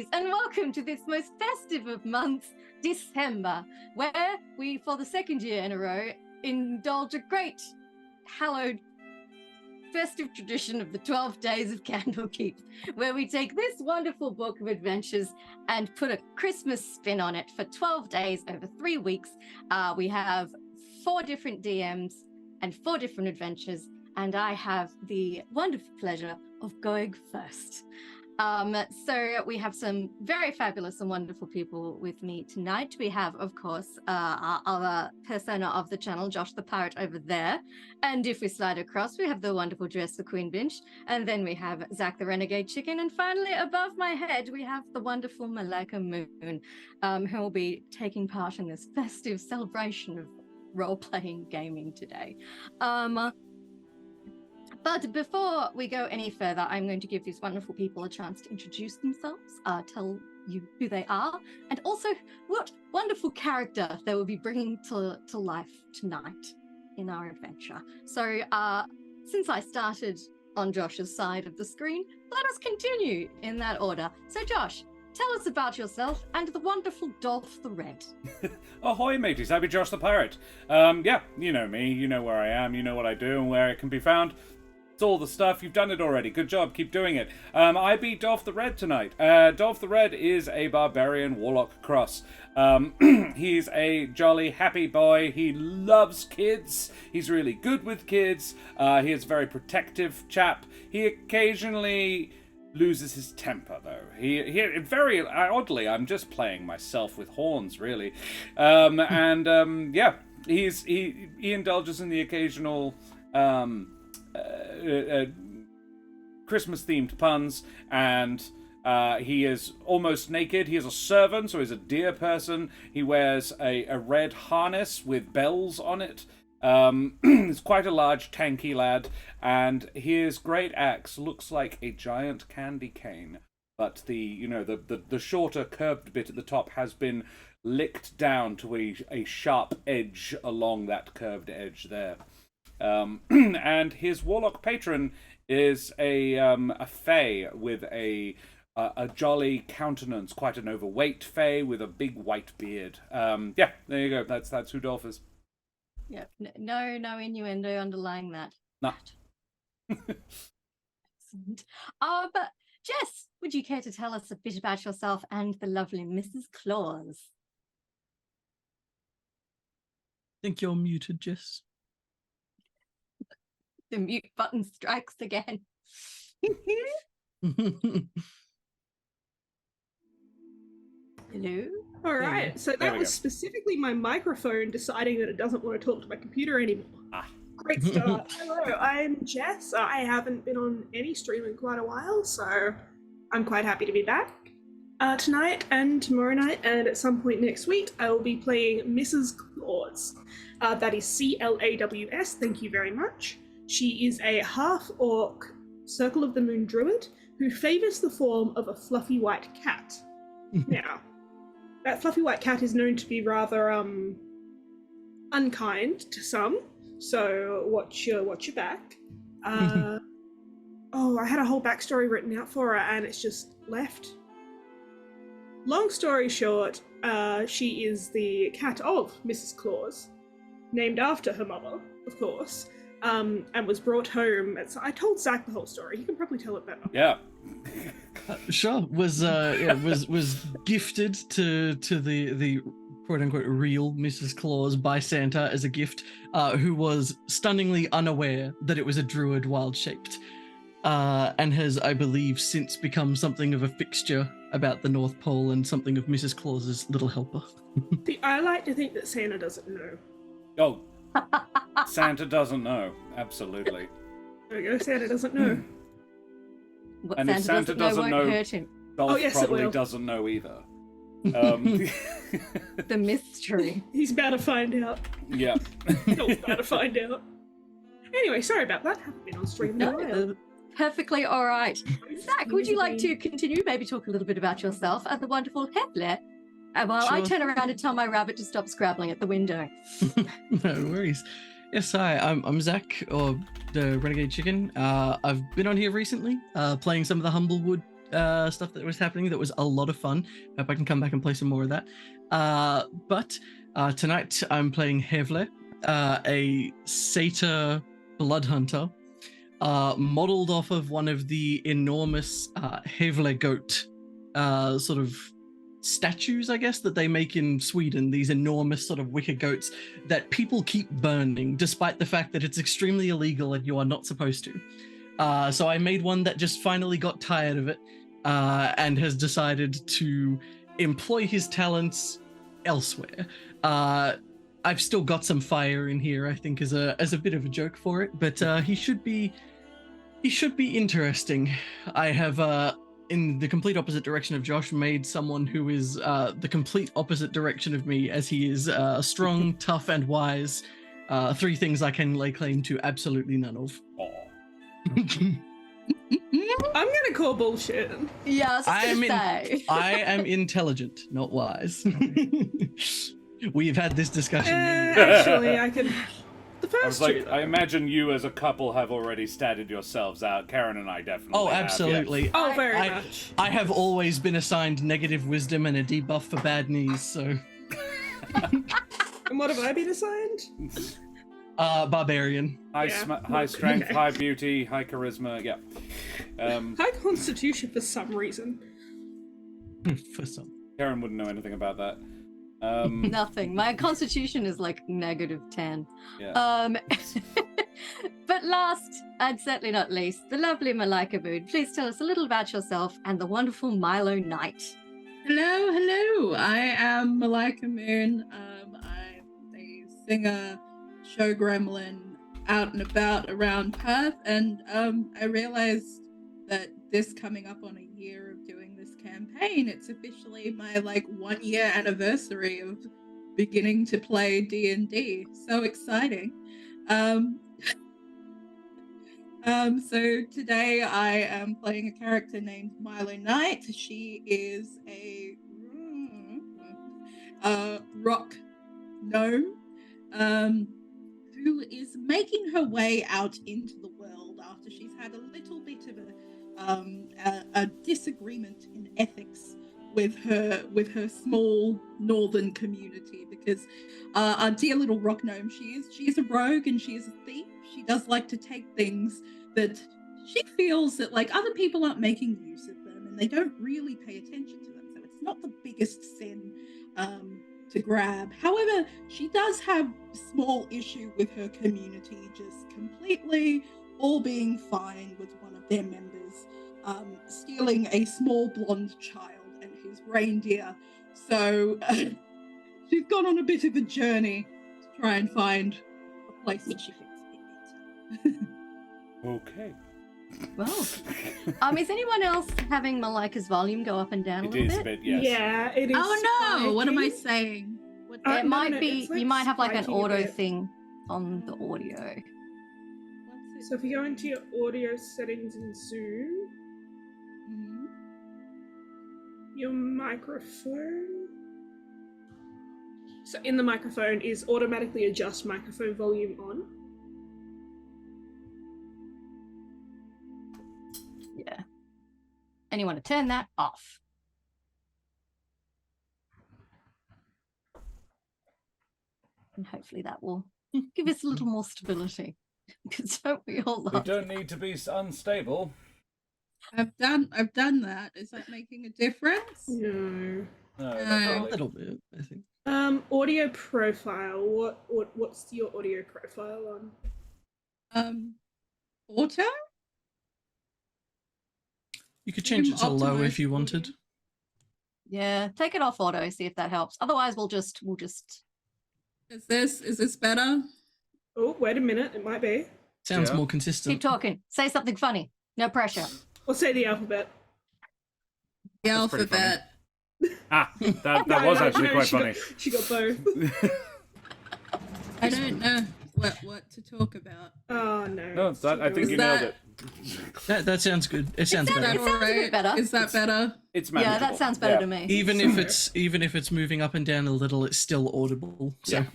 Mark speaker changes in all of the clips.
Speaker 1: ladies, and welcome to this most festive of months, December, where we, for the second year in a row, indulge a great, hallowed, festive tradition of the 12 days of Candlekeep, where we take this wonderful book of adventures and put a Christmas spin on it for 12 days over 3 weeks. We have 4 different DMs and 4 different adventures, and I have the wonderful pleasure of going first. So we have some very fabulous and wonderful people with me tonight. We have, of course, our other persona of the channel, Josh the Pirate over there. And if we slide across, we have the wonderful Jess the Queen Binch. And then we have Zach the Renegade Chicken. And finally, above my head, we have the wonderful Malaika Moon, who will be taking part in this festive celebration of role-playing gaming today. But before we go any further, I'm going to give these wonderful people a chance to introduce themselves, tell you who they are, and also what wonderful character they will be bringing to life tonight in our adventure. So since I started on Josh's side of the screen, let us continue in that order. So Josh, tell us about yourself and the wonderful Dolph the Red.
Speaker 2: Ahoy, mateys. I'll be Josh the Pirate. Yeah, you know me. You know where I am. You know what I do and where it can be found. It's all the stuff. You've done it already. Good job. Keep doing it. I be Dolph the Red tonight. Dolph the Red is a barbarian warlock cross. He's a jolly, happy boy. He loves kids. He's really good with kids. He is a very protective chap. He occasionally loses his temper, though. He very oddly, I'm just playing myself with horns, really. Yeah, he indulges in the occasional Christmas-themed puns, and he is almost naked. He is a servant, so he's a deer person. He wears a red harness with bells on it. He's quite a large, tanky lad, and his great axe looks like a giant candy cane, but the shorter curved bit at the top has been licked down to a sharp edge along that curved edge there. And his warlock patron is a fae with a jolly countenance, quite an overweight fae with a big white beard. Yeah, there you go. That's who Dolph is.
Speaker 1: Yeah, no innuendo underlying that.
Speaker 2: No.
Speaker 1: Excellent. But Jess, would you care to tell us a bit about yourself and the lovely Mrs. Claus?
Speaker 3: I think you're muted, Jess.
Speaker 1: The mute button strikes again. Hello?
Speaker 4: All right, so that was specifically my microphone deciding that it doesn't want to talk to my computer anymore. Great start. Hello, I'm Jess. I haven't been on any stream in quite a while, so I'm quite happy to be back. Tonight and tomorrow night and at some point next week, I will be playing Mrs. Claus. That is Claws, thank you very much. She is a half-orc Circle of the Moon druid who favours the form of a fluffy white cat. Now, that fluffy white cat is known to be rather unkind to some, so watch your back. I had a whole backstory written out for her and it's just left. Long story short, she is the cat of Mrs. Claus, named after her mother, of course. And was brought home. I told Zach the whole story. He can probably tell it better.
Speaker 2: Yeah.
Speaker 3: Sure. Was gifted to the quote unquote real Mrs. Claus by Santa as a gift, who was stunningly unaware that it was a druid wild shaped, and has, I believe, since become something of a fixture about the North Pole and something of Mrs. Claus's little helper.
Speaker 4: See, I like to think that Santa doesn't know.
Speaker 2: Oh. Santa doesn't know. Absolutely.
Speaker 4: There you go, Santa doesn't know.
Speaker 2: And if Santa doesn't know,
Speaker 1: hurt him.
Speaker 2: Dolph probably doesn't know either.
Speaker 1: The mystery.
Speaker 4: He's about to find out.
Speaker 2: Yeah.
Speaker 4: Dolph's about to find out. Anyway, sorry about that. Haven't been on stream in a while.
Speaker 1: Perfectly all right. Zach, would you like to continue? Maybe talk a little bit about yourself and the wonderful Hefler. While I turn around and tell my rabbit to stop scrabbling at the window.
Speaker 3: No worries. Yes, hi, I'm Zach, or the Renegade Chicken. I've been on here recently, playing some of the Humblewood stuff that was happening that was a lot of fun. Hope I can come back and play some more of that. But tonight I'm playing Hevle, a satyr blood hunter, modeled off of one of the enormous Hevle goat sort of statues, I guess, that they make in Sweden, these enormous sort of wicker goats that people keep burning, despite the fact that it's extremely illegal and you are not supposed to. So I made one that just finally got tired of it and has decided to employ his talents elsewhere. I've still got some fire in here, I think, as a bit of a joke for it, but he should be interesting. I have in the complete opposite direction of Josh, made someone who is the complete opposite direction of me, as he is strong, tough, and wise. 3 things I can lay claim to absolutely none of.
Speaker 4: I'm gonna call bullshit.
Speaker 1: Yeah, I was gonna say.
Speaker 3: I am intelligent, not wise. We've had this discussion.
Speaker 4: Actually, I can. The first
Speaker 2: I was like, I imagine you as a couple have already statted yourselves out. Karen and I definitely
Speaker 3: Oh,
Speaker 2: have,
Speaker 3: absolutely.
Speaker 2: yes.
Speaker 4: Oh, very much.
Speaker 3: I have always been assigned negative wisdom and a debuff for bad knees, so...
Speaker 4: And what have I been assigned?
Speaker 3: Barbarian.
Speaker 2: High strength,
Speaker 4: Okay.
Speaker 2: high beauty, high charisma, yeah.
Speaker 4: High constitution for some reason.
Speaker 3: For some.
Speaker 2: Karen wouldn't know anything about that.
Speaker 1: Nothing. My constitution is like -10.
Speaker 2: Yeah.
Speaker 1: But last, and certainly not least, the lovely Malaika Moon. Please tell us a little about yourself and the wonderful Milo Knight.
Speaker 5: Hello. I am Malaika Moon. I'm a singer, show gremlin, out and about around Perth, and I realized that this coming up on a year of doing this campaign, it's officially my 1-year anniversary of beginning to play D&D. So exciting. So today I am playing a character named Milo Knight. She is a rock gnome who is making her way out into the world after she's had a little bit of a disagreement in ethics with her small northern community, because our dear little rock gnome, she is a rogue and she is a thief. She does like to take things that she feels that other people aren't making use of them, and they don't really pay attention to them, so it's not the biggest sin to grab. However, she does have a small issue with her community just completely all being fine with one of their members stealing a small blonde child and his reindeer. So she's gone on a bit of a journey to try and find a place that she fits a bit better.
Speaker 2: Okay.
Speaker 1: Well, is anyone else having Malaika's volume go up and down a
Speaker 2: It
Speaker 1: little
Speaker 2: is
Speaker 1: bit?
Speaker 2: a bit, yes.
Speaker 4: Yeah, it is.
Speaker 5: Oh no! What am I
Speaker 4: spiky.
Speaker 5: saying? What
Speaker 1: It
Speaker 4: No,
Speaker 1: might
Speaker 4: no,
Speaker 1: be.
Speaker 4: it's,
Speaker 1: You might have an
Speaker 4: spiky a
Speaker 1: auto
Speaker 4: bit.
Speaker 1: thing on the audio.
Speaker 5: what's
Speaker 4: So if you go into your audio settings in Zoom,
Speaker 5: Mhm.
Speaker 4: your microphone. So in the microphone is automatically adjust microphone volume on.
Speaker 1: Yeah. And you want to turn that off. And hopefully that will give us a little more stability. Because don't we all
Speaker 2: We
Speaker 1: love
Speaker 2: don't need to be unstable.
Speaker 5: I've done that. Is that making a difference?
Speaker 4: No.
Speaker 2: No,
Speaker 5: No.
Speaker 2: not
Speaker 3: A
Speaker 2: really.
Speaker 3: little bit, I think.
Speaker 4: Audio profile. What's your audio profile on?
Speaker 5: Auto?
Speaker 3: You could change it to low
Speaker 5: Optimize
Speaker 3: if you
Speaker 5: audio.
Speaker 3: wanted.
Speaker 1: Yeah, take it off auto, see if that helps. Otherwise we'll just
Speaker 5: Is this better?
Speaker 4: Oh, wait a minute. It might be.
Speaker 3: Sounds
Speaker 2: Yeah.
Speaker 3: more consistent.
Speaker 1: keep talking. Say something funny. No pressure.
Speaker 4: Or say the alphabet.
Speaker 5: The
Speaker 2: That's pretty funny.
Speaker 5: alphabet.
Speaker 2: Ah, that was actually quite funny.
Speaker 4: She got both.
Speaker 5: I don't know what to talk about.
Speaker 4: Oh no.
Speaker 2: No, I think
Speaker 5: Is
Speaker 2: you nailed
Speaker 5: that-
Speaker 2: it.
Speaker 3: That sounds good. It sounds
Speaker 1: sounds-
Speaker 5: Is that
Speaker 3: better.
Speaker 1: It sounds a bit
Speaker 5: alright?
Speaker 1: better.
Speaker 5: Is that better?
Speaker 2: It's
Speaker 1: Yeah,
Speaker 2: manageable.
Speaker 1: that sounds better to me.
Speaker 3: Even if it's moving up and down a little, it's still audible. So
Speaker 2: Yeah.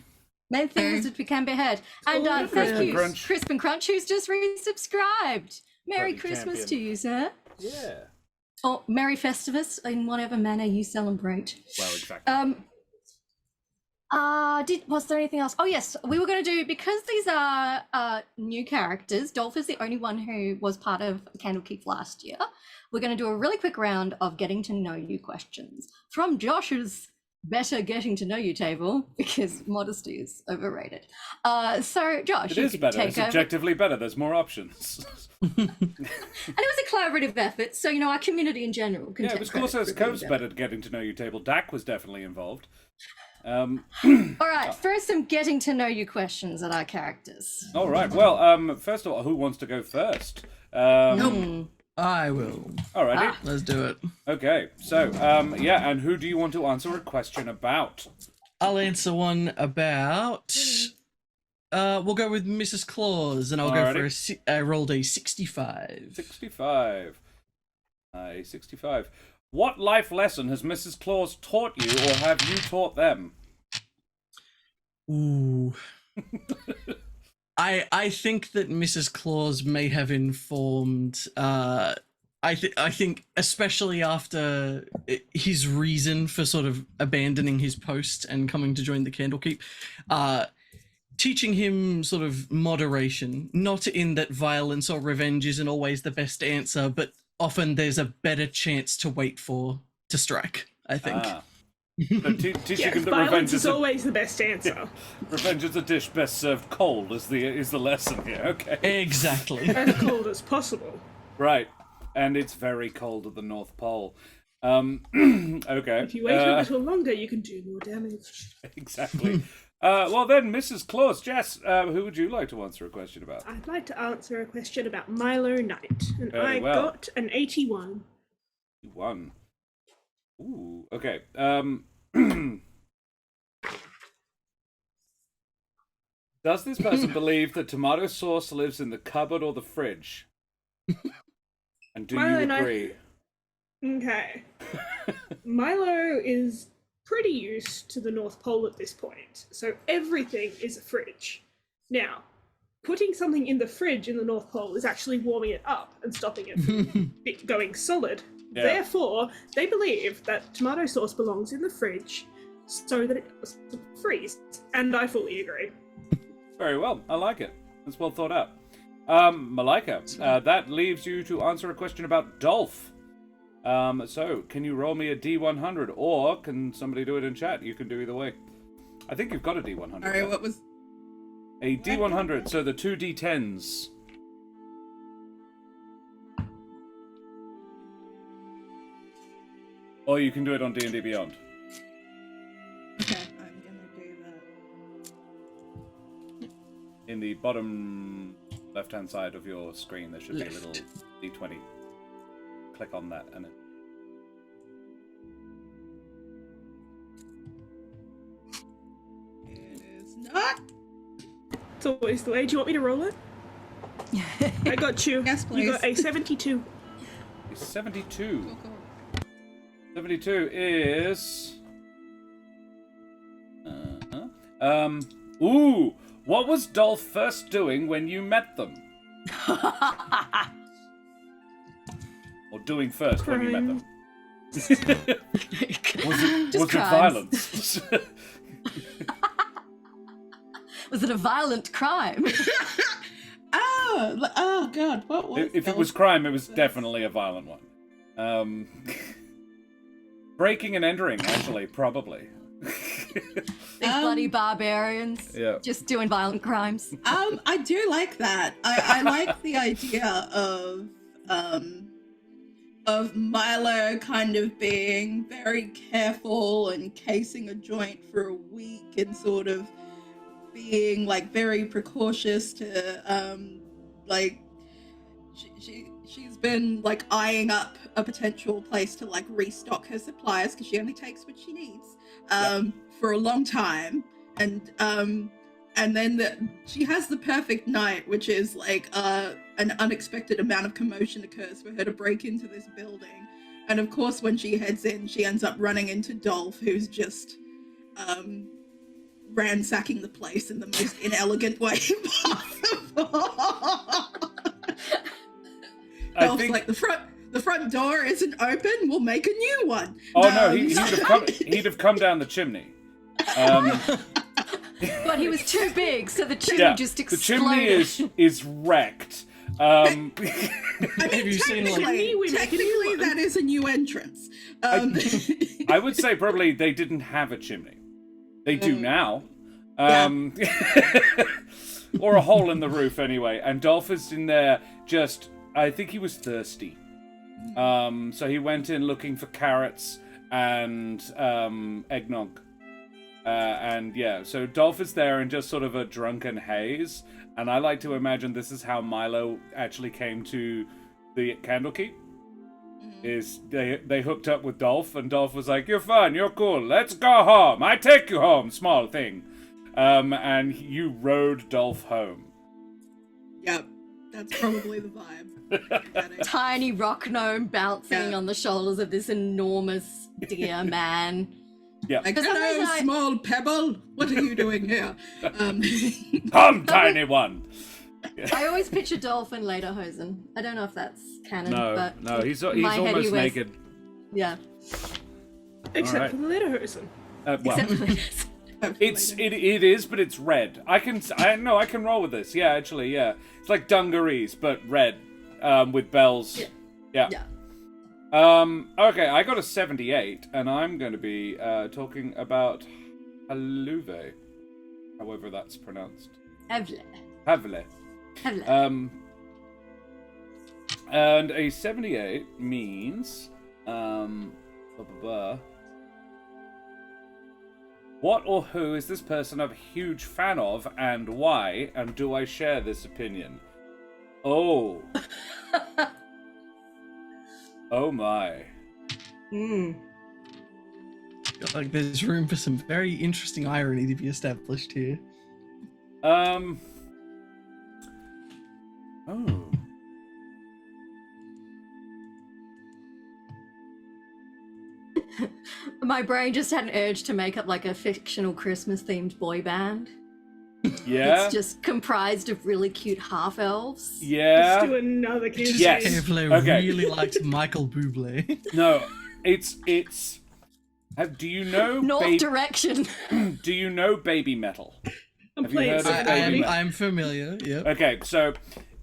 Speaker 1: Main thing is that we can be heard. And
Speaker 4: Oh,
Speaker 1: thank
Speaker 2: Crisp
Speaker 1: you,
Speaker 2: and Crunch.
Speaker 1: Crisp and Crunch, who's just resubscribed. Merry
Speaker 2: Bloody
Speaker 1: Christmas
Speaker 2: champion.
Speaker 1: to you, sir.
Speaker 2: Yeah.
Speaker 1: or Merry Festivus in whatever manner you celebrate.
Speaker 2: Well, exactly.
Speaker 1: Was there anything else? Oh yes, we were going to do, because these are new characters. Dolph is the only one who was part of Candlekeep last year. We're going to do a really quick round of getting to know you questions from Josh's better getting to know you table, because modesty is overrated. So Josh,
Speaker 2: It
Speaker 1: you
Speaker 2: is
Speaker 1: could
Speaker 2: better.
Speaker 1: take
Speaker 2: It's
Speaker 1: over.
Speaker 2: objectively better. There's more options.
Speaker 1: And it was a collaborative effort, so our community in general can
Speaker 2: Yeah,
Speaker 1: take
Speaker 2: it was cool. So
Speaker 1: credit
Speaker 2: it's
Speaker 1: for
Speaker 2: Cove's
Speaker 1: being
Speaker 2: better getting to know you table. Dak was definitely involved.
Speaker 1: All right, first some getting to know you questions at our characters.
Speaker 2: All right. Well, first of all, who wants to go first?
Speaker 3: I will.
Speaker 2: Alrighty.
Speaker 3: Let's do it.
Speaker 2: Okay. So, yeah, and who do you want to answer a question about?
Speaker 3: I'll answer one about. We'll go with Mrs. Claus, and I'll go for I rolled a 65.
Speaker 2: 65. 65. What life lesson has Mrs. Claus taught you, or have you taught them?
Speaker 3: Ooh. I think that Mrs. Claus may have informed. I think especially after his reason for sort of abandoning his post and coming to join the Candlekeep, teaching him sort of moderation, not in that violence or revenge isn't always the best answer, but often there's a better chance to wait for to strike, I think.
Speaker 2: So teaching him that
Speaker 4: violence
Speaker 2: revenge
Speaker 4: is always the best answer.
Speaker 2: Yeah. Revenge is a dish best served cold is the lesson here. Okay.
Speaker 3: Exactly.
Speaker 4: As cold as possible.
Speaker 2: Right. And it's very cold at the North Pole. Okay.
Speaker 4: If you wait a little longer, you can do more damage.
Speaker 2: Exactly. Well then, Mrs. Claus, Jess, who would you like to answer a question about?
Speaker 4: I'd like to answer a question about Milo Knight, and
Speaker 2: Very
Speaker 4: I
Speaker 2: well.
Speaker 4: got an 81.
Speaker 2: 1. Ooh, okay. Does this person believe that tomato sauce lives in the cupboard or the fridge? And do
Speaker 4: Milo
Speaker 2: you
Speaker 4: and I-
Speaker 2: agree?
Speaker 4: Okay. Milo is pretty used to the North Pole at this point, so everything is a fridge. Now, putting something in the fridge in the North Pole is actually warming it up and stopping it from going solid.
Speaker 2: Yeah.
Speaker 4: Therefore, they believe that tomato sauce belongs in the fridge so that it doesn't freeze. And I fully agree.
Speaker 2: Very well. I like it. That's well thought out. Malaika, that leaves you to answer a question about Dolph. So, can you roll me a D100, or can somebody do it in chat? You can do either way. I think you've got a D100.
Speaker 5: All right, what was
Speaker 2: A D100, so the 2 D10s. Or you can do it on D&D Beyond.
Speaker 5: Okay, I'm gonna do that.
Speaker 2: In the bottom left-hand side of your screen, there should be a little D20. Click on that, and
Speaker 5: It is not.
Speaker 4: It's always the way. Do you want me to roll it? I got you.
Speaker 5: Yes, please.
Speaker 4: You got a 72.
Speaker 2: it's 72.
Speaker 5: Cool, cool.
Speaker 2: 72 is... Ooh! What was Dolph first doing when you met them? Or doing first when you met them? Was it
Speaker 1: crimes.
Speaker 2: violence?
Speaker 1: Was it a violent crime?
Speaker 5: Oh God, what was
Speaker 2: If it was crime, it was definitely a violent one. Breaking and entering, actually, probably.
Speaker 1: These bloody barbarians.
Speaker 2: Yeah.
Speaker 1: Just doing violent crimes.
Speaker 5: I do like that. I like the idea of Milo kind of being very careful and casing a joint for a week and sort of being like very precautious to like she's been like eyeing up a potential place to like restock her supplies because she only takes what she needs for a long time, and then she has the perfect night, which is like an unexpected amount of commotion occurs for her to break into this building, and of course when she heads in she ends up running into Dolph, who's just ransacking the place in the most inelegant way possible. Dolph's like the The front door isn't open. We'll make a new one.
Speaker 2: Oh no, he'd have come down the chimney.
Speaker 1: But he was too big, so the chimney just exploded.
Speaker 2: The chimney is wrecked.
Speaker 5: I mean,
Speaker 3: Have you seen, like-
Speaker 5: technically that is a new entrance.
Speaker 2: I would say probably they didn't have a chimney. They do now. Or a hole in the roof anyway. And Dolph is in there just, I think he was thirsty. So he went in looking for carrots and eggnog. And yeah, so Dolph is there in just sort of a drunken haze. And I like to imagine this is how Milo actually came to the Candlekeep. Is they hooked up with Dolph, and Dolph was like, "You're fun, you're cool, let's go home. I take you home, small thing." And you rode Dolph home.
Speaker 5: Yep, that's probably the vibe.
Speaker 1: Tiny rock gnome bouncing on the shoulders of this enormous deer man.
Speaker 2: Yeah.
Speaker 5: Like, hello, small pebble. What are you doing here?
Speaker 2: Come, tiny one.
Speaker 1: I always picture Dolph in lederhosen. I don't know if that's canon. but
Speaker 2: No, he's
Speaker 1: my head
Speaker 2: almost
Speaker 1: he wears-
Speaker 2: naked.
Speaker 1: Yeah.
Speaker 4: Except for the lederhosen.
Speaker 2: Well,
Speaker 1: Except for this.
Speaker 2: it is, but it's red. I can roll with this. Yeah, actually, yeah. It's like dungarees, but red, with bells. Yeah. Okay, I got a 78, and I'm going to be talking about Haluve, however that's pronounced. Havle. And a 78 means what or who is this person a huge fan of, and why? And do I share this opinion? Oh. Oh my.
Speaker 3: Like, there's room for some very interesting irony to be established here.
Speaker 2: Oh.
Speaker 1: My brain just had an urge to make up like a fictional Christmas-themed boy band.
Speaker 2: Yeah.
Speaker 1: It's just comprised of really cute half-elves.
Speaker 2: Yeah.
Speaker 4: Let's do another kid's
Speaker 2: Yes.
Speaker 4: game.
Speaker 3: Kevler really likes Michael Bublé.
Speaker 2: No, it's. Do you know?
Speaker 1: North Direction.
Speaker 2: Do you know Baby Metal?
Speaker 4: I'm
Speaker 2: Have you
Speaker 4: playing
Speaker 2: heard of
Speaker 4: Saturday
Speaker 2: Baby
Speaker 4: Night.
Speaker 2: Metal?
Speaker 3: I'm familiar, yep.
Speaker 2: Okay, so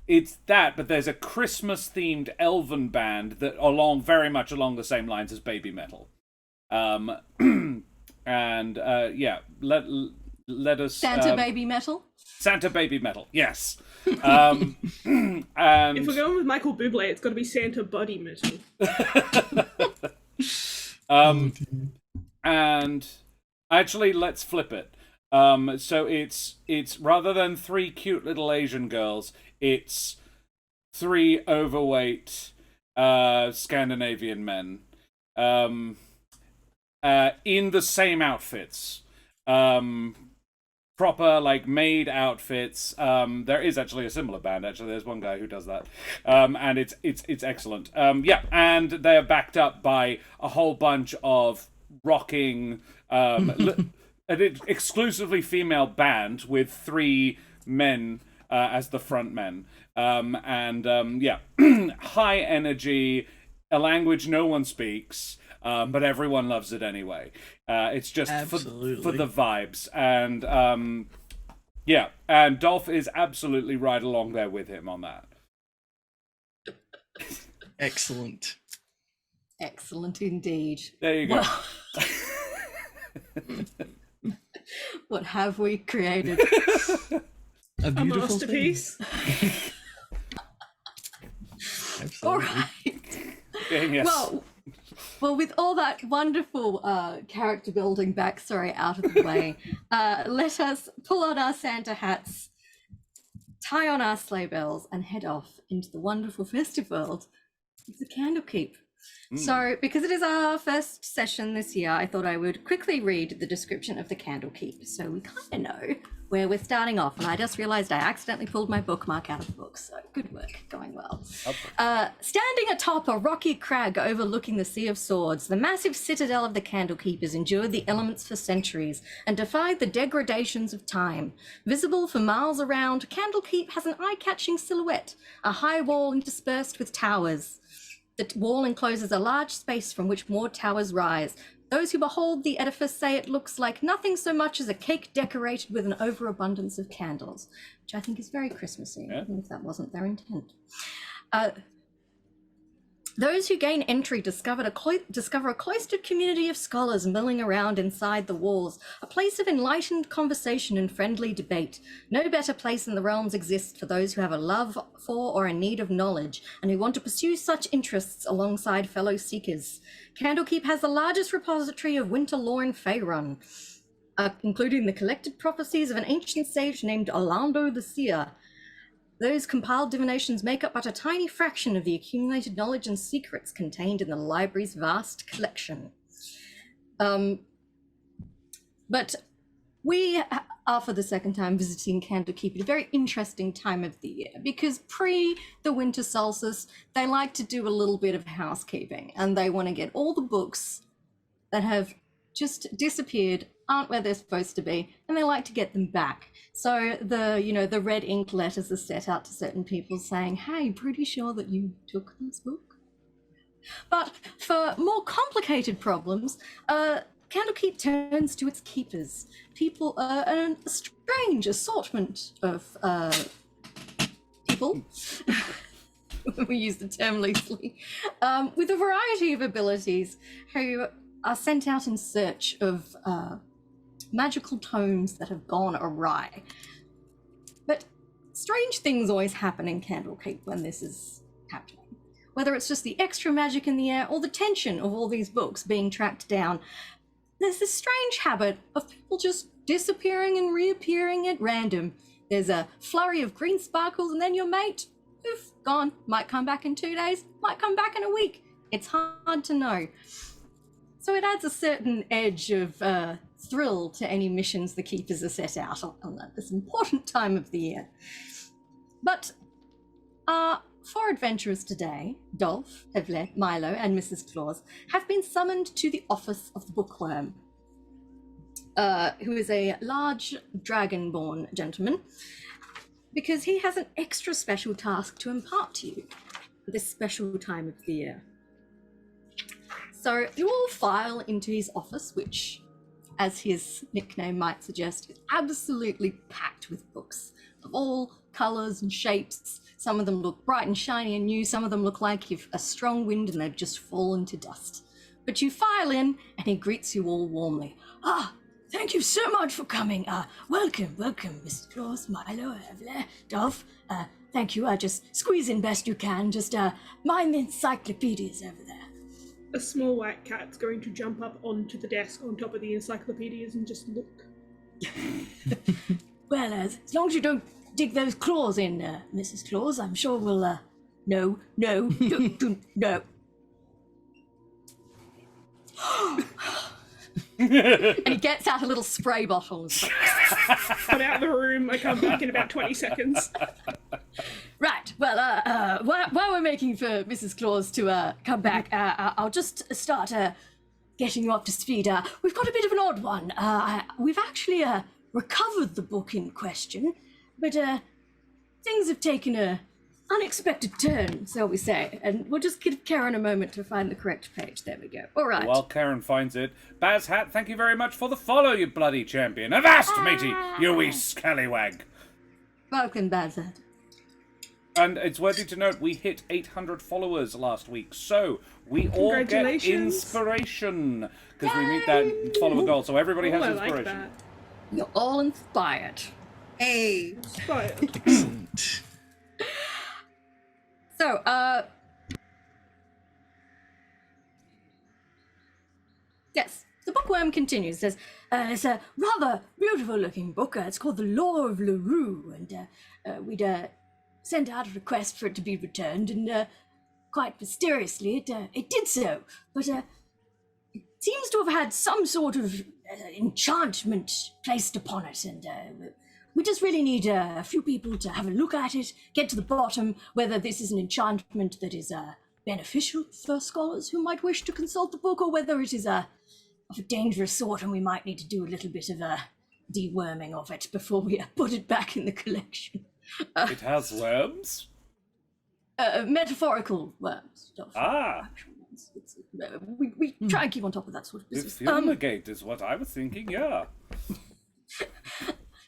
Speaker 2: it's that, but there's a Christmas-themed elven band that very much along the same lines as Baby Metal. And yeah, let us
Speaker 1: Santa Baby Metal.
Speaker 2: Santa Baby Metal, yes. And
Speaker 4: If we're going with Michael Bublé, it's got to be Santa Buddy Metal.
Speaker 2: and actually, let's flip it. So it's rather than 3 cute little Asian girls, it's 3 overweight Scandinavian men in the same outfits. Proper, like, maid outfits. There is actually a similar band. Actually, there's one guy who does that, and it's excellent. Yeah, and they are backed up by a whole bunch of rocking, an exclusively female band with 3 men as the front men, yeah, high energy, a language no one speaks. But everyone loves it anyway. It's just for the vibes. And yeah, and Dolph is absolutely right along there with him on that.
Speaker 3: Excellent.
Speaker 1: Excellent indeed.
Speaker 2: There you go.
Speaker 1: What have we created?
Speaker 3: A
Speaker 4: A
Speaker 3: beautiful
Speaker 4: masterpiece.
Speaker 1: All right.
Speaker 2: Yes.
Speaker 1: Well, with all that wonderful character building backstory out of the way, let us pull on our Santa hats, tie on our sleigh bells, and head off into the wonderful festive world of the Candlekeep. So, because it is our first session this year, I thought I would quickly read the description of the Candlekeep so we kind of know where we're starting off. And I just realized I accidentally pulled my bookmark out of the book, so good work, going well. Standing atop a rocky crag overlooking the Sea of Swords, the massive citadel of the Candlekeep has endured the elements for centuries and defied the degradations of time. Visible for miles around, Candlekeep has an eye-catching silhouette, a high wall interspersed with towers. The wall encloses a large space from which more towers rise. Those who behold the edifice say it looks like nothing so much as a cake decorated with an overabundance of candles, which I think is very Christmassy, even if that wasn't their intent. Those who gain entry discover a cloistered community of scholars milling around inside the walls, a place of enlightened conversation and friendly debate. No better place in the realms exists for those who have a love for or a need of knowledge, and who want to pursue such interests alongside fellow seekers. Candlekeep has the largest repository of winter lore in Faerun, including the collected prophecies of an ancient sage named Orlando the Seer. Those compiled divinations make up but a tiny fraction of the accumulated knowledge and secrets contained in the library's vast collection. But we are, for the second time, visiting Candlekeep at a very interesting time of the year, because pre the winter solstice, they like to do a little bit of housekeeping, and they want to get all the books that have just disappeared, aren't where they're supposed to be, and they like to get them back. So the red ink letters are set out to certain people saying, hey, pretty sure that you took this book? But for more complicated problems, Candlekeep turns to its keepers, people, a strange assortment of people, we use the term loosely, with a variety of abilities, who are sent out in search of magical tomes that have gone awry. But strange things always happen in Candlekeep when this is happening. Whether it's just the extra magic in the air or the tension of all these books being tracked down, there's this strange habit of people just disappearing and reappearing at random. There's a flurry of green sparkles and then your mate, poof, gone. Might come back in 2 days, might come back in a week. It's hard to know. So it adds a certain edge of thrill to any missions the keepers are set out on at this important time of the year. But our four adventurers today, Dolph, Hevlet, Milo, and Mrs. Claus, have been summoned to the office of the Bookworm, who is a large dragonborn gentleman, because he has an extra special task to impart to you at this special time of the year. So you all file into his office, which, as his nickname might suggest, is absolutely packed with books of all colours and shapes. Some of them look bright and shiny and new, some of them look like if a strong wind and they've just fallen to dust. But you file in and he greets you all warmly. Thank you so much for coming. Welcome, Mr. Claus, Milo, Evler, Dolph. Thank you. Just squeeze in best you can. Just mind the encyclopedias over there.
Speaker 4: A small white cat's going to jump up onto the desk on top of the encyclopedias and just look.
Speaker 1: Well, as long as you don't dig those claws in, Mrs. Claus, I'm sure we'll, no. No. And he gets out a little spray bottle.
Speaker 4: I'm out of the room. I come back in about 20 seconds.
Speaker 1: Right, well, while we're waiting for Mrs. Claus to come back, I'll just start getting you up to speed. We've got a bit of an odd one. We've actually recovered the book in question, but things have taken a unexpected turn, shall we say, and we'll just give Karen a moment to find the correct page. There we go. All right.
Speaker 2: While Karen finds it, Baz Hat, thank you very much for the follow, you bloody champion. Avast, matey, you wee scallywag.
Speaker 1: Welcome, Baz Hat.
Speaker 2: And it's worthy to note, we hit 800 followers last week, so we all get inspiration, because we meet that follower goal, so everybody has inspiration.
Speaker 4: Like that.
Speaker 1: You're all inspired.
Speaker 5: Hey.
Speaker 4: Inspired.
Speaker 3: Excellent.
Speaker 1: So, yes, the bookworm continues. Says, it's a rather beautiful looking book. It's called The Lore of LaRue, and we'd sent out a request for it to be returned, and quite mysteriously, it did so. But it seems to have had some sort of enchantment placed upon it, and we just really need a few people to have a look at it, get to the bottom whether this is an enchantment that is beneficial for scholars who might wish to consult the book, or whether it is of a dangerous sort and we might need to do a little bit of a deworming of it before we put it back in the collection.
Speaker 2: It has worms?
Speaker 1: metaphorical stuff.
Speaker 2: Ah.
Speaker 1: We try and keep on top of that sort of business.
Speaker 2: Fumigate is what I was thinking, yeah.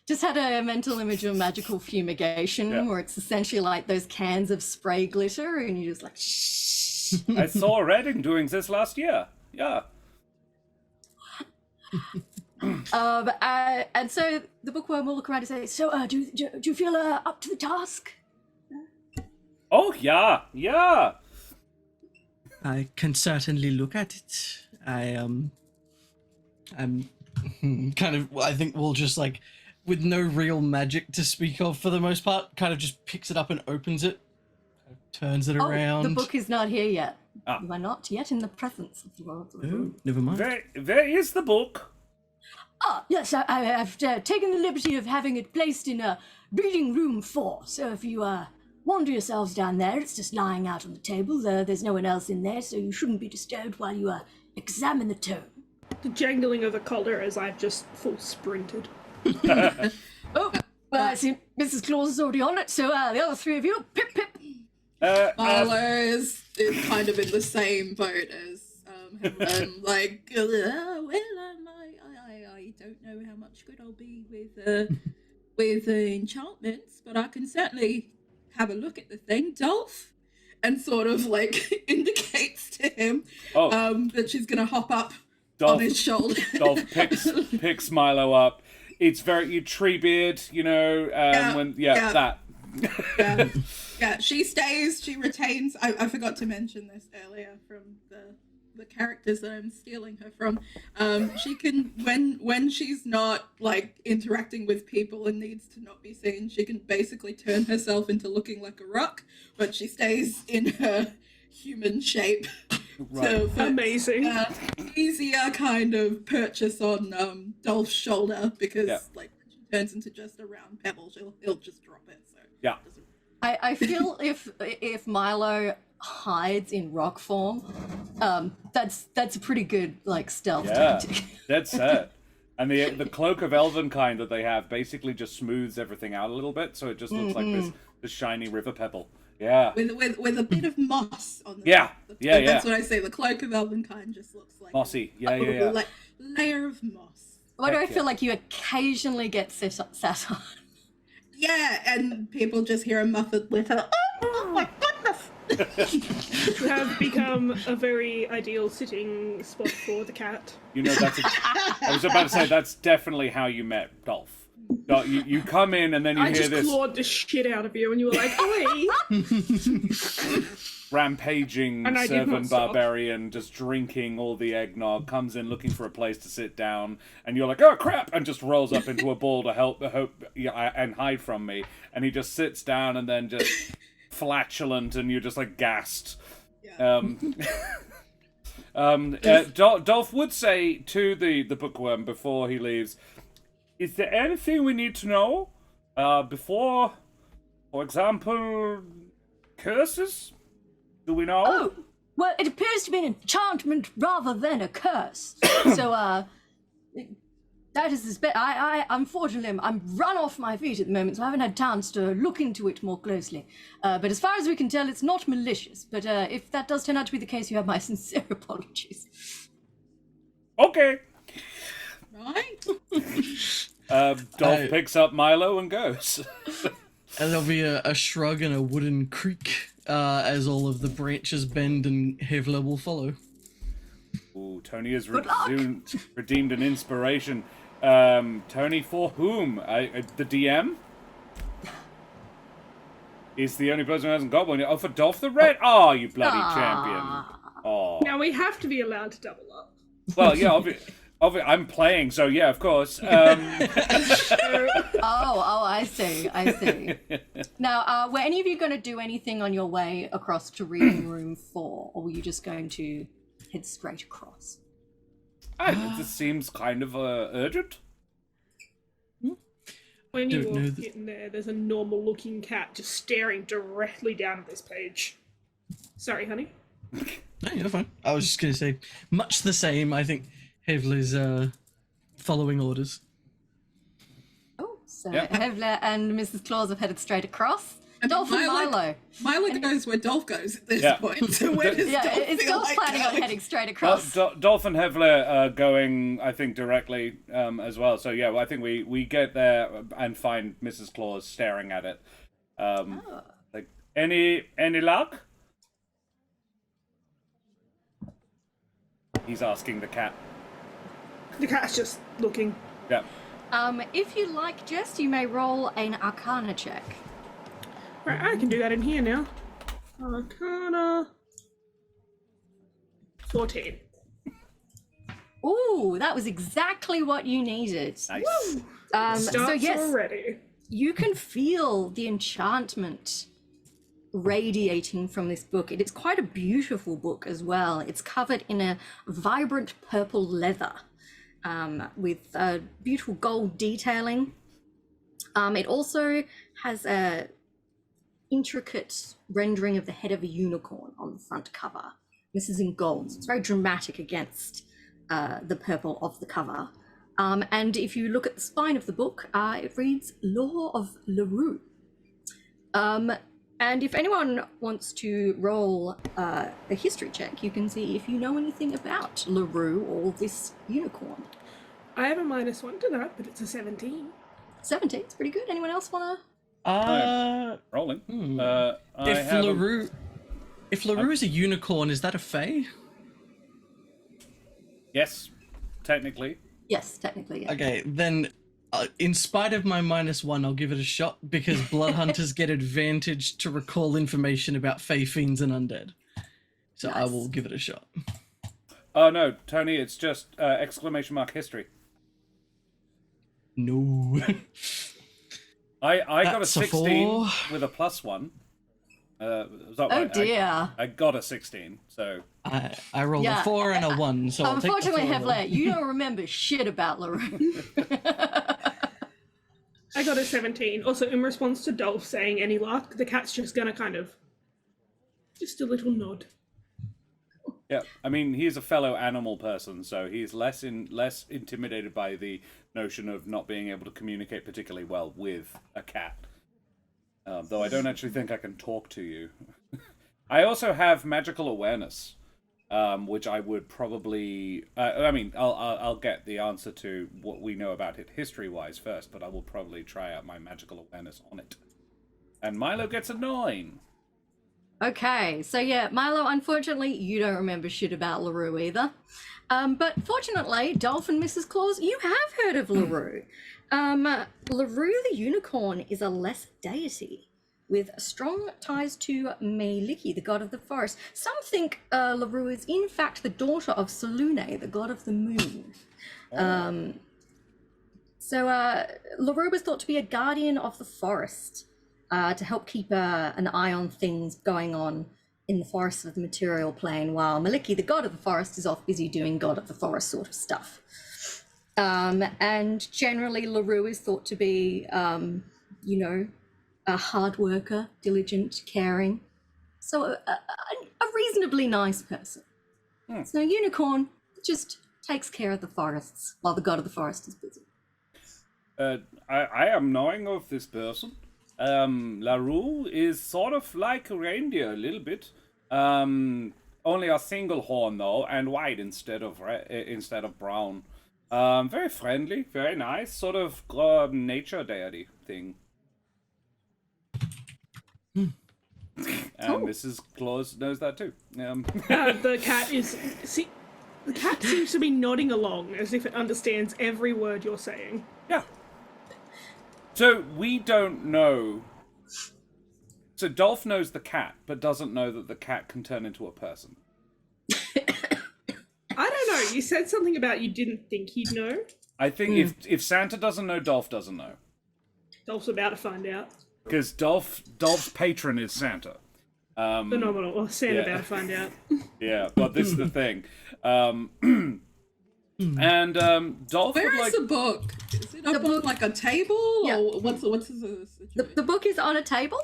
Speaker 1: Just had a mental image of magical fumigation, where it's essentially like those cans of spray glitter, and you just like shh.
Speaker 2: I saw Redding doing this last year. Yeah.
Speaker 1: And so the bookworm will look around and say, "So, do you feel up to the task?"
Speaker 2: Oh yeah.
Speaker 3: I can certainly look at it. I'm kind of, I think we'll just like, with no real magic to speak of for the most part, kind of just picks it up and opens it, turns it around.
Speaker 1: The book is not here yet.
Speaker 2: Ah.
Speaker 1: You are not yet in the presence of the world.
Speaker 3: Oh, never mind.
Speaker 2: Where is the book?
Speaker 1: Yes, I've taken the liberty of having it placed in reading room 4. So if you wander yourselves down there, it's just lying out on the table. There's no one else in there, so you shouldn't be disturbed while you examine the tome.
Speaker 4: The jangling of a collar as I've just full sprinted.
Speaker 1: I see Mrs. Claus is already on it, so the other 3 of you, pip.
Speaker 5: Milo is kind of in the same boat as him. Like, I don't know how much good I'll be with enchantments, but I can certainly have a look at the thing, Dolph, and sort of like indicates to him that she's gonna hop up on his shoulder.
Speaker 2: Dolph picks Milo up. It's very Treebeard, you know. That.
Speaker 5: Yeah, she stays. She retains. I forgot to mention this earlier from the characters that I'm stealing her from. She can, when she's not like interacting with people and needs to not be seen, she can basically turn herself into looking like a rock, but she stays in her human shape.
Speaker 2: Right.
Speaker 5: So for,
Speaker 4: amazing.
Speaker 5: Easier kind of purchase on Dolph's shoulder, because like when she turns into just a round pebble, he'll just drop it. So
Speaker 2: yeah.
Speaker 1: I feel if Milo hides in rock form, that's a pretty good like stealth tactic.
Speaker 2: That's it. And the cloak of Elvenkind that they have basically just smooths everything out a little bit, so it just looks like this shiny river pebble. Yeah.
Speaker 5: With a bit of moss on the
Speaker 2: Yeah.
Speaker 5: That's what I say. The cloak of Elvenkind just looks like
Speaker 2: mossy.
Speaker 5: a layer of moss.
Speaker 1: Why do I feel like you occasionally get sat on?
Speaker 5: Yeah, and people just hear a muffled litter. Oh my goodness!
Speaker 4: Have become a very ideal sitting spot for the cat.
Speaker 2: You know, I was about to say, that's definitely how you met Dolph. You come in and then you hear this...
Speaker 4: I just clawed the shit out of you and you were like, oi!
Speaker 2: Rampaging servant barbarian just drinking all the eggnog, comes in looking for a place to sit down, and you're like, oh crap, and just rolls up into a ball to help and hide from me, and he just sits down and then just flatulent, and you're just like gassed. Yeah. Dolph would say to the bookworm before he leaves, is there anything we need to know before, for example, curses? Do we know?
Speaker 1: Oh, well, it appears to be an enchantment rather than a curse. So, that is this bit. I unfortunately, I'm run off my feet at the moment, so I haven't had chance to look into it more closely. But as far as we can tell, it's not malicious. But if that does turn out to be the case, you have my sincere apologies.
Speaker 2: Okay.
Speaker 5: Right?
Speaker 2: Dolph picks up Milo and goes.
Speaker 3: And there'll be a shrug and a wooden creak as all of the branches bend, and Hevler will follow.
Speaker 2: Ooh, Tony has redeemed an inspiration. Tony, for whom? The DM? Is the only person who hasn't got one yet. Oh, for Dolph the Red? Oh, you bloody champion. Oh.
Speaker 4: Now we have to be allowed to double up.
Speaker 2: Well, yeah, I'm playing, so yeah, of course.
Speaker 1: I see. Now, were any of you going to do anything on your way across to reading room 4, or were you just going to head straight across?
Speaker 2: This seems kind of urgent.
Speaker 4: When you walk in there, there's a normal-looking cat just staring directly down at this page. Sorry, honey.
Speaker 3: No, you're fine. I was just going to say, much the same. I think Hevler's following orders.
Speaker 1: Oh, so yep. Hevler and Mrs. Claus have headed straight across. Dolph and Milo.
Speaker 5: Milo goes where Dolph goes at this
Speaker 2: Yeah.
Speaker 5: point. So where does Dolph
Speaker 1: It's
Speaker 5: feel
Speaker 1: Dolph
Speaker 5: like
Speaker 1: planning on
Speaker 5: going?
Speaker 1: heading straight across.
Speaker 2: Dolph and Hevler are going, I think, directly as well. So yeah, I think we get there and find Mrs. Claus staring at it. Like, any luck? He's asking the cat.
Speaker 4: The cat's just looking.
Speaker 2: Yeah.
Speaker 1: If you like, Jess, you may roll an Arcana check.
Speaker 4: Right, I can do that in here now. Arcana. 14.
Speaker 1: Ooh, that was exactly what you needed.
Speaker 2: Nice.
Speaker 4: Starts
Speaker 1: So yes,
Speaker 4: already.
Speaker 1: you can feel the enchantment radiating from this book. It is quite a beautiful book as well. It's covered in a vibrant purple leather with beautiful gold detailing. It also has a intricate rendering of the head of a unicorn on the front cover. This is in gold, so it's very dramatic against the purple of the cover. And if you look at the spine of the book, it reads Law of LaRue. And if anyone wants to roll a history check, you can see if you know anything about LaRue or this unicorn.
Speaker 4: I have a -1 to that, but it's a 17.
Speaker 1: 17, it's pretty good. Anyone else want to?
Speaker 2: Rolling.
Speaker 3: If LaRue is a unicorn, is that a fae?
Speaker 2: Yes, technically.
Speaker 1: Yes, technically, yeah.
Speaker 3: Okay, then in spite of my -1, I'll give it a shot because blood hunters get advantage to recall information about fae, fiends, and undead. So I
Speaker 1: Nice.
Speaker 3: will give it a shot.
Speaker 2: Oh no, Tony, it's just !history.
Speaker 3: No.
Speaker 2: I got a
Speaker 3: That's a
Speaker 2: 16
Speaker 3: 4.
Speaker 2: with a +1.
Speaker 1: Oh dear.
Speaker 2: I got a 16, so
Speaker 3: I rolled
Speaker 1: Yeah.
Speaker 3: a 4 and a 1, so I'll take the
Speaker 1: Unfortunately,
Speaker 3: 4.
Speaker 1: Hevler, you don't remember shit about LaRue.
Speaker 4: I got a 17. Also, in response to Dolph saying any luck, the cat's just gonna kind of... just a little nod.
Speaker 2: yeah. I mean, he's a fellow animal person, so he's less intimidated by the notion of not being able to communicate particularly well with a cat. Though I don't actually think I can talk to you. I also have magical awareness, which I would probably. I'll get the answer to what we know about it history-wise first, but I will probably try out my magical awareness on it. And Milo gets a 9.
Speaker 1: Okay, so yeah, Milo, unfortunately, you don't remember shit about LaRue either. But fortunately, Dolph and Mrs. Claus, you have heard of LaRue. LaRue the unicorn is a lesser deity with strong ties to Malaika, the god of the forest. Some think LaRue is in fact the daughter of Selune, the god of the moon. So LaRue was thought to be a guardian of the forest, to help keep an eye on things going on in the forests of the material plane, while Malaika, the god of the forest, is off busy doing god of the forest sort of stuff. And generally, LaRue is thought to be, a hard worker, diligent, caring. So a reasonably nice person. So unicorn just takes care of the forests while the god of the forest is busy.
Speaker 2: I am knowing of this person. LaRue is sort of like a reindeer a little bit. Only a single horn though, and white instead of brown. Very friendly, very nice, sort of nature deity thing. And Mrs. Claus knows that too.
Speaker 4: The cat is... See, the cat seems to be nodding along as if it understands every word you're saying.
Speaker 2: Yeah. So we don't know. So Dolph knows the cat, but doesn't know that the cat can turn into a person.
Speaker 4: I don't know. You said something about you didn't think he'd know.
Speaker 2: I think if Santa doesn't know, Dolph doesn't know.
Speaker 4: Dolph's about to find out.
Speaker 2: Because Dolph's patron is Santa.
Speaker 4: Phenomenal. Well, Santa
Speaker 2: yeah.
Speaker 4: about to find out.
Speaker 2: Yeah, but this is the thing. And Dolph
Speaker 5: Where
Speaker 2: would
Speaker 5: is
Speaker 2: like...
Speaker 5: the book? Is it up on like a table?
Speaker 1: Yeah.
Speaker 5: Or what's the situation?
Speaker 1: The book is on a table.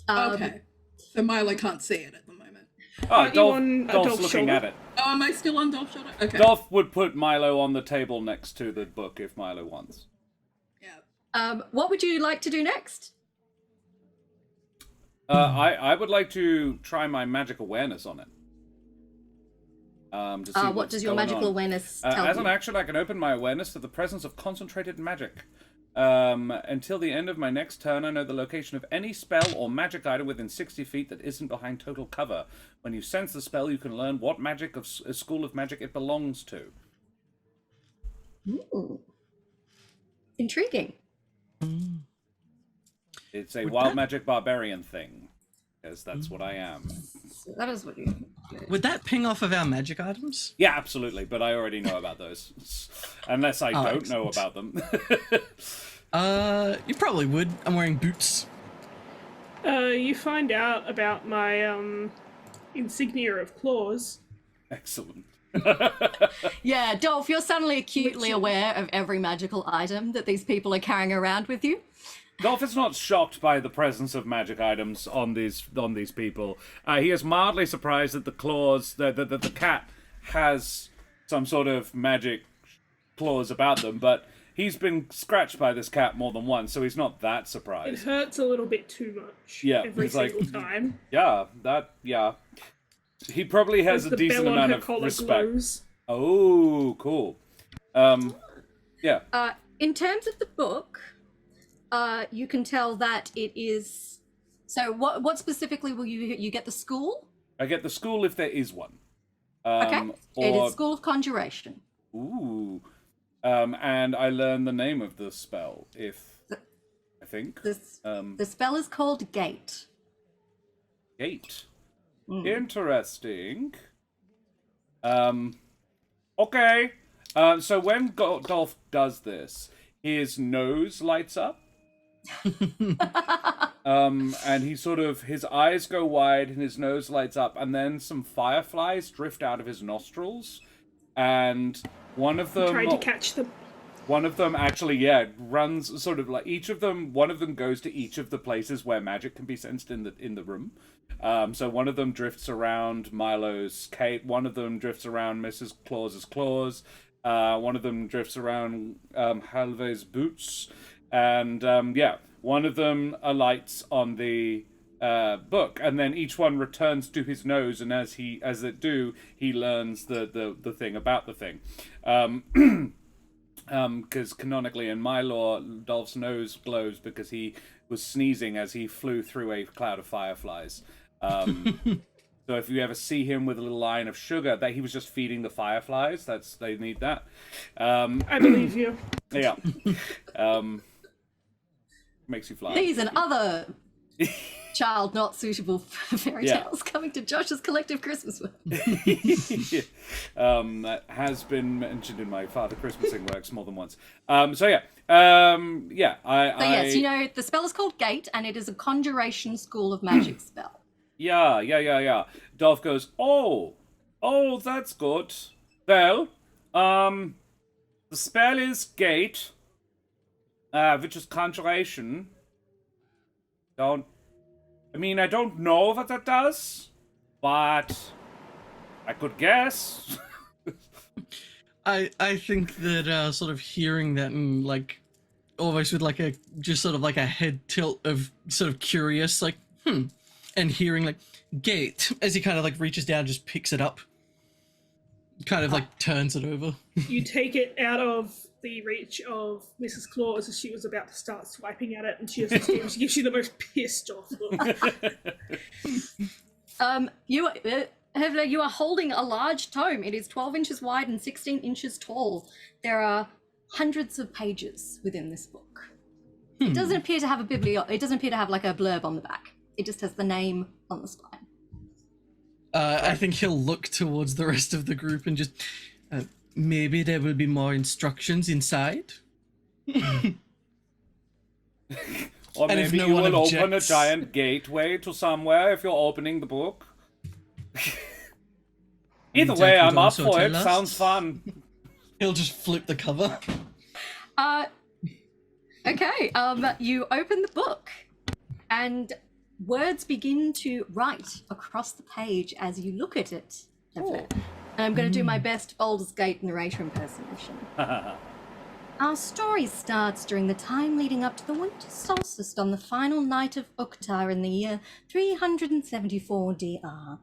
Speaker 5: Okay. So Milo can't see it at the moment.
Speaker 2: Oh,
Speaker 4: you on
Speaker 2: Dolph's
Speaker 4: Dolph's
Speaker 2: looking
Speaker 4: shoulder?
Speaker 2: at it.
Speaker 5: Oh, am I still on Dolph's shoulder? Okay.
Speaker 2: Dolph would put Milo on the table next to the book if Milo wants.
Speaker 5: Yeah.
Speaker 1: What would you like to do next?
Speaker 2: I would like to try my magic awareness on it. To see
Speaker 1: what does your magical awareness tell
Speaker 2: As
Speaker 1: you?
Speaker 2: an action, I can open my awareness to the presence of concentrated magic. Until the end of my next turn, I know the location of any spell or magic item within 60 feet that isn't behind total cover. When you sense the spell, you can learn what magic of school of magic it belongs to.
Speaker 1: Ooh. Intriguing.
Speaker 2: It's a wild magic barbarian thing, because that's what I am.
Speaker 1: So that is what you...
Speaker 3: Would that ping off of our magic items?
Speaker 2: Yeah, absolutely, but I already know about those. Unless I don't know about them.
Speaker 3: You probably would. I'm wearing boots.
Speaker 4: You find out about my insignia of claws.
Speaker 2: Excellent.
Speaker 1: Yeah, Dolph, you're suddenly acutely aware of every magical item that these people are carrying around with you.
Speaker 2: Dolph is not shocked by the presence of magic items on these people. He is mildly surprised that the claws, that the cat has some sort of magic claws about them, but he's been scratched by this cat more than once, so he's not that
Speaker 4: It
Speaker 2: surprised.
Speaker 4: hurts a little bit too much every
Speaker 2: he's like,
Speaker 4: single time.
Speaker 2: Yeah. He probably has a
Speaker 4: the
Speaker 2: decent
Speaker 4: bell on
Speaker 2: amount
Speaker 4: her
Speaker 2: of
Speaker 4: collar
Speaker 2: respect.
Speaker 4: glows.
Speaker 2: Oh, cool. Yeah.
Speaker 1: In terms of the book, you can tell that it is... So what specifically will you get the school?
Speaker 2: I get the school if there is one.
Speaker 1: Okay. It is School of Conjuration.
Speaker 2: Ooh. And I learn the name of the spell, I think.
Speaker 1: The spell is called Gate.
Speaker 2: Gate. Interesting. Okay. So when Dolph does this, his nose lights up. And he sort of, his eyes go wide and his nose lights up, and then some fireflies drift out of his nostrils, and one of them...
Speaker 4: Trying to catch them.
Speaker 2: One of them actually, runs sort of like one of them goes to each of the places where magic can be sensed in the room. So one of them drifts around Milo's cape, one of them drifts around Mrs. Claus's claws, one of them drifts around Halve's boots, and one of them alights on the book, and then each one returns to his nose, and as it do, he learns the thing about the thing. Because canonically in my lore, Dolph's nose glows because he was sneezing as he flew through a cloud of fireflies. So if you ever see him with a little line of sugar, that he was just feeding the fireflies. They need that.
Speaker 4: I believe you.
Speaker 2: Yeah. Makes you fly.
Speaker 1: These and other child not suitable for fairy tales coming to Josh's collective Christmas work.
Speaker 2: That has been mentioned in my Father Christmasing works more than once. Yes,
Speaker 1: you know, the spell is called Gate, and it is a conjuration school of magic spell.
Speaker 2: Yeah. Dolph goes, oh, that's good. Well, the spell is Gate, which is conjuration. I don't know what that does, but I could guess.
Speaker 3: I think that sort of hearing that and like almost with like a head tilt of sort of curious, like and hearing like Gate as he kind of like reaches down, just picks it up, kind of like turns it over.
Speaker 4: You take it out of the reach of Mrs. Claus as she was about to start swiping at it, and she just gives you the most pissed off look.
Speaker 1: You are holding a large tome. It is 12 inches wide and 16 inches tall. There are hundreds of pages within this book. It doesn't appear to have it doesn't appear to have like a blurb on the back. It just has the name on the spine.
Speaker 3: I think he'll look towards the rest of the group and just maybe there will be more instructions inside.
Speaker 2: Or
Speaker 3: And if
Speaker 2: maybe
Speaker 3: no
Speaker 2: you
Speaker 3: one
Speaker 2: will open a
Speaker 3: objects-
Speaker 2: giant gateway to somewhere if you're opening the book. Either
Speaker 3: Jack
Speaker 2: way,
Speaker 3: would
Speaker 2: I'm up
Speaker 3: also
Speaker 2: for it.
Speaker 3: tell us.
Speaker 2: Sounds fun.
Speaker 3: He'll just flip the cover.
Speaker 1: Okay, you open the book and words begin to write across the page as you look at it. And I'm going to do my best Baldur's Gate narrator impersonation. Our story starts during the time leading up to the winter solstice on the final night of Uktar in the year 374 DR.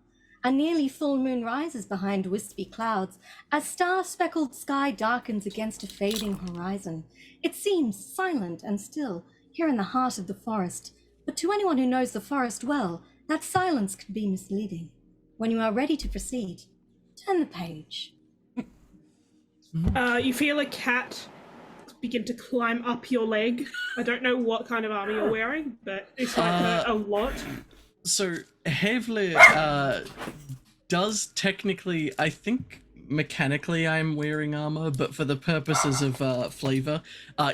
Speaker 1: A nearly full moon rises behind wispy clouds as star-speckled sky darkens against a fading horizon. It seems silent and still here in the heart of the forest, but to anyone who knows the forest well, that silence can be misleading. When you are ready to proceed, turn the page.
Speaker 4: You feel a cat begin to climb up your leg. I don't know what kind of armor you're wearing, but it's like a lot.
Speaker 3: So Hevle does technically, I think mechanically I'm wearing armor, but for the purposes of flavor,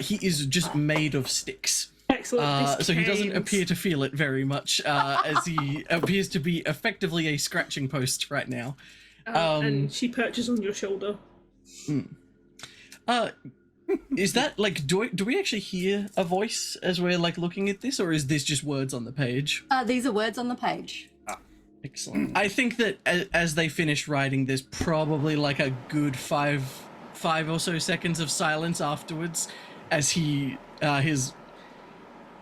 Speaker 3: he is just made of sticks.
Speaker 4: Excellent.
Speaker 3: So he doesn't appear to feel it very much, as he appears to be effectively a scratching post right now.
Speaker 4: And she perches on your shoulder.
Speaker 3: Is that like, do we actually hear a voice as we're like looking at this, or is this just words on the page?
Speaker 1: These are words on the page.
Speaker 3: Excellent. I think that as they finish writing, there's probably like a good five or so seconds of silence afterwards, as he his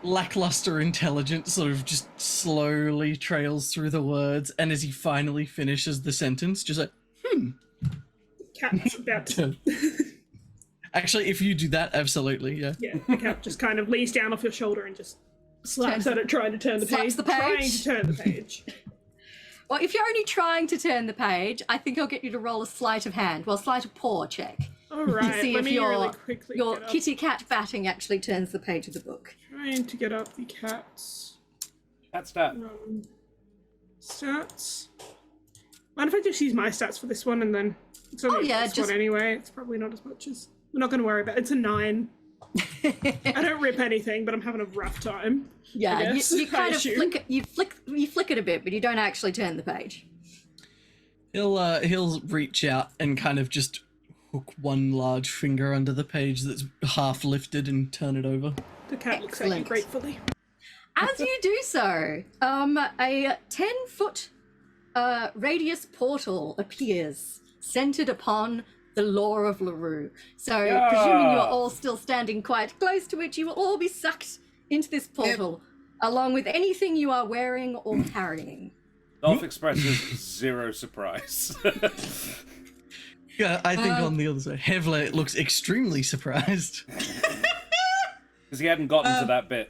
Speaker 3: lackluster intelligence sort of just slowly trails through the words, and as he finally finishes the sentence, just like,
Speaker 4: Cat's about to...
Speaker 3: Actually, if you do that, absolutely, yeah.
Speaker 4: Yeah, the cat just kind of leans down off your shoulder and just slaps at it, trying to turn the page.
Speaker 1: Slaps the page?
Speaker 4: Trying to turn the page.
Speaker 1: Well, if you're only trying to turn the page, I think I'll get you to roll a sleight of hand, sleight of paw check.
Speaker 4: All right,
Speaker 1: To see
Speaker 4: let
Speaker 1: if
Speaker 4: me
Speaker 1: your,
Speaker 4: really quickly
Speaker 1: your
Speaker 4: get up.
Speaker 1: kitty cat batting actually turns the page of the book.
Speaker 4: Trying to get up the cat's
Speaker 2: Cat stat.
Speaker 4: stats. Mind if I just use my stats for this one, and then it's only this one anyway. It's probably not as much as... We're not going to worry about it. It's a 9. I don't rip anything, but I'm having a rough time.
Speaker 1: Yeah, you kind of
Speaker 4: assume.
Speaker 1: flick it a bit, but you don't actually turn the page.
Speaker 3: He'll reach out and kind of just hook one large finger under the page that's half lifted and turn it over.
Speaker 4: The cat looks at you
Speaker 1: Excellent.
Speaker 4: gratefully.
Speaker 1: As you do so, a 10-foot radius portal appears, centered upon the lore of LaRue. So, presuming you're all still standing quite close to it, you will all be sucked into this portal, along with anything you are wearing or carrying.
Speaker 2: Dolph expresses zero surprise.
Speaker 3: Yeah, I think on the other side, Hevle looks extremely surprised.
Speaker 2: Because he hadn't gotten to that bit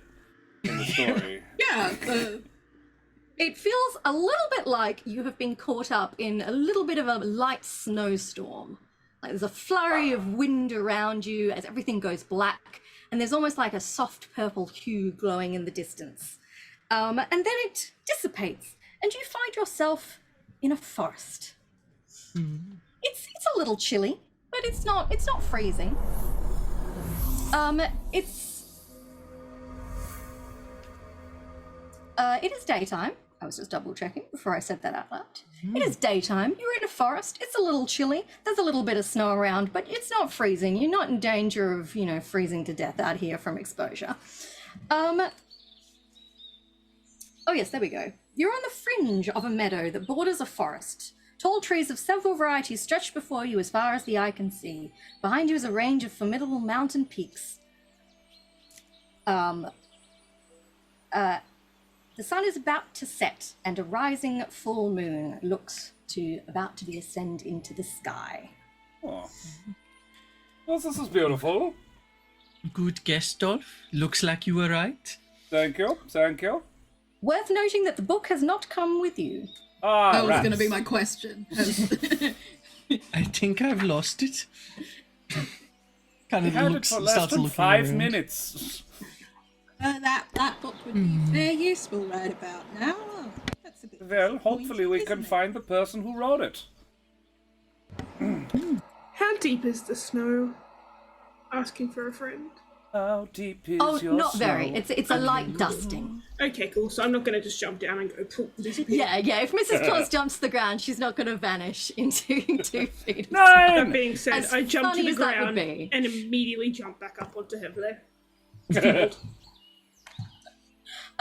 Speaker 2: in the story.
Speaker 5: Yeah.
Speaker 1: It feels a little bit like you have been caught up in a little bit of a light snowstorm. Like there's a flurry of wind around you as everything goes black, and there's almost like a soft purple hue glowing in the distance. And then it dissipates, and you find yourself in a forest. It's a little chilly, but it's not freezing. It is daytime. I was just double checking before I said that out loud. It is daytime. You're in a forest. It's a little chilly. There's a little bit of snow around, but it's not freezing. You're not in danger of, freezing to death out here from exposure. Oh yes, there we go. You're on the fringe of a meadow that borders a forest. Tall trees of several varieties stretch before you as far as the eye can see. Behind you is a range of formidable mountain peaks. The sun is about to set, and a rising full moon looks about to be ascend into the sky.
Speaker 2: Oh. Well, this is beautiful.
Speaker 3: Good guess, Dolph. Looks like you were right.
Speaker 2: Thank you. Thank you.
Speaker 1: Worth noting that the book has not come with you.
Speaker 5: That was going to be my question.
Speaker 3: I think I've lost it. Kind
Speaker 2: We
Speaker 3: of
Speaker 2: had it
Speaker 3: looks,
Speaker 2: for less
Speaker 3: starts
Speaker 2: than
Speaker 3: looking
Speaker 2: 5
Speaker 3: around.
Speaker 2: minutes.
Speaker 5: That book would be very useful right about now. That's a bit
Speaker 2: Well, hopefully we can
Speaker 5: isn't it?
Speaker 2: find the person who wrote it.
Speaker 4: How deep is the snow? Asking for a friend.
Speaker 2: How deep is
Speaker 1: Oh,
Speaker 2: your
Speaker 1: not very.
Speaker 2: snow?
Speaker 1: It's a light dusting.
Speaker 4: Okay, cool. So I'm not going to just jump down and go poof, disappear.
Speaker 1: Yeah. If Mrs. Claus jumps to the ground, she's not going to vanish into 2 feet.
Speaker 4: That
Speaker 2: 9!
Speaker 4: being said,
Speaker 1: As
Speaker 4: I jump to
Speaker 1: funny
Speaker 4: the
Speaker 1: as that would
Speaker 4: ground
Speaker 1: be.
Speaker 4: and immediately jump back up onto Hevle.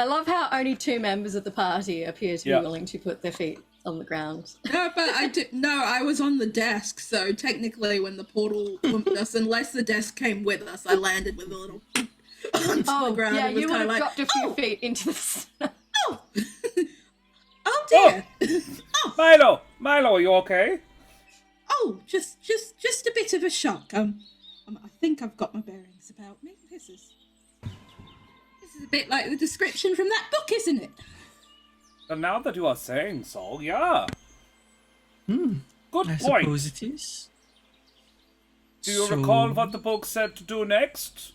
Speaker 1: I love how only 2 members of the party appear to be
Speaker 2: Yeah.
Speaker 1: willing to put their feet on the ground.
Speaker 5: No, but I was on the desk, so technically when the portal bumped us, unless the desk came with us, I landed with a little onto the ground.
Speaker 1: Yeah,
Speaker 5: and was
Speaker 1: you would
Speaker 5: kinda
Speaker 1: have
Speaker 5: like,
Speaker 1: dropped a few feet into the snow.
Speaker 5: Oh! Oh dear!
Speaker 2: Milo, are you okay?
Speaker 5: Oh, just a bit of a shock. I think I've got my bearings about me. This is a bit like the description from that book, isn't it?
Speaker 2: And now that you are saying so, yeah. Good
Speaker 3: I
Speaker 2: point.
Speaker 3: suppose it is.
Speaker 2: Do you
Speaker 3: So-
Speaker 2: recall what the book said to do next?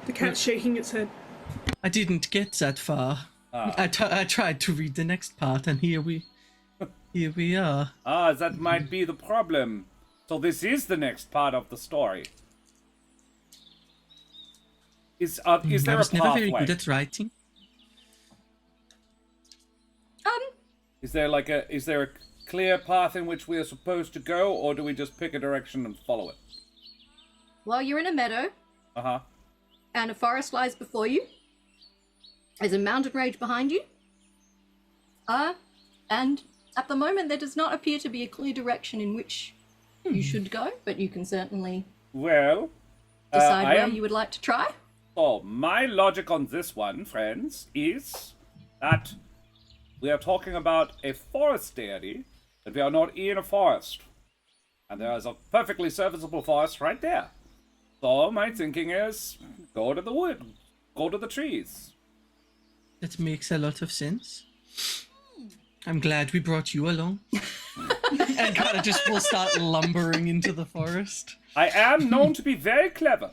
Speaker 4: The cat's shaking its head.
Speaker 3: I didn't get that far. I tried to read the next part, and here we are.
Speaker 2: That might be the problem. So this is the next part of the story. Is there
Speaker 3: I
Speaker 2: a
Speaker 3: was never very
Speaker 2: pathway?
Speaker 3: good at writing.
Speaker 2: Is there a clear path in which we are supposed to go, or do we just pick a direction and follow it?
Speaker 1: Well, you're in a meadow,
Speaker 2: Uh-huh.
Speaker 1: and a forest lies before you. There's a mountain range behind you. And at the moment, there does not appear to be a clear direction in which you should go, but you can certainly
Speaker 2: Well,
Speaker 1: decide
Speaker 2: I
Speaker 1: where
Speaker 2: am...
Speaker 1: you would like to try.
Speaker 2: So, my logic on this one, friends, is that we are talking about a forest deity, and we are not in a forest. And there is a perfectly serviceable forest right there. So, my thinking is, go to the wood, go to the trees.
Speaker 3: That makes a lot of sense. I'm glad we brought you along. And kind of just will start lumbering into the forest.
Speaker 2: I am known to be very clever.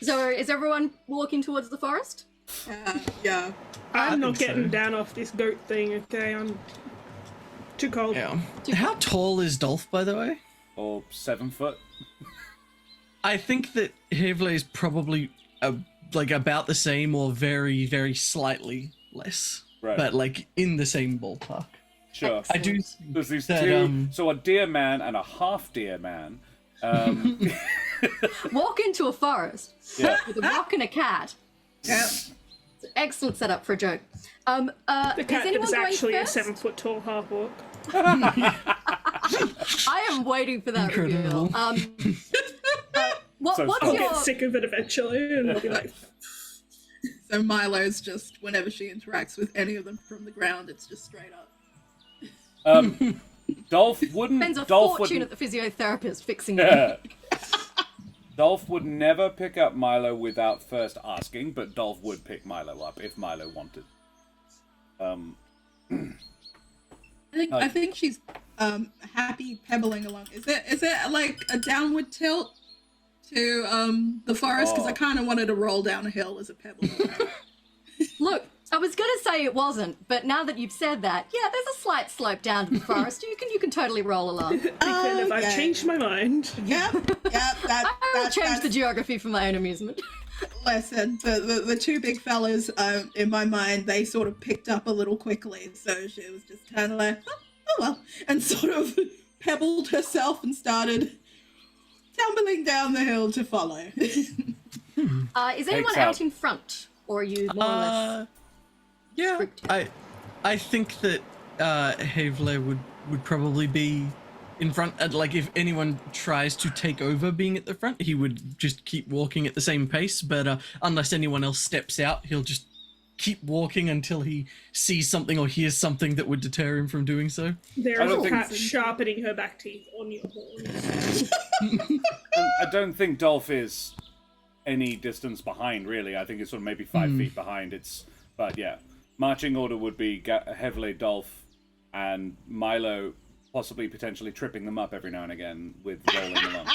Speaker 1: So is everyone walking towards the forest?
Speaker 5: Yeah.
Speaker 4: I'm not
Speaker 3: think
Speaker 4: getting
Speaker 3: so.
Speaker 4: down off this goat thing, okay? I'm too cold.
Speaker 3: Yeah. How tall is Dolph, by the way?
Speaker 2: Oh, 7 foot.
Speaker 3: I think that Havley is probably about the same or very, very slightly less.
Speaker 2: Right.
Speaker 3: But like in the same ballpark.
Speaker 2: Sure.
Speaker 3: I do
Speaker 2: There's these
Speaker 3: that,
Speaker 2: two, so a deer man and a half deer man.
Speaker 1: Walk into a forest
Speaker 2: Yeah.
Speaker 1: with a rock and a cat.
Speaker 5: Yeah.
Speaker 1: It's an excellent setup for a joke.
Speaker 4: The
Speaker 1: Is
Speaker 4: cat
Speaker 1: anyone
Speaker 4: is
Speaker 1: going
Speaker 4: actually
Speaker 1: first?
Speaker 4: a 7 foot tall half orc.
Speaker 1: I am waiting for that
Speaker 3: Incredible.
Speaker 1: reveal. What's
Speaker 2: So
Speaker 4: I'll
Speaker 1: your...
Speaker 4: get sick of it eventually, and I'll be like,
Speaker 5: So Milo's just, whenever she interacts with any of them from the ground, it's just straight up.
Speaker 2: Dolph wouldn't.
Speaker 1: spends a
Speaker 2: Dolph
Speaker 1: fortune
Speaker 2: wouldn't.
Speaker 1: at the physiotherapist fixing it.
Speaker 2: Dolph would never pick up Milo without first asking, but Dolph would pick Milo up if Milo wanted.
Speaker 5: I think she's happy pebbling along. Is it like a downward tilt to the forest? Because I kind of wanted to roll down a hill as a pebble.
Speaker 1: Look, I was going to say it wasn't, but now that you've said that, yeah, there's a slight slope down to the forest. You can totally roll along.
Speaker 4: if I've
Speaker 5: Okay.
Speaker 4: changed my mind.
Speaker 5: Yep.
Speaker 1: I will change the
Speaker 5: That's,
Speaker 1: geography for my own amusement.
Speaker 5: listen, the two big fellas, in my mind, they sort of picked up a little quickly, so she was just kind of like, oh well, and sort of pebbled herself and started tumbling down the hill to follow.
Speaker 1: Is anyone
Speaker 2: Takes
Speaker 1: out
Speaker 2: out.
Speaker 1: in front, or are you more or less?
Speaker 3: Yeah,
Speaker 1: Scripted.
Speaker 3: I think that Havler would probably be in front. Like if anyone tries to take over being at the front, he would just keep walking at the same pace. But unless anyone else steps out, he'll just keep walking until he sees something or hears something that would deter him from doing so.
Speaker 4: There
Speaker 2: I
Speaker 4: is
Speaker 2: don't
Speaker 4: a
Speaker 2: think-
Speaker 4: cat sharpening her back teeth on your horns.
Speaker 2: I don't think Dolph is any distance behind, really. I think it's sort of maybe 5 feet behind. But yeah, marching order would be heavily Dolph and Milo, possibly potentially tripping them up every now and again with rolling along.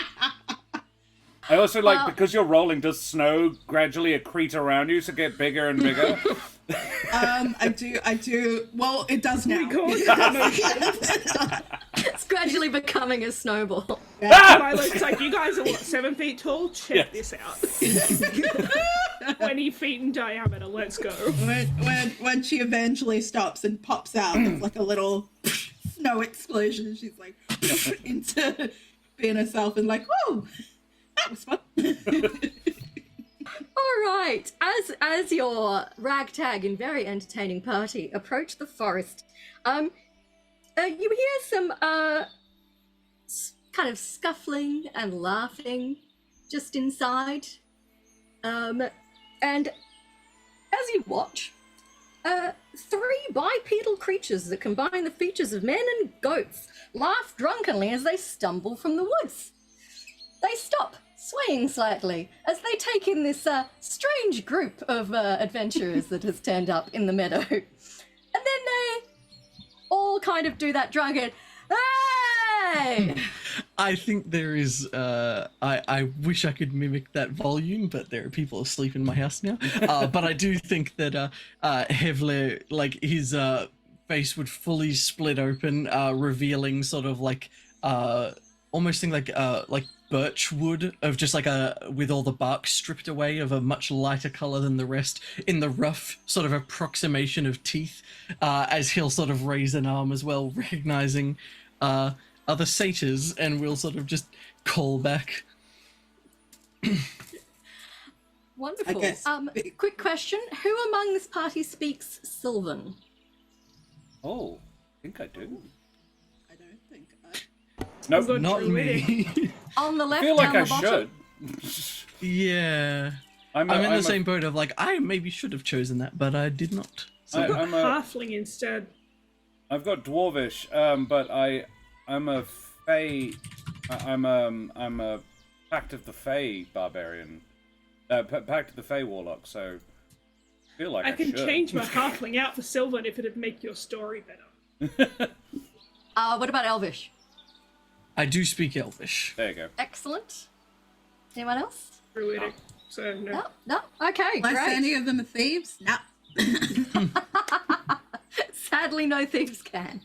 Speaker 2: I also like, because you're rolling, does snow gradually accrete around you to get bigger and bigger?
Speaker 5: I do. Well, it does now.
Speaker 1: It's gradually becoming a snowball.
Speaker 4: Milo's like, you guys are what, 7 feet tall? Check this out. 20 feet in diameter, let's go.
Speaker 5: When she eventually stops and pops out, there's like a little snow explosion, and she's like into being herself and like, whoa, that was fun.
Speaker 1: All right. right. As your ragtag and very entertaining party approach the forest, you hear some kind of scuffling and laughing just inside. And as you watch, three bipedal creatures that combine the features of men and goats laugh drunkenly as they stumble from the woods. They stop, swaying slightly, as they take in this strange group of adventurers that has turned up in the meadow. And then they all kind of do that drunken, hey!
Speaker 3: I think there is, I wish I could mimic that volume, but there are people asleep in my house now. But I do think that Hevler, like, his face would fully split open, revealing sort of like, almost think like birch wood of just like with all the bark stripped away of a much lighter color than the rest in the rough sort of approximation of teeth, as he'll sort of raise an arm as well, recognizing other satyrs, and we'll sort of just call back.
Speaker 1: Wonderful.
Speaker 5: I guess.
Speaker 1: Quick question. Who among this party speaks Sylvan?
Speaker 2: Oh, I think I do.
Speaker 5: I don't think
Speaker 2: Nope.
Speaker 3: Not me.
Speaker 1: On the
Speaker 2: I
Speaker 1: left,
Speaker 2: feel like
Speaker 1: down
Speaker 2: I
Speaker 1: the bottom?
Speaker 2: should.
Speaker 3: Yeah. I'm in the same boat of like, I maybe should have chosen that, but I did not. So
Speaker 4: I've got
Speaker 2: I'm a-
Speaker 4: halfling instead.
Speaker 2: I've got dwarvish, but I'm a Fey. I'm a Pact of the Fey barbarian. Pact of the Fey warlock. So I feel like I
Speaker 4: can
Speaker 2: should.
Speaker 4: change my halfling out for Sylvan if it'd make your story better.
Speaker 1: What about Elvish?
Speaker 3: I do speak Elvish.
Speaker 2: There you go.
Speaker 1: Excellent. Anyone else?
Speaker 4: Druidic. So no.
Speaker 1: No? No? Okay,
Speaker 5: Unless
Speaker 1: great.
Speaker 5: any of them are thieves? No.
Speaker 1: Sadly, no thieves can.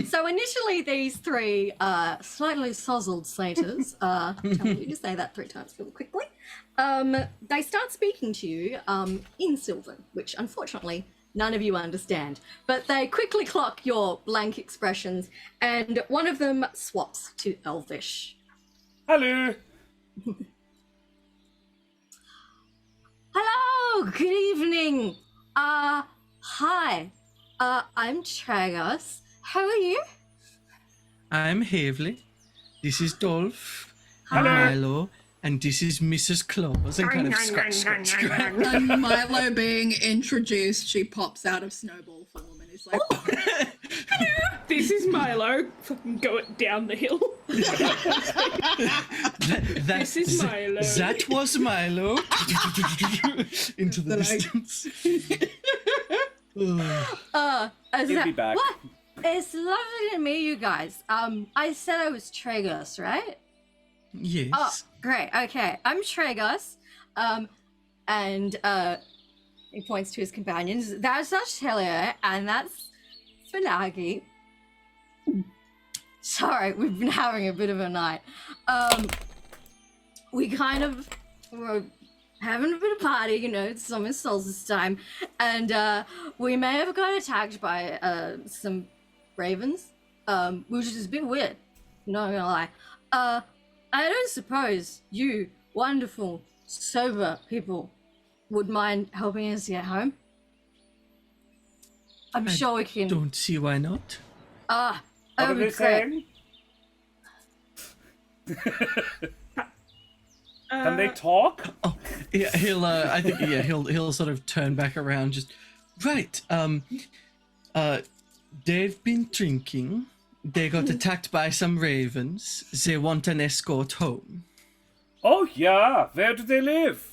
Speaker 1: So initially, these three slightly sozzled satyrs, tell me to say that 3 times really quickly, they start speaking to you in Sylvan, which unfortunately none of you understand. But they quickly clock your blank expressions, and one of them swaps to Elvish.
Speaker 2: Hello.
Speaker 1: Hello, good evening. Hi. I'm Tragos. How are you?
Speaker 3: I'm Havely. This is Dolph.
Speaker 1: Hello.
Speaker 3: Milo. And this is Mrs. Claus. And kind of scratch.
Speaker 5: And Milo being introduced, she pops out of snowball form and is like,
Speaker 4: This is Milo. Fucking go it down the hill. This is Milo.
Speaker 3: That was Milo. Into the
Speaker 5: Like-
Speaker 3: distance.
Speaker 2: He'll be back.
Speaker 1: What? It's lovely to meet you guys. I said I was Tragos, right?
Speaker 3: Yes.
Speaker 1: Oh, great. Okay, I'm Tragos. And he points to his companions. That's Atelier, and that's Finagi. Sorry, we've been having a bit of a night. We kind of were having a bit of party, you know, it's summer solstice time, and we may have got attacked by some ravens, which is a bit weird, not gonna lie. I don't suppose you wonderful, sober people would mind helping us get home? I'm sure we can.
Speaker 3: Don't see why not.
Speaker 1: That
Speaker 2: What are
Speaker 1: would be
Speaker 2: they
Speaker 1: great.
Speaker 2: saying? Can they talk?
Speaker 3: Oh, yeah, he'll. I think yeah, he'll sort of turn back around. Just right. They've been drinking. They got attacked by some ravens. They want an escort home.
Speaker 2: Oh yeah. Where do they live?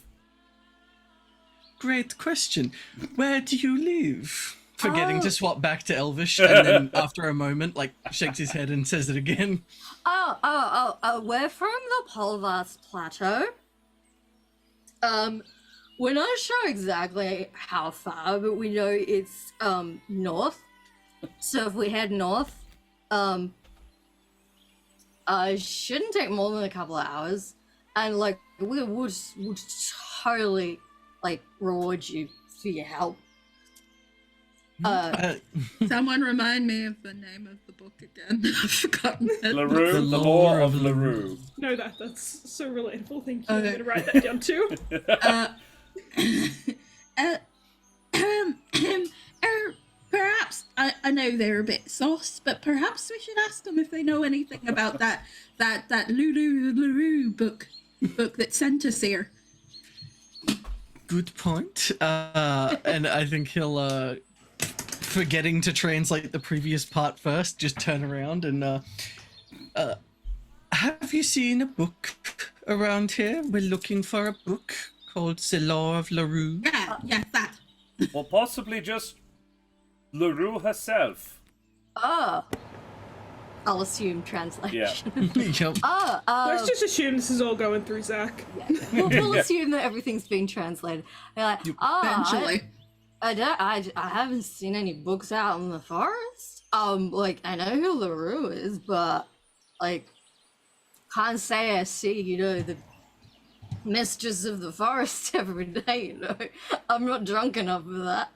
Speaker 3: Great question. Where do you live? Forgetting to swap back to Elvish, and then after a moment, like shakes his head and says it again.
Speaker 1: We're from the Polvas Plateau. We're not sure exactly how far, but we know it's north. So if we head north, shouldn't take more than a couple of hours, and like we would totally like reward you for your help.
Speaker 5: someone remind me of the name of the book again. I've forgotten it.
Speaker 2: LaRue,
Speaker 3: The
Speaker 2: the
Speaker 3: lore
Speaker 2: lore of
Speaker 3: of
Speaker 2: LaRue.
Speaker 4: No, that's so relatable. Thank you.
Speaker 5: Okay.
Speaker 4: I'm gonna write that down too.
Speaker 5: Perhaps I know they're a bit sauce, but perhaps we should ask them if they know anything about that Lulu book that sent us here.
Speaker 3: Good point. And I think he'll, forgetting to translate the previous part first, just turn around and, have you seen a book around here? We're looking for a book called The Law of LaRue.
Speaker 5: Yeah, that.
Speaker 2: Or possibly just LaRue herself.
Speaker 1: Oh. I'll assume translation.
Speaker 3: Yep.
Speaker 4: Let's just assume this is all going through Zach.
Speaker 1: Yeah. We'll assume that everything's being translated. They're like,
Speaker 5: Eventually.
Speaker 1: I haven't seen any books out in the forest. Like, I know who LaRue is, but, like, can't say I see, the mistress of the forest every day, I'm not drunk enough for that.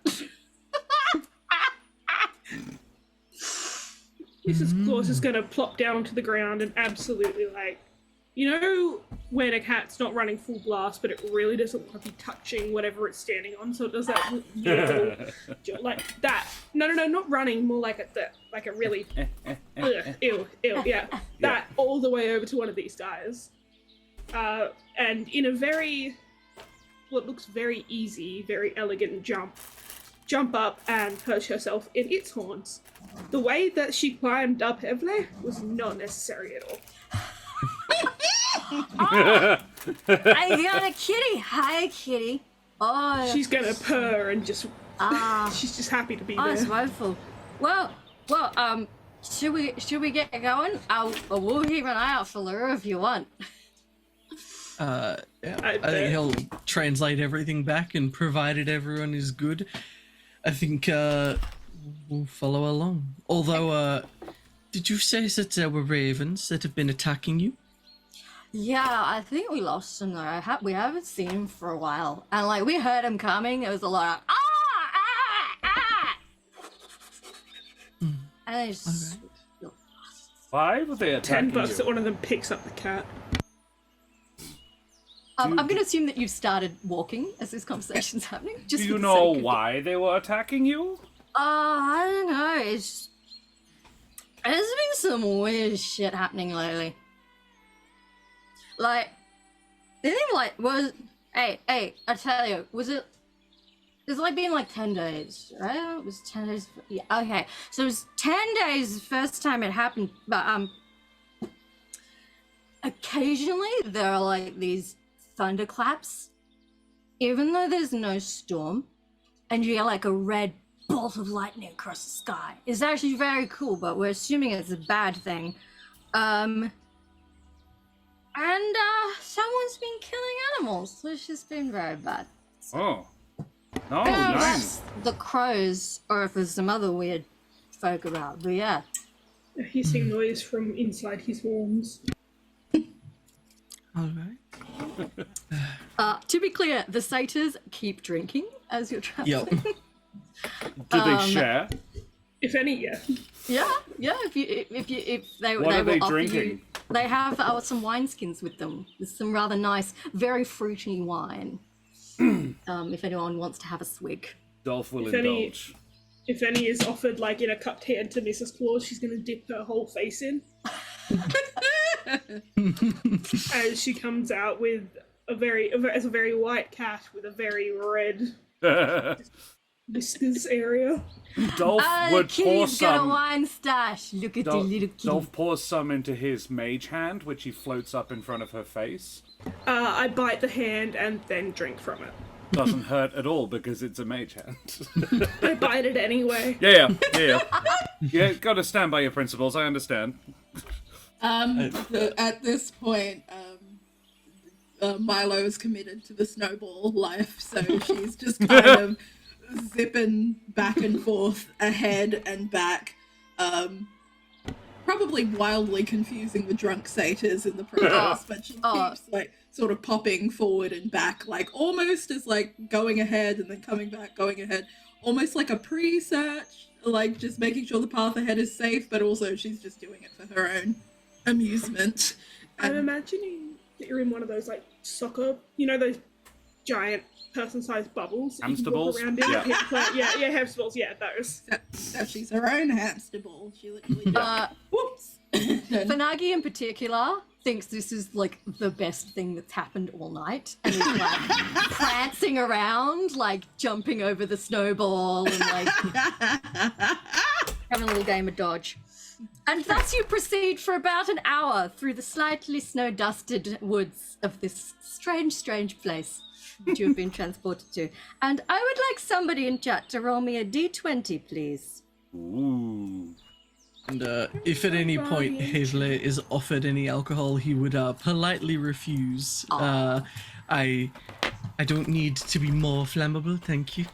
Speaker 4: Mrs. Claus is gonna plop down onto the ground and absolutely, like, when a cat's not running full blast, but it really doesn't want to be touching whatever it's standing on, so it does that like that. No, not running, more like a really ew, yeah, that all the way over to one of these guys, and in a what looks very easy, very elegant jump up and perch herself in its horns. The way that she climbed up heavily was not necessary at all.
Speaker 1: I got a kitty. Hi, kitty. Oh,
Speaker 4: She's gonna purr and just. She's just happy to be there.
Speaker 1: It's wonderful. Well, should we get going? We'll keep an eye out for LaRue if you want.
Speaker 3: Yeah, I think he'll translate everything back, and provided everyone is good, I think we'll follow along. Although, did you say that there were ravens that have been attacking you?
Speaker 1: Yeah, I think we lost him though. We haven't seen him for a while, and like we heard him coming. It was a lot of and then just
Speaker 2: Why were they attacking
Speaker 4: $10
Speaker 2: you?
Speaker 4: that one of them picks up the cat.
Speaker 1: I'm going to assume that you've started walking as this conversation's happening. Just
Speaker 2: Do you
Speaker 1: for the
Speaker 2: know
Speaker 1: sake of-
Speaker 2: why they were attacking you?
Speaker 1: I don't know. There's been some weird shit happening lately. Like, the thing hey, I tell you, it's like been like 10 days, right? It was 10 days, yeah, okay. So it was 10 days the first time it happened, but, occasionally there are like these thunderclaps, even though there's no storm, and you get like a red bolt of lightning across the sky. It's actually very cool, but we're assuming it's a bad thing. And someone's been killing animals, which has been very bad.
Speaker 2: Oh. No,
Speaker 1: I don't know if
Speaker 2: nice.
Speaker 1: that's the crows, or if there's some other weird folk about, but yeah.
Speaker 4: A hissing noise from inside his horns.
Speaker 3: All right.
Speaker 1: To be clear, the satyrs keep drinking as you're traveling.
Speaker 3: Yep.
Speaker 2: Do they share?
Speaker 4: If any, yeah.
Speaker 1: Yeah. If they
Speaker 2: What are
Speaker 1: will
Speaker 2: they
Speaker 1: offer
Speaker 2: drinking?
Speaker 1: you, they have some wineskins with them. There's some rather nice, very fruity wine. If anyone wants to have a swig.
Speaker 2: Dolph will
Speaker 4: If any-
Speaker 2: indulge.
Speaker 4: If any is offered like in a cupped hand to Mrs. Claus, she's gonna dip her whole face in. As she comes out with a very white cat with a very red whiskers area.
Speaker 2: Dolph would pour
Speaker 1: Kitty's got a
Speaker 2: some.
Speaker 1: wine stash. Look at the little kitty.
Speaker 2: Dolph pours some into his mage hand, which he floats up in front of her face.
Speaker 4: I bite the hand and then drink from it.
Speaker 2: Doesn't hurt at all because it's a mage hand.
Speaker 4: I bite it anyway.
Speaker 2: Yeah. Yeah, gotta stand by your principles, I understand.
Speaker 5: At this point, Milo's committed to the snowball life, so she's just kind of zipping back and forth, ahead and back, probably wildly confusing the drunk satyrs in the process, but she keeps like sort of popping forward and back, like almost as like going ahead and then coming back, going ahead, almost like a pre-search, like just making sure the path ahead is safe, but also she's just doing it for her own amusement.
Speaker 4: I'm imagining that you're in one of those like soccer, those giant person-sized bubbles. that you
Speaker 2: Hamster
Speaker 4: can walk
Speaker 2: balls?
Speaker 4: around in.
Speaker 2: Yeah.
Speaker 4: Yeah, hamster balls. Yeah, those.
Speaker 5: So she's her own hamster ball. She literally whoops.
Speaker 1: Fanagi in particular thinks this is like the best thing that's happened all night, and is like prancing around, like jumping over the snowball and like having a little game of dodge. And thus you proceed for about an hour through the slightly snow-dusted woods of this strange, strange place that you have been transported to. And I would like somebody in chat to roll me a d20, please.
Speaker 2: Ooh.
Speaker 3: And if at any point Hazler is offered any alcohol, he would politely refuse. I don't need to be more flammable, thank you.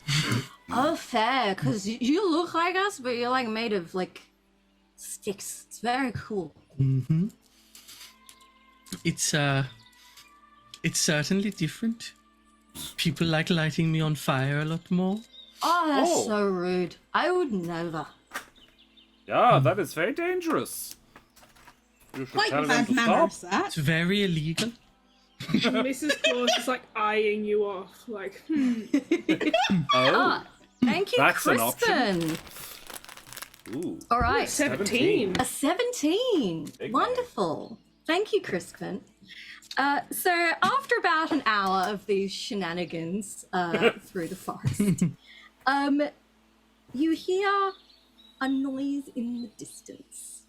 Speaker 1: Oh, fair, because you look like us, but you're like made of like sticks. It's very cool.
Speaker 3: Mm-hmm. It's certainly different. People like lighting me on fire a lot more.
Speaker 1: Oh, that's
Speaker 2: Oh.
Speaker 1: so rude. I would never.
Speaker 2: Yeah, that is very dangerous. You should
Speaker 5: Quite
Speaker 2: tell them
Speaker 5: bad
Speaker 2: to stop.
Speaker 5: manners, that.
Speaker 3: It's very illegal.
Speaker 4: Mrs. Claus is like eyeing you off, like,
Speaker 2: Oh.
Speaker 1: Ah, thank you,
Speaker 2: That's an option.
Speaker 1: Crispin.
Speaker 2: Ooh.
Speaker 1: All right,
Speaker 4: 17.
Speaker 1: a 17.
Speaker 2: Big
Speaker 1: Wonderful. Thank you, Crispin. So after about an hour of these shenanigans through the forest, you hear a noise in the distance.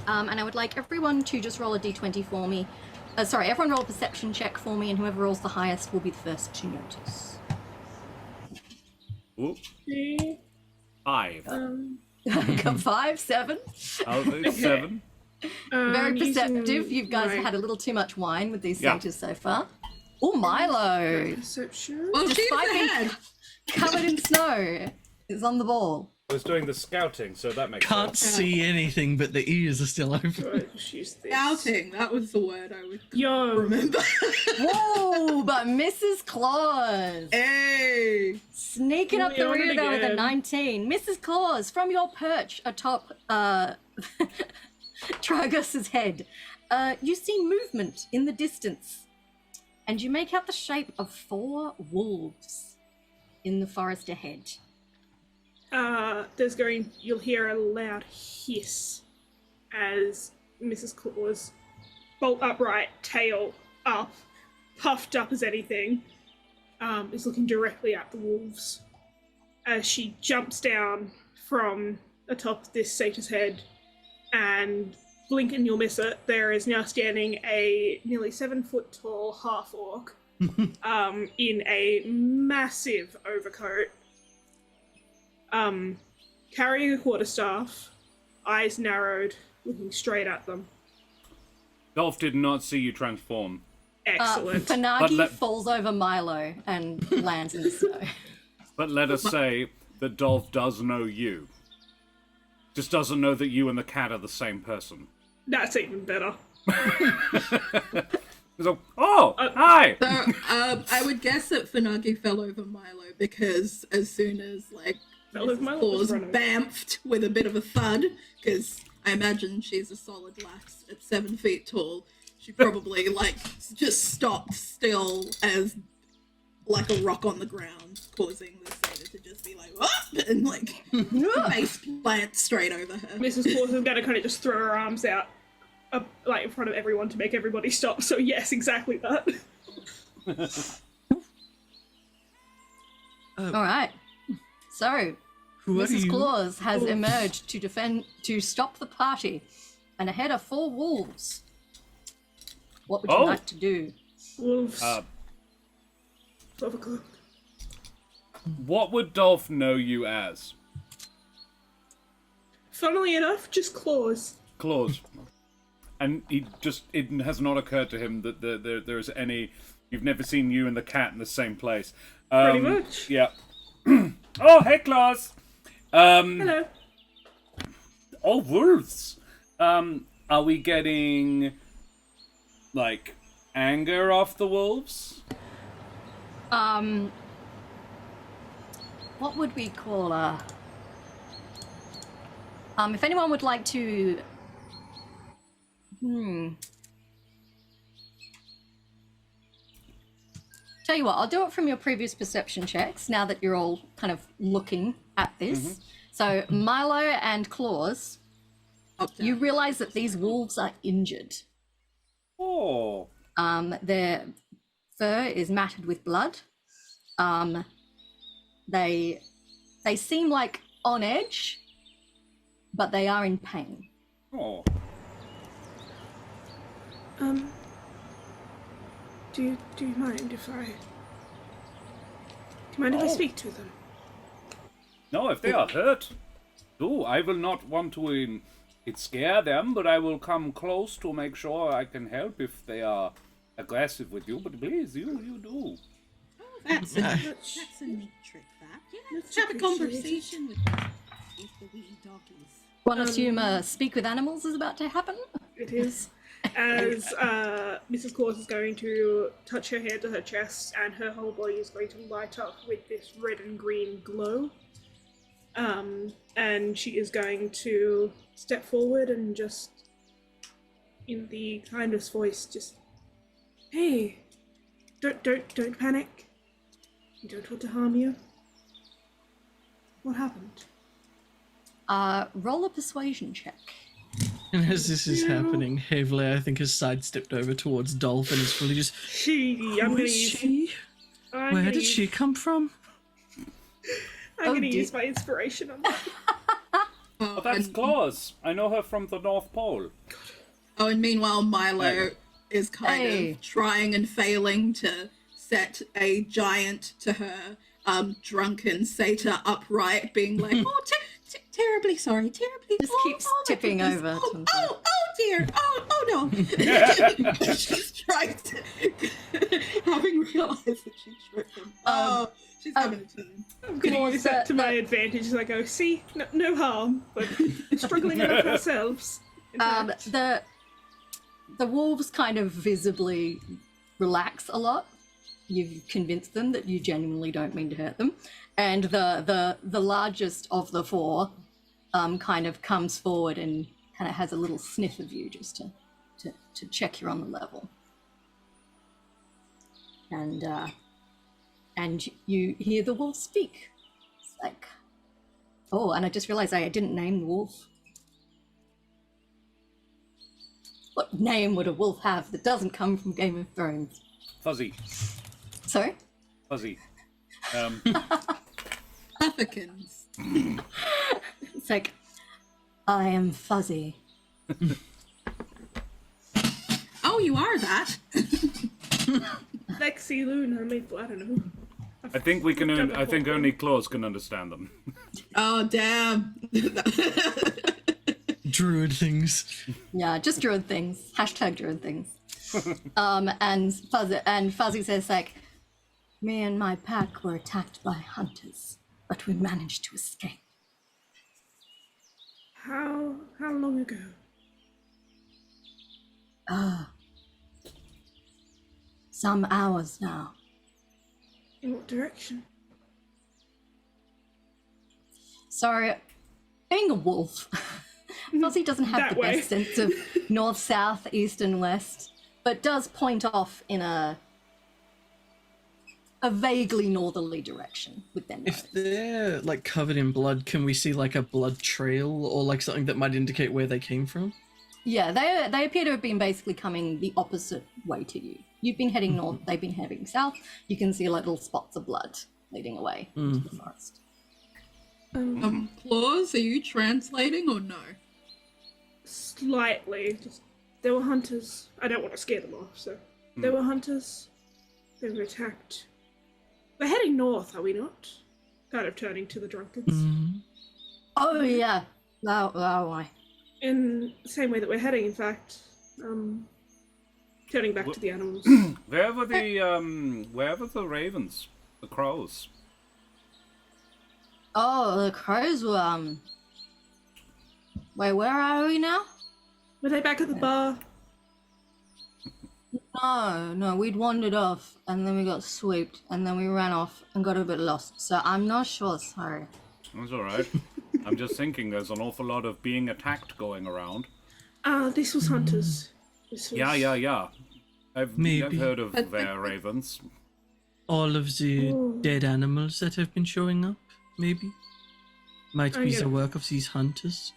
Speaker 1: And I would like everyone to just roll a d20 for me. Everyone roll a perception check for me, and whoever rolls the highest will be the first to notice.
Speaker 2: Ooh. 5.
Speaker 1: Got 5, 7.
Speaker 2: I'll do 7.
Speaker 1: Very perceptive.
Speaker 4: using
Speaker 1: You guys
Speaker 4: my
Speaker 1: have had a little too much wine with these
Speaker 2: Yeah.
Speaker 1: satyrs so far. Oh, Milo,
Speaker 4: perception.
Speaker 5: Well, she's
Speaker 1: Despite being
Speaker 5: ahead.
Speaker 1: covered in snow, is on the ball.
Speaker 2: I was doing the scouting, so that makes
Speaker 3: Can't
Speaker 2: sense.
Speaker 3: see anything, but the ears are still open.
Speaker 4: Right, just use this.
Speaker 5: Scouting, that was the word I would
Speaker 4: Yo,
Speaker 5: remember.
Speaker 1: Whoa, but Mrs. Claus
Speaker 5: Hey!
Speaker 1: sneaking up
Speaker 4: We
Speaker 1: the
Speaker 4: on it
Speaker 1: rear there with a
Speaker 4: again.
Speaker 1: 19. Mrs. Claus, from your perch atop Tragos's head, you see movement in the distance, and you make out the shape of 4 wolves in the forest ahead.
Speaker 4: you'll hear a loud hiss as Mrs. Claus, bolt upright, tail up, puffed up as anything, is looking directly at the wolves as she jumps down from atop this satyr's head, and blink and you'll miss it. There is now standing a nearly 7 foot tall half orc in a massive overcoat, carrying a quarterstaff, eyes narrowed, looking straight at them.
Speaker 2: Dolph did not see you transform.
Speaker 4: Excellent.
Speaker 1: Fanagi falls over Milo and lands in the snow.
Speaker 2: But let us say that Dolph does know you. Just doesn't know that you and the cat are the same person.
Speaker 4: That's even better.
Speaker 2: He's like, oh, hi!
Speaker 5: So, I would guess that Fanagi fell over Milo because as soon as,
Speaker 4: Fell over
Speaker 5: Mrs.
Speaker 4: Milo
Speaker 5: Claus
Speaker 4: was running.
Speaker 5: bamfed with a bit of a thud, because I imagine she's a solid lass at 7 feet tall, she probably, just stopped still as, like a rock on the ground, causing the satyr to just be like, what? And, face plant straight over her.
Speaker 4: Mrs. Claus is going to kind of just throw her arms out, in front of everyone to make everybody stop. So yes, exactly that.
Speaker 1: All right. So,
Speaker 3: Who are
Speaker 1: Mrs.
Speaker 3: you?
Speaker 1: Claus has
Speaker 4: Oof.
Speaker 1: emerged to stop the party, and ahead are 4 wolves. What would you
Speaker 2: Oh.
Speaker 1: like to do?
Speaker 4: Wolves.
Speaker 2: 12
Speaker 4: o'clock.
Speaker 2: What would Dolph know you as?
Speaker 4: Funnily enough, just Claus.
Speaker 2: Claus. And it has not occurred to him that there is any. You've never seen you and the cat in the same place.
Speaker 4: Pretty much.
Speaker 2: Yeah. Oh, hey, Claus.
Speaker 4: Hello.
Speaker 2: Oh, wolves. Are we getting anger off the wolves?
Speaker 1: What would we call her? If anyone would like to... Tell you what, I'll do it from your previous perception checks now that you're all kind of looking at this. So Milo and Claus, you realize that these wolves are injured.
Speaker 2: Oh.
Speaker 1: Their fur is matted with blood. They seem like on edge, but they are in pain.
Speaker 2: Oh.
Speaker 4: Do you mind if I speak to them?
Speaker 2: No, if they are hurt, I will not want to scare them, but I will come close to make sure I can help if they are aggressive with you. But please, you do.
Speaker 5: That's a neat trick, that. Yeah, let's have a conversation with the wee doggies.
Speaker 1: One assume speak with animals is about to happen?
Speaker 4: It is. As Mrs. Claus is going to touch her hand to her chest, and her whole body is going to light up with this red and green glow. And she is going to step forward and just, in the kindest voice, just, hey, don't panic. We don't want to harm you. What happened?
Speaker 1: Roll a persuasion check.
Speaker 3: And as this is happening, Havley, I think, has sidestepped over towards Dolph and is really just... Who is she? Where did she come from?
Speaker 4: I'm going to use my inspiration on that.
Speaker 2: Oh, that's Claus. I know her from the North Pole.
Speaker 5: Oh, and meanwhile, Milo is kind of trying and failing to set a giant to her drunken satyr upright, being like, oh, terribly sorry, terribly.
Speaker 1: Just keeps tipping over.
Speaker 5: Oh dear, oh no. She's trying to, having realized that she's tripping. She's having a team.
Speaker 4: I'm going to use that to my advantage as I go, see, no harm, but struggling enough ourselves.
Speaker 1: The wolves kind of visibly relax a lot. You've convinced them that you genuinely don't mean to hurt them. And the largest of the four kind of comes forward and kind of has a little sniff of you just to check you're on the level. And you hear the wolf speak. It's like, oh, and I just realized I didn't name the wolf. What name would a wolf have that doesn't come from Game of Thrones?
Speaker 2: Fuzzy.
Speaker 1: Sorry?
Speaker 2: Fuzzy.
Speaker 5: Africans.
Speaker 1: It's like, I am Fuzzy.
Speaker 5: Oh, you are that?
Speaker 4: Lexi, Luna, Maple, I don't know.
Speaker 2: I think we can. I think only Claus can understand them.
Speaker 5: Oh, damn.
Speaker 3: Druid things.
Speaker 1: Yeah, just druid things. Hashtag druid things. And Fuzzy says, like, me and my pack were attacked by hunters, but we managed to escape.
Speaker 4: How long ago?
Speaker 1: Some hours now.
Speaker 4: In what direction?
Speaker 1: Sorry, being a wolf, Fuzzy doesn't have the best sense of north, south, east, and west, but does point off in a vaguely northerly direction with their nose.
Speaker 3: If they're like covered in blood, can we see like a blood trail or like something that might indicate where they came from?
Speaker 1: Yeah, they appear to have been basically coming the opposite way to you. You've been heading north, they've been heading south. You can see little spots of blood leading away into the forest.
Speaker 5: Claus, are you translating or no?
Speaker 4: Slightly. Just, there were hunters. I don't want to scare them off, so. There were hunters. They were attacked. We're heading north, are we not? Kind of turning to the drunkards.
Speaker 1: Oh, yeah. Why?
Speaker 4: In the same way that we're heading, in fact. Turning back to the animals.
Speaker 2: Where were the ravens? The crows?
Speaker 1: Oh, the crows were, Wait, where are we now?
Speaker 4: Were they back at the bar?
Speaker 1: No, we'd wandered off, and then we got swooped, and then we ran off and got a bit lost, so I'm not sure, sorry.
Speaker 2: That's alright. I'm just thinking there's an awful lot of being attacked going around.
Speaker 4: This was hunters. This was...
Speaker 2: Yeah. I've
Speaker 3: Maybe.
Speaker 2: heard of their ravens.
Speaker 3: all of the
Speaker 4: Ooh.
Speaker 3: dead animals that have been showing up, maybe? Might
Speaker 4: I'm
Speaker 3: be the
Speaker 4: gonna-
Speaker 3: work of these hunters.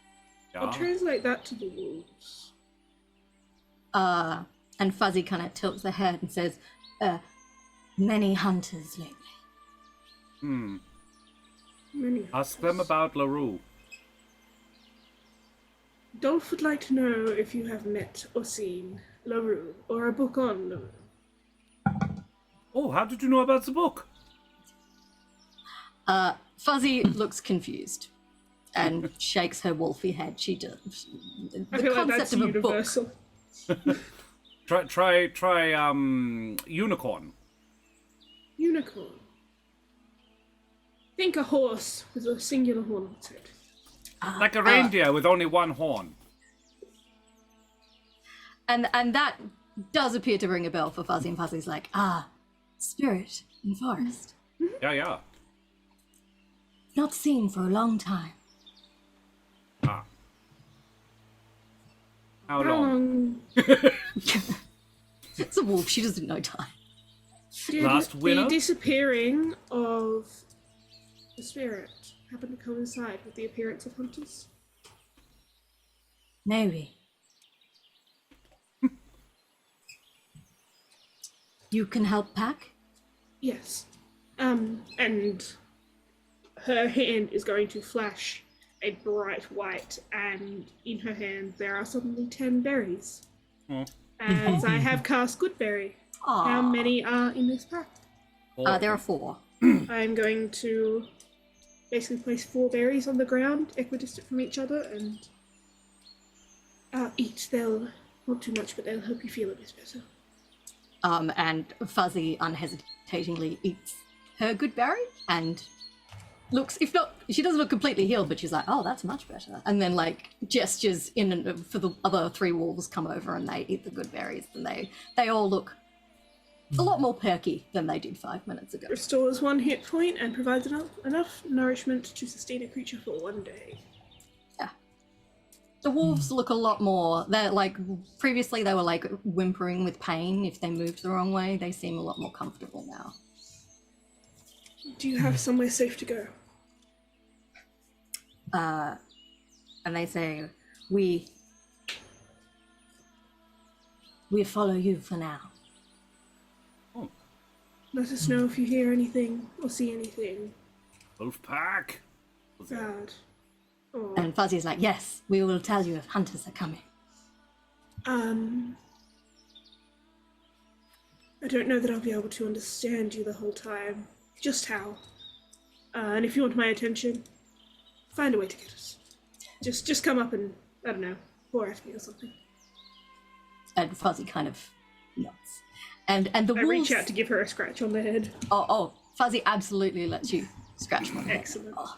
Speaker 4: I'll
Speaker 2: Yeah.
Speaker 4: translate that to the wolves.
Speaker 1: And Fuzzy kind of tilts their head and says, many hunters lately.
Speaker 4: Many.
Speaker 2: Ask them about LaRue.
Speaker 4: Dolph would like to know if you have met or seen LaRue, or a book on LaRue.
Speaker 2: Oh, how did you know about the book?
Speaker 1: Fuzzy looks confused and shakes her wolfy head. She does.
Speaker 4: I
Speaker 1: The
Speaker 4: feel like
Speaker 1: concept
Speaker 4: that's
Speaker 1: of a book.
Speaker 4: universal.
Speaker 2: Try unicorn.
Speaker 4: Unicorn. Think a horse with a singular horn on its head.
Speaker 2: Like a reindeer with only one horn.
Speaker 1: And that does appear to ring a bell for Fuzzy, and Fuzzy's like, spirit in forest.
Speaker 2: Yeah.
Speaker 1: Not seen for a long time.
Speaker 2: Ah. How long?
Speaker 1: It's a wolf, she doesn't know time.
Speaker 4: Did
Speaker 2: Last winter?
Speaker 4: the disappearing of the spirit happen to coincide with the appearance of hunters?
Speaker 1: Maybe. You can help pack?
Speaker 4: Yes. And her hand is going to flash a bright white, and in her hand there are suddenly 10 berries.
Speaker 2: Oh.
Speaker 4: As I have cast Goodberry. How many are in this pack?
Speaker 1: There are 4.
Speaker 4: I'm going to basically place 4 berries on the ground, equidistant from each other, and eat. They'll, not too much, but they'll help you feel a bit better.
Speaker 1: And Fuzzy unhesitatingly eats her good berry and looks, if not, she doesn't look completely healed, but she's like, oh, that's much better. And then gestures in and for the other 3 wolves come over and they eat the good berries, and they all look a lot more perky than they did 5 minutes ago.
Speaker 4: Restores 1 hit point and provides enough nourishment to sustain a creature for 1 day.
Speaker 1: Yeah. The wolves look a lot more, they're previously they were whimpering with pain if they moved the wrong way. They seem a lot more comfortable now.
Speaker 4: Do you have somewhere safe to go?
Speaker 1: And they say, we follow you for now.
Speaker 4: Let us know if you hear anything or see anything
Speaker 2: Wolf pack.
Speaker 4: bad. Or,
Speaker 1: And Fuzzy's like, yes, we will tell you if hunters are coming.
Speaker 4: I don't know that I'll be able to understand you the whole time. Just how. And if you want my attention, find a way to get us. Just come up and, I don't know, pour at me or something.
Speaker 1: And Fuzzy kind of nods. And the
Speaker 4: I
Speaker 1: wolves...
Speaker 4: reach out to give her a scratch on the head.
Speaker 1: Oh, Fuzzy absolutely lets you scratch my head.
Speaker 4: Excellent.
Speaker 1: Oh.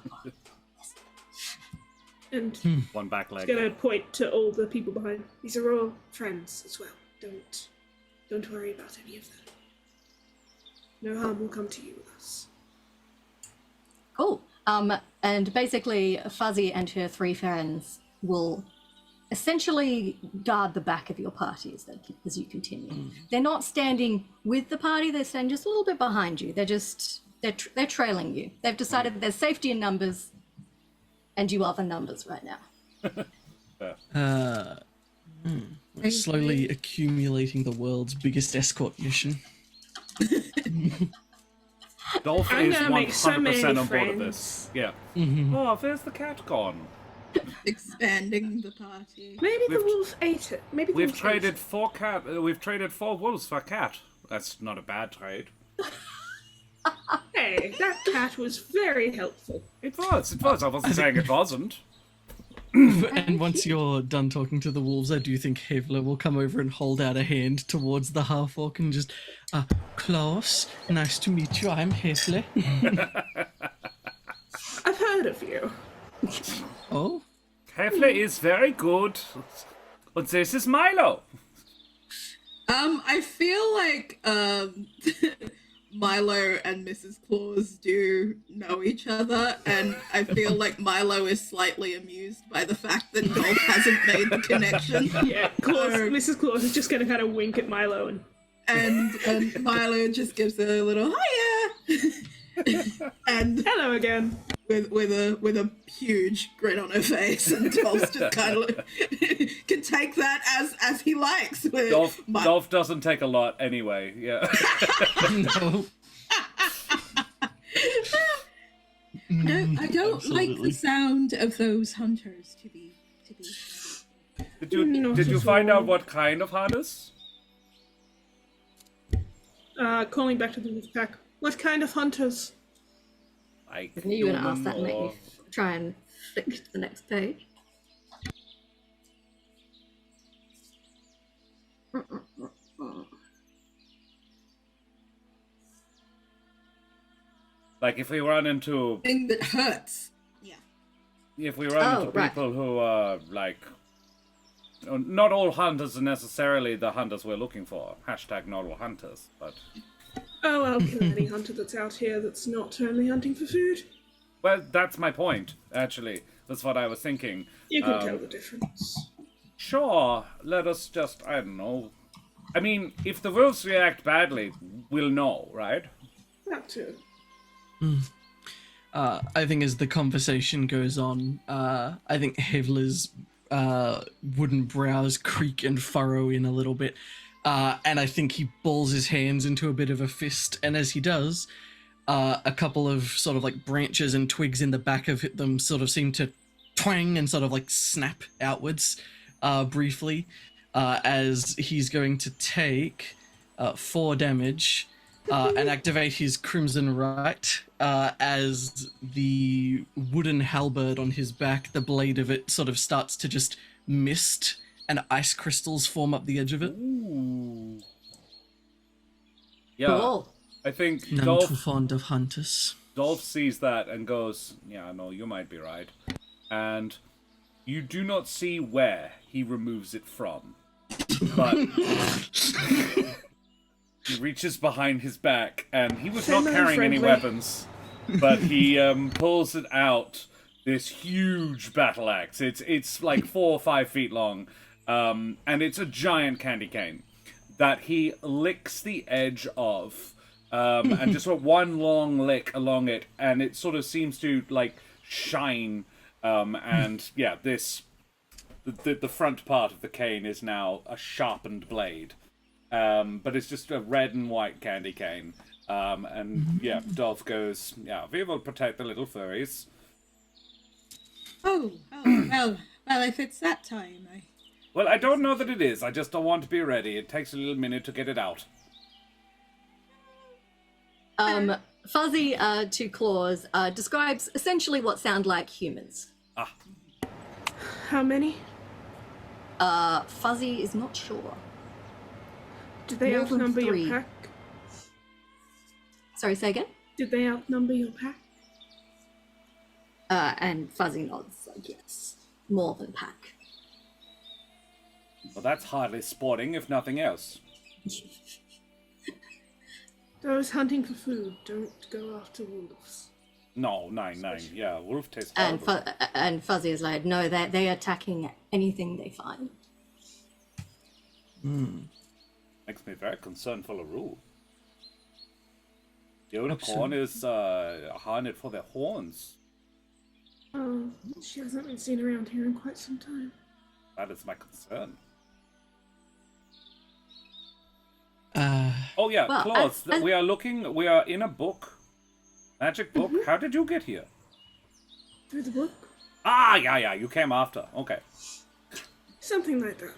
Speaker 4: And
Speaker 2: One back leg.
Speaker 4: gonna point to all the people behind. These are all friends as well. Don't worry about any of them. No harm will come to you with us.
Speaker 1: Cool. And basically, Fuzzy and her 3 friends will essentially guard the back of your party as you continue. They're not standing with the party, they're standing just a little bit behind you. They're trailing you. They've decided that there's safety in numbers, and you are the numbers right now.
Speaker 3: We're slowly accumulating the world's biggest escort mission.
Speaker 2: Dolph
Speaker 4: I'm
Speaker 2: is
Speaker 4: gonna make so
Speaker 2: 100%
Speaker 4: many
Speaker 2: on board of
Speaker 4: friends.
Speaker 2: this. Yeah.
Speaker 3: Mhm.
Speaker 2: Oh, there's the cat gone.
Speaker 5: Expanding the party.
Speaker 4: Maybe the
Speaker 2: We've-
Speaker 4: wolf ate it. Maybe the
Speaker 2: We've
Speaker 4: wolf ate
Speaker 2: traded
Speaker 4: it.
Speaker 2: 4 cat. We've traded 4 wolves for a cat. That's not a bad trade.
Speaker 4: Hey, that cat was very helpful.
Speaker 2: It was. I wasn't saying it wasn't.
Speaker 3: And once you're done talking to the wolves, I do think Havler will come over and hold out a hand towards the half-orc and just, Klaus, nice to meet you, I'm Havler.
Speaker 4: I've heard of you.
Speaker 3: Oh?
Speaker 2: Hefle is very good. And this is Milo.
Speaker 5: I feel like Milo and Mrs. Claus do know each other, and I feel like Milo is slightly amused by the fact that Dolph hasn't made the connection.
Speaker 4: Yeah, Mrs. Claus is just gonna kind of wink at Milo and
Speaker 5: And Milo just gives a little hiya And
Speaker 4: Hello again.
Speaker 5: with a huge grin on her face, and Dolph just kind of can take that as he likes.
Speaker 2: Dolph doesn't take a lot anyway. Yeah.
Speaker 3: No.
Speaker 5: I don't like
Speaker 3: Absolutely.
Speaker 5: the sound of those hunters. To be.
Speaker 2: Did you find out what kind of harness?
Speaker 4: Calling back to the wolf pack. What kind of hunters?
Speaker 2: Like
Speaker 1: I knew you were going to ask
Speaker 2: human
Speaker 1: that and make
Speaker 2: or-
Speaker 1: me try and flick to the next page.
Speaker 2: Like if we run into
Speaker 5: Thing that hurts. Yeah.
Speaker 1: Right.
Speaker 2: people who are like, not all hunters are necessarily the hunters we're looking for. Hashtag not all hunters, but
Speaker 4: Oh, I'll kill any hunter that's out here that's not only hunting for food.
Speaker 2: well, that's my point. Actually, that's what I was thinking.
Speaker 4: You can tell the difference.
Speaker 2: Sure, let us just, I don't know. I mean, if the wolves react badly, we'll know, right?
Speaker 4: That too.
Speaker 3: I think as the conversation goes on, I think Hevler's wooden brows creak and furrow in a little bit, and I think he balls his hands into a bit of a fist, and as he does, a couple of sort of like branches and twigs in the back of them sort of seem to twang and sort of like snap outwards briefly, as he's going to take 4 damage and activate his Crimson Right, as the wooden halberd on his back, the blade of it sort of starts to just mist and ice crystals form up the edge of it.
Speaker 2: Ooh. Yeah,
Speaker 1: Cool.
Speaker 2: I think
Speaker 3: None too fond of hunters.
Speaker 2: Dolph sees that and goes, yeah, no, you might be right. And you do not see where he removes it from. But he reaches behind his back, and he was not carrying any weapons, but he pulls it out, this huge battle axe. It's like 4 or 5 feet long, and it's a giant candy cane that he licks the edge of, and just one long lick along it, and it sort of seems to like shine, and yeah, the front part of the cane is now a sharpened blade, but it's just a red and white candy cane, and yeah, Dolph goes, yeah, we will protect the little furries.
Speaker 5: Oh, well, if it's that time,
Speaker 2: Well, I don't know that it is. I just don't want to be ready. It takes a little minute to get it out.
Speaker 1: Fuzzy to Claws describes essentially what sound like humans.
Speaker 4: How many?
Speaker 1: Fuzzy is not sure.
Speaker 4: Did they
Speaker 1: More than
Speaker 4: outnumber
Speaker 1: 3.
Speaker 4: your pack?
Speaker 1: Sorry, say again?
Speaker 4: Did they outnumber your pack?
Speaker 1: And Fuzzy nods, like, yes. More than pack.
Speaker 2: Well, that's hardly sporting, if nothing else.
Speaker 4: Those hunting for food don't go after wolves.
Speaker 2: No, 9. Yeah, wolf tastes
Speaker 1: And
Speaker 2: horrible.
Speaker 1: and Fuzzy is like, no, they're attacking anything they find.
Speaker 2: Makes me very concerned for LaRue. The unicorn is harned for their horns.
Speaker 4: Oh, she hasn't been seen around here in quite some time.
Speaker 2: That is my concern.
Speaker 3: Uh,
Speaker 2: Oh yeah,
Speaker 1: Well,
Speaker 2: Claus,
Speaker 1: as-
Speaker 2: we are in a book. Magic book. How did you get here?
Speaker 4: Through the book?
Speaker 2: Ah, yeah, you came after. Okay.
Speaker 4: Something like that.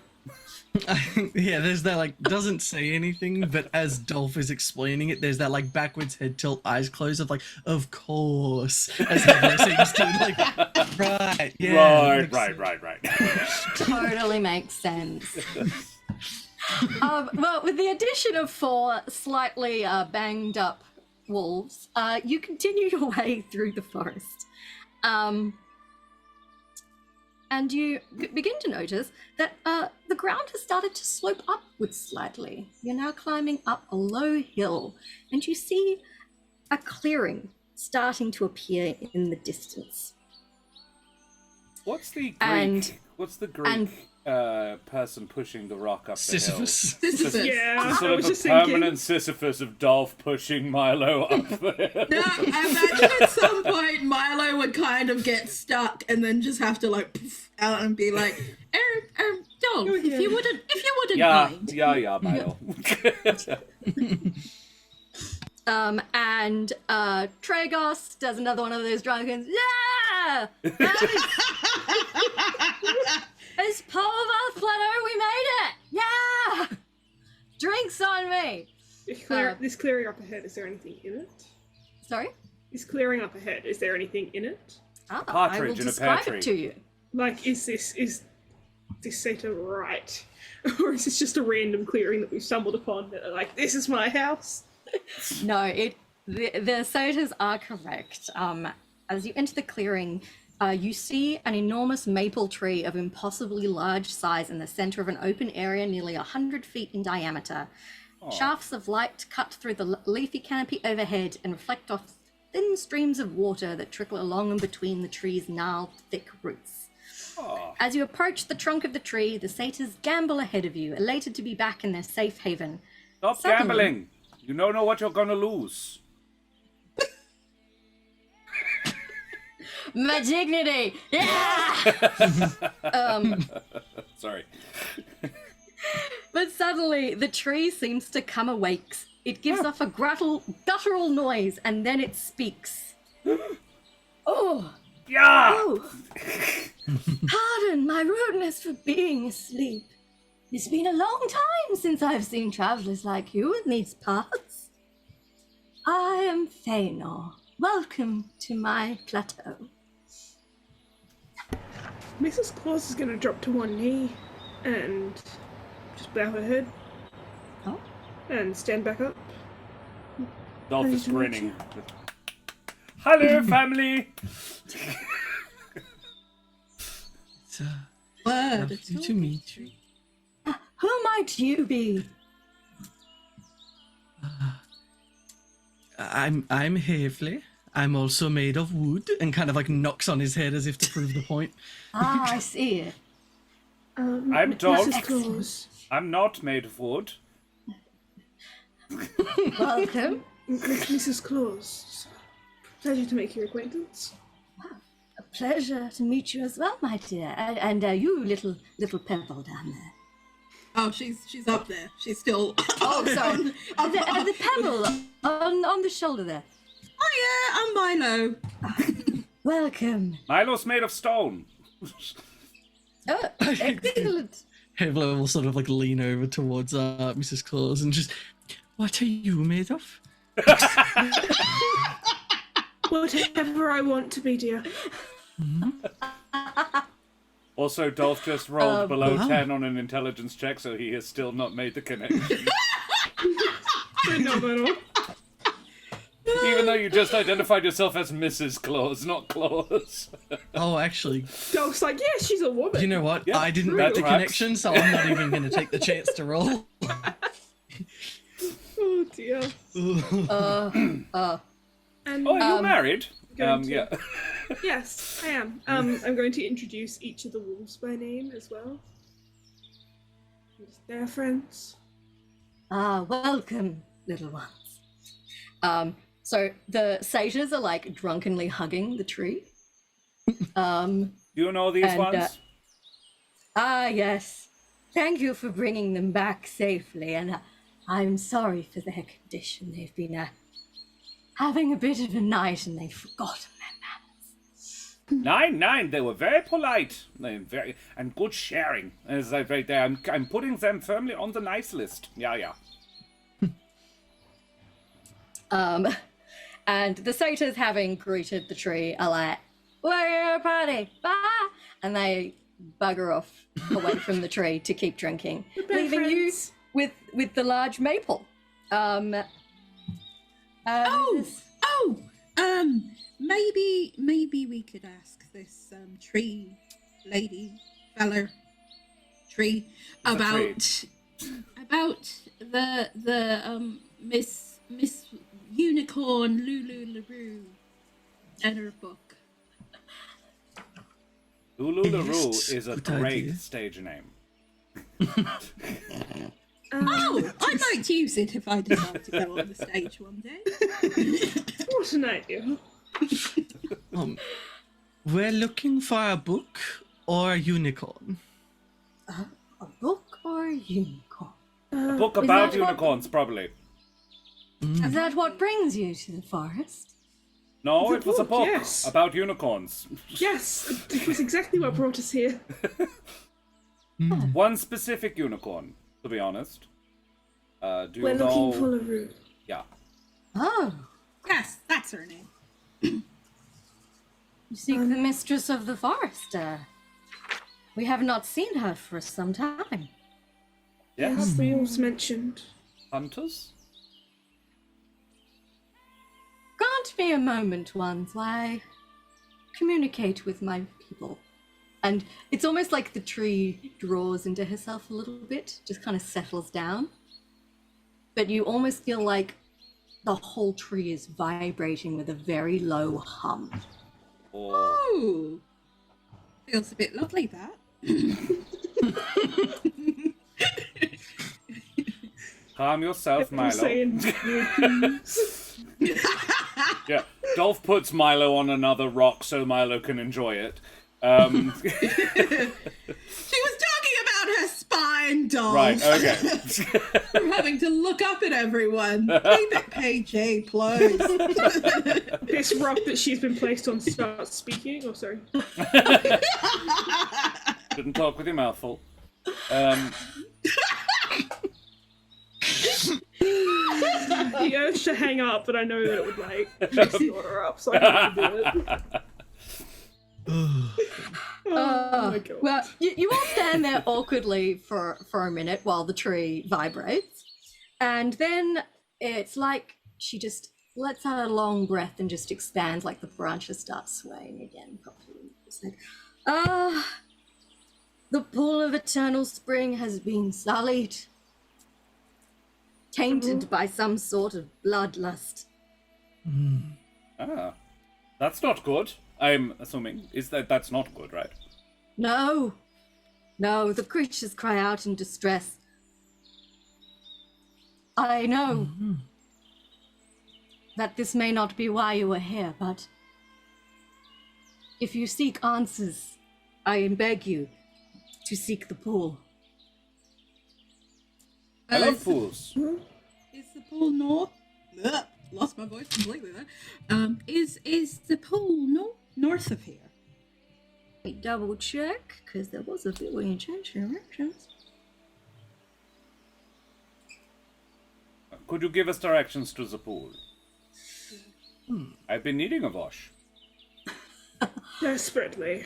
Speaker 3: yeah, there's that like doesn't say anything, but as Dolph is explaining it, there's that like backwards head tilt, eyes closed of like, of course, as Heather seems to like, right, yeah,
Speaker 2: Right.
Speaker 1: Totally makes sense. Well, with the addition of 4 slightly banged up wolves, you continue your way through the forest. And you begin to notice that the ground has started to slope upwards slightly. You're now climbing up a low hill, and you see a clearing starting to appear in the distance.
Speaker 2: What's the Greek?
Speaker 1: And-
Speaker 2: What's the Greek
Speaker 1: and-
Speaker 2: person pushing the rock up
Speaker 3: Sisyphus.
Speaker 2: the hill.
Speaker 5: Sisyphus.
Speaker 4: Yeah,
Speaker 2: Sort
Speaker 4: I
Speaker 2: of
Speaker 4: was
Speaker 2: a
Speaker 4: just thinking.
Speaker 2: permanent Sisyphus of Dolph pushing Milo up there.
Speaker 5: No, I imagine at some point Milo would kind of get stuck and then just have to like poof out and be like, Dolph, if you wouldn't mind.
Speaker 2: Yeah, Milo.
Speaker 1: And Tragos does another one of those drunken. Yeah! It's Paul of Earth Plateau, we made it! Yeah! Drinks on me!
Speaker 4: This clearing up ahead, is there anything in it?
Speaker 1: Sorry?
Speaker 4: This clearing up ahead, is there anything in it?
Speaker 1: I will
Speaker 2: partridge in a pear
Speaker 1: describe
Speaker 2: tree.
Speaker 1: it to you.
Speaker 4: Like, is this Sata right? Or is this just a random clearing that we've stumbled upon that are like, this is my house?
Speaker 1: No, the satyrs are correct. As you enter the clearing, you see an enormous maple tree of impossibly large size in the center of an open area nearly 100 feet in diameter. Shafts of light cut through the leafy canopy overhead and reflect off thin streams of water that trickle along and between the tree's gnarled, thick roots. As you approach the trunk of the tree, the satyrs gambol ahead of you, elated to be back in their safe haven.
Speaker 2: Stop gambling! You don't know what you're gonna lose.
Speaker 1: My dignity! Yeah!
Speaker 2: Sorry.
Speaker 1: But suddenly, the tree seems to come awake. It gives off a guttural noise, and then it speaks. Oh!
Speaker 2: Yeah!
Speaker 1: Oh! Pardon my rudeness for being asleep. It's been a long time since I've seen travellers like you in these parts. I am Feanor. Welcome to my plateau.
Speaker 4: Mrs. Claus is going to drop to one knee and just bow her head.
Speaker 1: Oh?
Speaker 4: And stand back up.
Speaker 2: Dolph is grinning. Hello, family!
Speaker 3: It's
Speaker 5: Word.
Speaker 3: lovely to meet you.
Speaker 1: Who might you be?
Speaker 3: I'm Havley. I'm also made of wood, and kind of like knocks on his head as if to prove the point.
Speaker 1: Ah, I see it.
Speaker 2: I'm Dolph.
Speaker 4: Mrs. Claus.
Speaker 2: I'm not made of wood.
Speaker 1: Welcome.
Speaker 4: Mrs. Claus. Pleasure to make your acquaintance.
Speaker 1: A pleasure to meet you as well, my dear. And you, little pebble down there.
Speaker 5: Oh, she's up there. She's still.
Speaker 1: Oh, sorry. the pebble on the shoulder there.
Speaker 5: Oh yeah, I'm Milo.
Speaker 1: Welcome.
Speaker 2: Milo's made of stone.
Speaker 1: Oh, excellent.
Speaker 3: Havley will sort of like lean over towards Mrs. Claus and just, what are you made of?
Speaker 4: Whatever I want to be, dear.
Speaker 2: Also, Dolph just rolled below
Speaker 3: wow.
Speaker 2: 10 on an intelligence check, so he has still not made the connection.
Speaker 4: Phenomenal.
Speaker 2: Even though you just identified yourself as Mrs. Claus, not Claus.
Speaker 3: Oh, actually,
Speaker 4: Dolph's like, yeah, she's a woman.
Speaker 3: you know what?
Speaker 2: Yeah,
Speaker 3: I didn't
Speaker 2: that
Speaker 3: make the
Speaker 2: tracks.
Speaker 3: connection, so I'm not even going to take the chance to roll.
Speaker 4: Oh dear. And
Speaker 2: Oh, you're married?
Speaker 4: going to-
Speaker 2: Yeah.
Speaker 4: yes, I am. I'm going to introduce each of the wolves by name as well. They're friends.
Speaker 1: Ah, welcome, little ones. So the satyrs are like drunkenly hugging the tree.
Speaker 2: Do you know these
Speaker 1: And,
Speaker 2: ones?
Speaker 1: Yes. Thank you for bringing them back safely, and I'm sorry for their condition. They've been having a bit of a night, and they've forgotten their manners.
Speaker 2: Nine. They were very polite. They very and good sharing. As I right there, I'm putting them firmly on the nice list. Yeah.
Speaker 1: And the satyrs, having greeted the tree, are like, "We're a party, bye," and they bugger off away from the tree to keep drinking,
Speaker 4: They're
Speaker 1: leaving
Speaker 4: friends.
Speaker 1: you with the large maple.
Speaker 5: Maybe we could ask this tree about the Miss Unicorn Lulu LaRue and her book.
Speaker 2: Lulu LaRue
Speaker 3: Yes,
Speaker 2: is a
Speaker 3: good
Speaker 2: great
Speaker 3: idea.
Speaker 2: stage name.
Speaker 5: Oh, I might use it if I decide to go on the stage one day.
Speaker 4: What an idea.
Speaker 3: We're looking for a book or a unicorn.
Speaker 1: A book or a unicorn?
Speaker 2: A book
Speaker 1: Is
Speaker 2: about
Speaker 1: that what-
Speaker 2: unicorns, probably.
Speaker 1: Is that what brings you to the forest?
Speaker 2: No,
Speaker 4: The
Speaker 2: it was a
Speaker 4: book,
Speaker 2: book
Speaker 4: yes.
Speaker 2: about unicorns.
Speaker 4: Yes, it was exactly what brought us here.
Speaker 2: One specific unicorn, to be honest. Do you
Speaker 4: We're
Speaker 2: know?
Speaker 4: looking for LaRue.
Speaker 2: Yeah.
Speaker 1: Oh,
Speaker 5: Yes, that's her name.
Speaker 1: you seek the mistress of the forest. We have not seen her for some time.
Speaker 2: Yes.
Speaker 4: We also mentioned.
Speaker 2: Hunters.
Speaker 1: Grant me a moment once while I communicate with my people. And it's almost like the tree draws into herself a little bit, just kind of settles down. But you almost feel like the whole tree is vibrating with a very low hum.
Speaker 2: Oh.
Speaker 5: Ooh. Feels a bit lovely, that.
Speaker 2: Calm yourself,
Speaker 4: I'm
Speaker 2: Milo.
Speaker 4: saying weird things.
Speaker 2: Yeah. Dolph puts Milo on another rock so Milo can enjoy it.
Speaker 5: She was talking about her spine, doll.
Speaker 2: Right, okay.
Speaker 5: I'm having to look up at everyone. Keep it PG, please.
Speaker 4: This rock that she's been placed on starts speaking. Oh, sorry.
Speaker 2: Didn't talk with your mouth full.
Speaker 4: The urge to hang up, but I know that it would like mess the order up, so I have to do it. Oh my god.
Speaker 1: Well, you all stand there awkwardly for a minute while the tree vibrates. And then it's like she just lets out a long breath and just expands, like the branches start swaying again properly. It's like, the pool of eternal spring has been sullied, tainted by some sort of bloodlust.
Speaker 2: Ah. That's not good. I'm assuming. That's not good, right?
Speaker 1: No, the creatures cry out in distress. I know that this may not be why you are here, but if you seek answers, I beg you to seek the pool.
Speaker 2: I love pools.
Speaker 5: Is the pool north? Ugh, lost my voice completely there. Is the pool north of here?
Speaker 1: Double check, because there was a bit where you changed directions.
Speaker 2: Could you give us directions to the pool? I've been needing a wash.
Speaker 4: Desperately.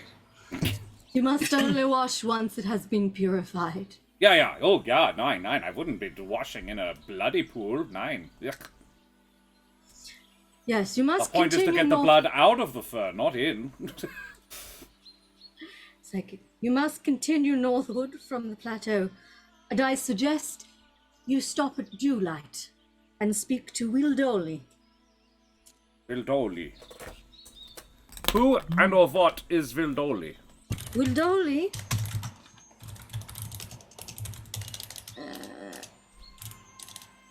Speaker 1: You must only wash once it has been purified.
Speaker 2: Yeah. Oh, yeah. Nine. I wouldn't be washing in a bloody pool. Nine. Yuck.
Speaker 1: Yes, you
Speaker 2: The
Speaker 1: must
Speaker 2: point is to
Speaker 1: continue
Speaker 2: get the
Speaker 1: north-
Speaker 2: blood out of the fur, not in.
Speaker 1: It's like, you must continue northward from the plateau, and I suggest you stop at Dewlight and speak to Wildoli.
Speaker 2: Vildoli. Who and or what is Vildoli?
Speaker 1: Wildoli?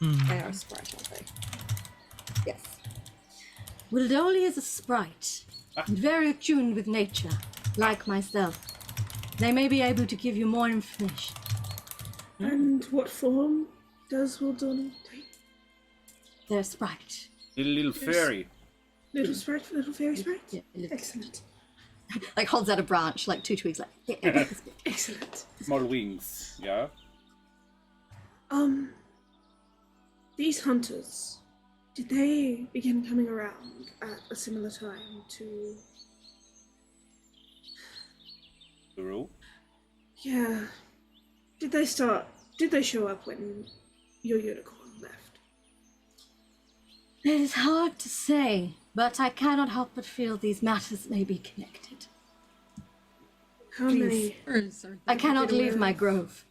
Speaker 1: They are a sprite, aren't they? Yes. Wildoli is a sprite, and very attuned with nature, like myself. They may be able to give you more information.
Speaker 4: And what form does Wildoni take?
Speaker 1: They're a sprite.
Speaker 2: Little fairy.
Speaker 4: Little sprite, little fairy sprite?
Speaker 1: Yeah, a little-
Speaker 4: Excellent.
Speaker 1: like holds out a branch, like two twigs, like, yeah, this bit.
Speaker 4: Excellent.
Speaker 2: Small wings. Yeah.
Speaker 4: These hunters, did they begin coming around at a similar time to...
Speaker 2: The rule.
Speaker 4: Yeah. Did they show up when your unicorn left?
Speaker 1: It is hard to say, but I cannot help but feel these matters may be connected.
Speaker 4: How
Speaker 1: Please.
Speaker 4: many
Speaker 1: I cannot leave my grove.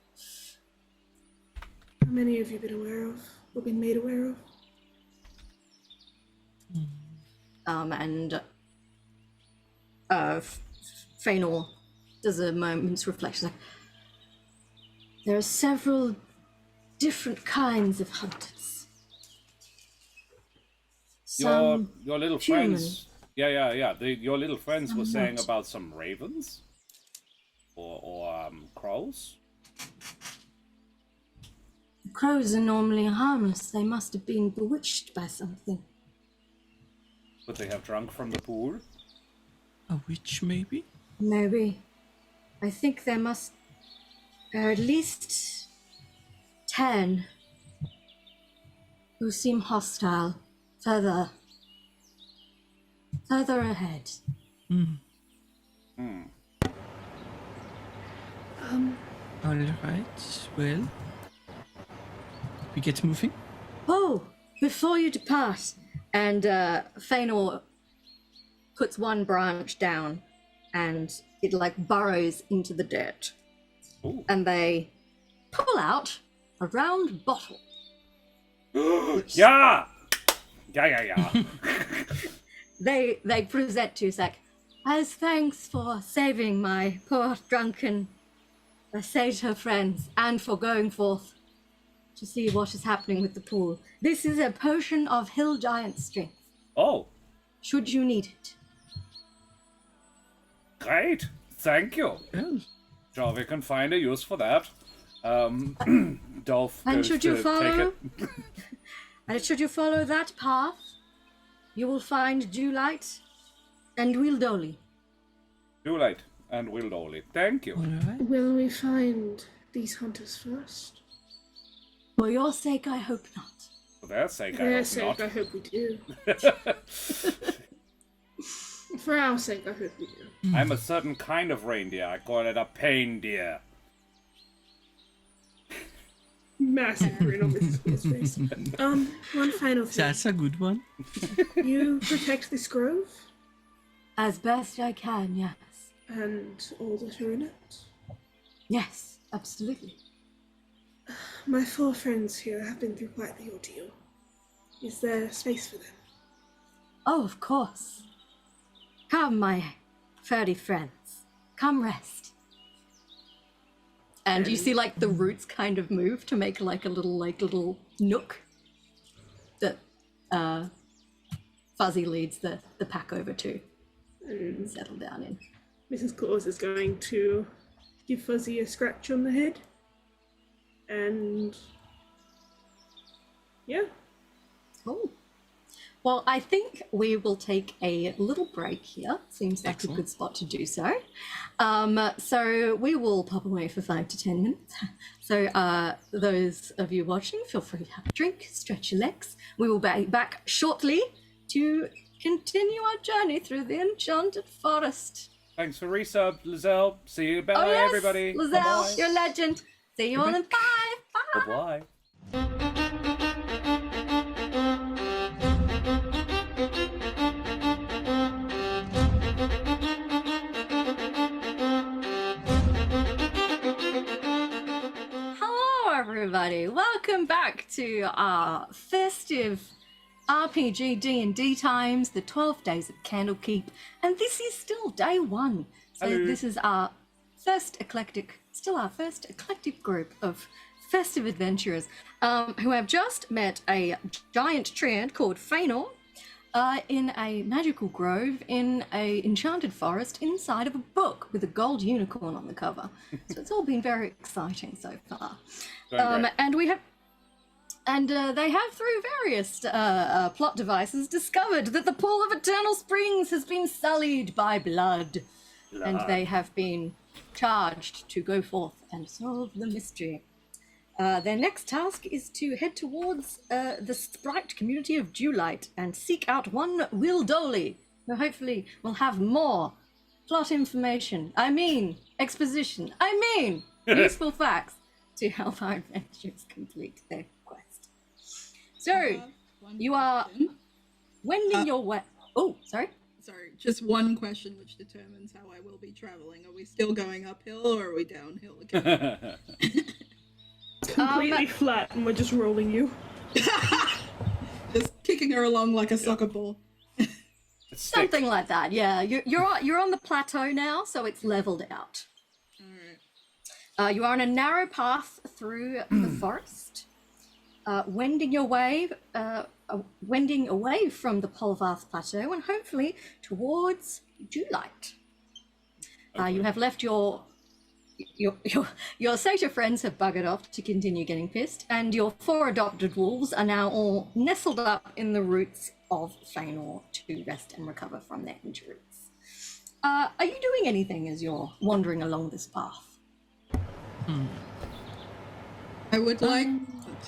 Speaker 4: How many have you been aware of? Or been made aware of?
Speaker 1: And Feanor does a moment's reflection, like, There are several different kinds of hunters. Some
Speaker 2: Your little
Speaker 1: human.
Speaker 2: friends. Yeah. Your little friends were saying about some ravens, or crows.
Speaker 1: The crows are normally harmless. They must have been bewitched by something.
Speaker 2: Would they have drunk from the pool?
Speaker 3: A witch, maybe?
Speaker 1: Maybe. I think there are at least 10 who seem hostile further ahead.
Speaker 3: All right. Well, we get moving.
Speaker 1: Oh, before you depart, and Fëanor puts one branch down, and it like burrows into the dirt.
Speaker 2: Ooh.
Speaker 1: And they pull out a round bottle.
Speaker 2: Yeah.
Speaker 1: They present to Zach as thanks for saving my poor drunken satyr friends and for going forth to see what is happening with the pool. This is a potion of hill giant strength.
Speaker 2: Oh,
Speaker 1: Should you need it.
Speaker 2: great. Thank you.
Speaker 3: Yes.
Speaker 2: Sure, we can find a use for that. Dolph
Speaker 1: And
Speaker 2: goes
Speaker 1: should
Speaker 2: to
Speaker 1: you
Speaker 2: take
Speaker 1: follow?
Speaker 2: it.
Speaker 1: And should you follow that path, you will find Dewlight and Wildoli.
Speaker 2: Dewlight and Wildoli. Thank you.
Speaker 3: All right.
Speaker 4: Will we find these hunters first?
Speaker 1: For your sake, I hope not.
Speaker 2: For their sake,
Speaker 4: For their
Speaker 2: I
Speaker 4: sake,
Speaker 2: hope
Speaker 4: I hope we do. For our sake, I hope we do.
Speaker 2: not. I'm a certain kind of reindeer. I call it a pain deer.
Speaker 4: Massive grin on Mrs. Claw's face. One final thing.
Speaker 3: That's a good one.
Speaker 4: You protect this grove
Speaker 1: As best I can, yes.
Speaker 4: and all that are in it.
Speaker 1: Yes, absolutely.
Speaker 4: My 4 friends here have been through quite the ordeal. Is there space for them?
Speaker 1: Oh, of course. Come, my furry friends. Come rest. And you see, like, the roots kind of move to make, like, a little nook that Fuzzy leads the pack over to and settle down in.
Speaker 4: Mrs. Claus is going to give Fuzzy a scratch on the head. And yeah.
Speaker 1: Cool. Well, I think we will take a little break here. Seems like
Speaker 3: Excellent.
Speaker 1: a good spot to do so. So we will pop away for 5 to 10 minutes. So those of you watching, feel free to have a drink, stretch your legs. We will be back shortly to continue our journey through the Enchanted Forest.
Speaker 2: Thanks for resub, Lizelle. See you. Bye,
Speaker 1: Oh yes,
Speaker 2: everybody.
Speaker 1: Lizelle, you're a legend. See you all in 5. Bye.
Speaker 2: Bye.
Speaker 1: Hello, everybody. Welcome back to our festive RPG D&D times, the 12 days of Candlekeep, and this is still day 1. So
Speaker 2: Hello.
Speaker 1: this is our first eclectic group of festive adventurers who have just met a giant treant called Fëanor in a magical grove in a enchanted forest inside of a book with a gold unicorn on the cover. So it's all been very exciting so far.
Speaker 2: Going great.
Speaker 1: And they have, through various plot devices, discovered that the pool of eternal springs has been sullied by blood. And they have been charged to go forth and solve the mystery. Their next task is to head towards the sprite community of Dewlight and seek out one Wildoli, who hopefully will have more plot information. I mean, exposition. I mean, useful facts to help our adventurers complete their quest. So, you are wending your way. Oh, sorry.
Speaker 5: Sorry, just one question which determines how I will be traveling. Are we still going uphill or are we downhill again?
Speaker 4: Completely flat and we're just rolling you.
Speaker 5: Just kicking her along like a soccer ball.
Speaker 2: It's thick.
Speaker 1: Something like that. Yeah, you're on the plateau now, so it's leveled out.
Speaker 5: Alright.
Speaker 1: You are on a narrow path through the forest, wending away from the Polvarth Plateau and hopefully towards Dewlight. You have left your satyr friends have buggered off to continue getting pissed, and your 4 adopted wolves are now all nestled up in the roots of Feanor to rest and recover from their injuries. Are you doing anything as you're wandering along this path?
Speaker 5: I would like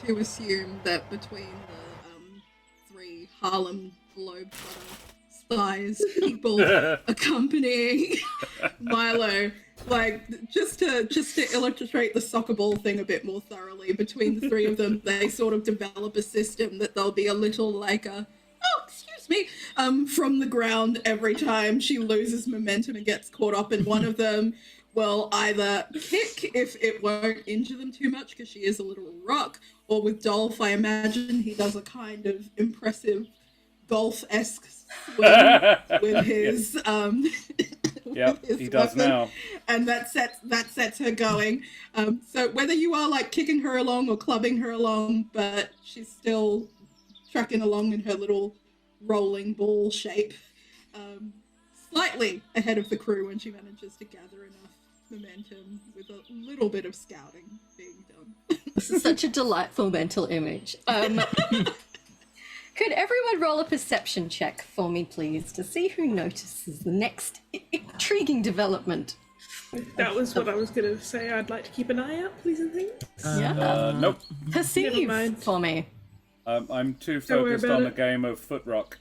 Speaker 5: to assume that between the 3 Harlem Globetrotter spies people accompanying Milo, like just to illustrate the soccer ball thing a bit more thoroughly, between the 3 of them, they sort of develop a system that there'll be a little like a from the ground every time she loses momentum and gets caught up, and one of them will either kick if it won't injure them too much because she is a little rock, or with Dolph, I imagine he does a kind of impressive golf-esque swing with his
Speaker 2: Yep, he does
Speaker 5: weapon,
Speaker 2: now.
Speaker 5: and that sets her going. So whether you are like kicking her along or clubbing her along, but she's still trucking along in her little rolling ball shape, slightly ahead of the crew when she manages to gather enough momentum with a little bit of scouting being done.
Speaker 1: This is such a delightful mental image. Could everyone roll a perception check for me, please, to see who notices the next intriguing development?
Speaker 4: That was what I was going to say. I'd like to keep an eye out, please and things.
Speaker 2: Nope.
Speaker 4: Never
Speaker 1: Perceive
Speaker 4: mind.
Speaker 1: for me.
Speaker 2: I'm too
Speaker 4: Don't worry
Speaker 2: focused
Speaker 4: about
Speaker 2: on the
Speaker 4: it.
Speaker 2: game of foot rock.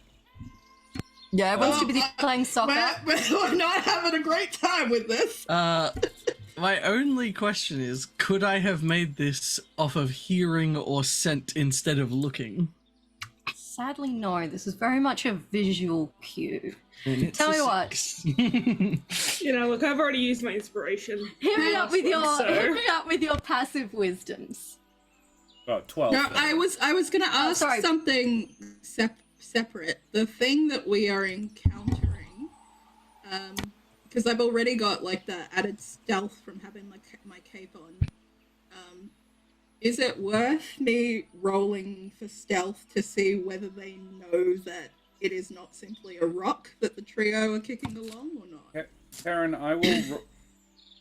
Speaker 1: Yeah, everyone's too busy playing soccer.
Speaker 5: We're not having a great time with this.
Speaker 3: My only question is, could I have made this off of hearing or scent instead of looking?
Speaker 1: Sadly, no. This is very much a visual cue. Tell me what.
Speaker 4: You know, look, I've already used my inspiration.
Speaker 1: Hit me up with
Speaker 4: So-
Speaker 1: your passive wisdoms.
Speaker 2: Oh, 12.
Speaker 5: No, I was gonna ask
Speaker 1: sorry.
Speaker 5: something separate. The thing that we are encountering, because I've already got like the added stealth from having my cape on. Is it worth me rolling for stealth to see whether they know that it is not simply a rock that the trio are kicking along or not?
Speaker 2: Karen, I will...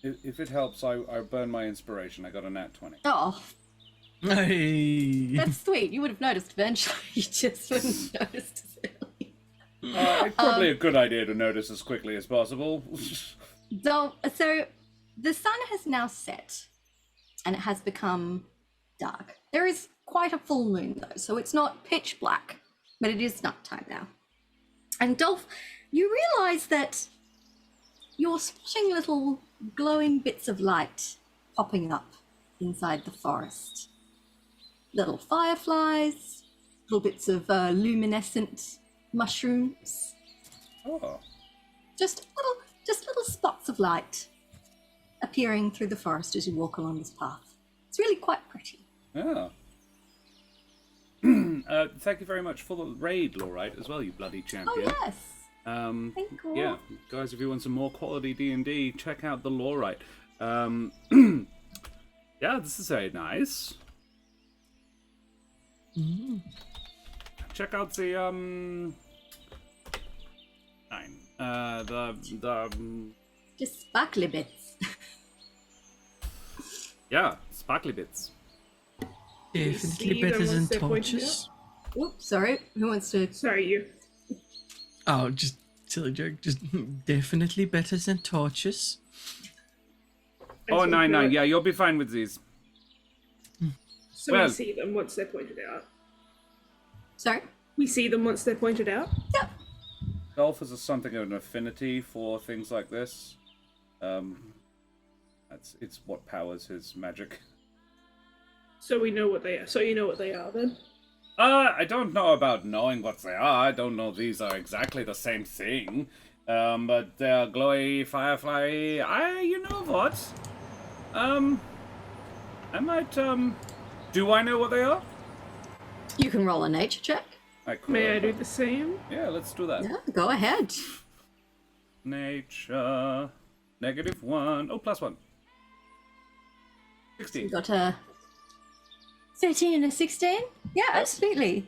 Speaker 2: if it helps, I burn my inspiration. I got a nat 20.
Speaker 1: Oh,
Speaker 3: Hey.
Speaker 1: that's sweet. You would have noticed eventually. You just wouldn't notice it.
Speaker 2: It's probably a good idea to notice as quickly as possible.
Speaker 1: So the sun has now set, and it has become dark. There is quite a full moon though, so it's not pitch black, but it is nighttime now. And Dolph, you realise that you're spotting little glowing bits of light popping up inside the forest. Little fireflies, little bits of luminescent mushrooms.
Speaker 2: Oh.
Speaker 1: Just little spots of light appearing through the forest as you walk along this path. It's really quite pretty.
Speaker 2: Yeah. Thank you very much for the raid, Lawrite, as well, you bloody champion.
Speaker 1: Oh yes. Thank you.
Speaker 2: Yeah, guys, if you want some more quality D&D, check out the Lawrite. Yeah, this is very nice. Check out the
Speaker 1: Just sparkly bits.
Speaker 2: yeah, sparkly bits.
Speaker 3: Definitely
Speaker 4: See
Speaker 3: better
Speaker 4: them
Speaker 3: than
Speaker 4: once they're pointed
Speaker 3: torches.
Speaker 1: Oops, sorry. Who wants to?
Speaker 4: Sorry, you.
Speaker 3: Oh, just silly joke. Just definitely better than torches.
Speaker 2: Oh,
Speaker 4: Excellent.
Speaker 2: 9. Yeah, you'll be fine with these.
Speaker 4: So
Speaker 2: Well-
Speaker 4: we see them once they're pointed out.
Speaker 1: Sorry.
Speaker 4: We see them once they're pointed out.
Speaker 1: Yep.
Speaker 2: Dolph has something of an affinity for things like this. It's what powers his magic.
Speaker 4: So we know what they are. So you know what they are then.
Speaker 2: I don't know about knowing what they are. I don't know these are exactly the same thing. But they're glowy firefly. You know what? I might, do I know what they are?
Speaker 1: You can roll a nature check.
Speaker 2: I could.
Speaker 4: May I do the same?
Speaker 2: Yeah, let's do that.
Speaker 1: Yeah, go ahead.
Speaker 2: Nature. -1. Oh, +1.
Speaker 1: So we got a 13 and a 16. Yeah, absolutely.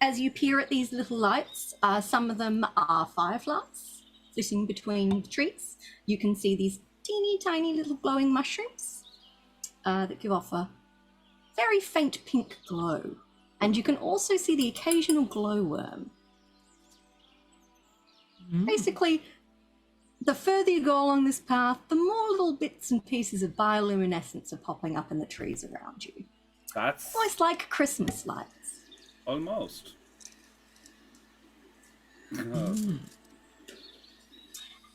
Speaker 1: As you peer at these little lights, some of them are fireflies flitting between the trees. You can see these teeny tiny little glowing mushrooms that give off a very faint pink glow. And you can also see the occasional glowworm. Basically, the further you go along this path, the more little bits and pieces of bioluminescence are popping up in the trees around you.
Speaker 2: That's
Speaker 1: Almost like Christmas lights.
Speaker 2: almost.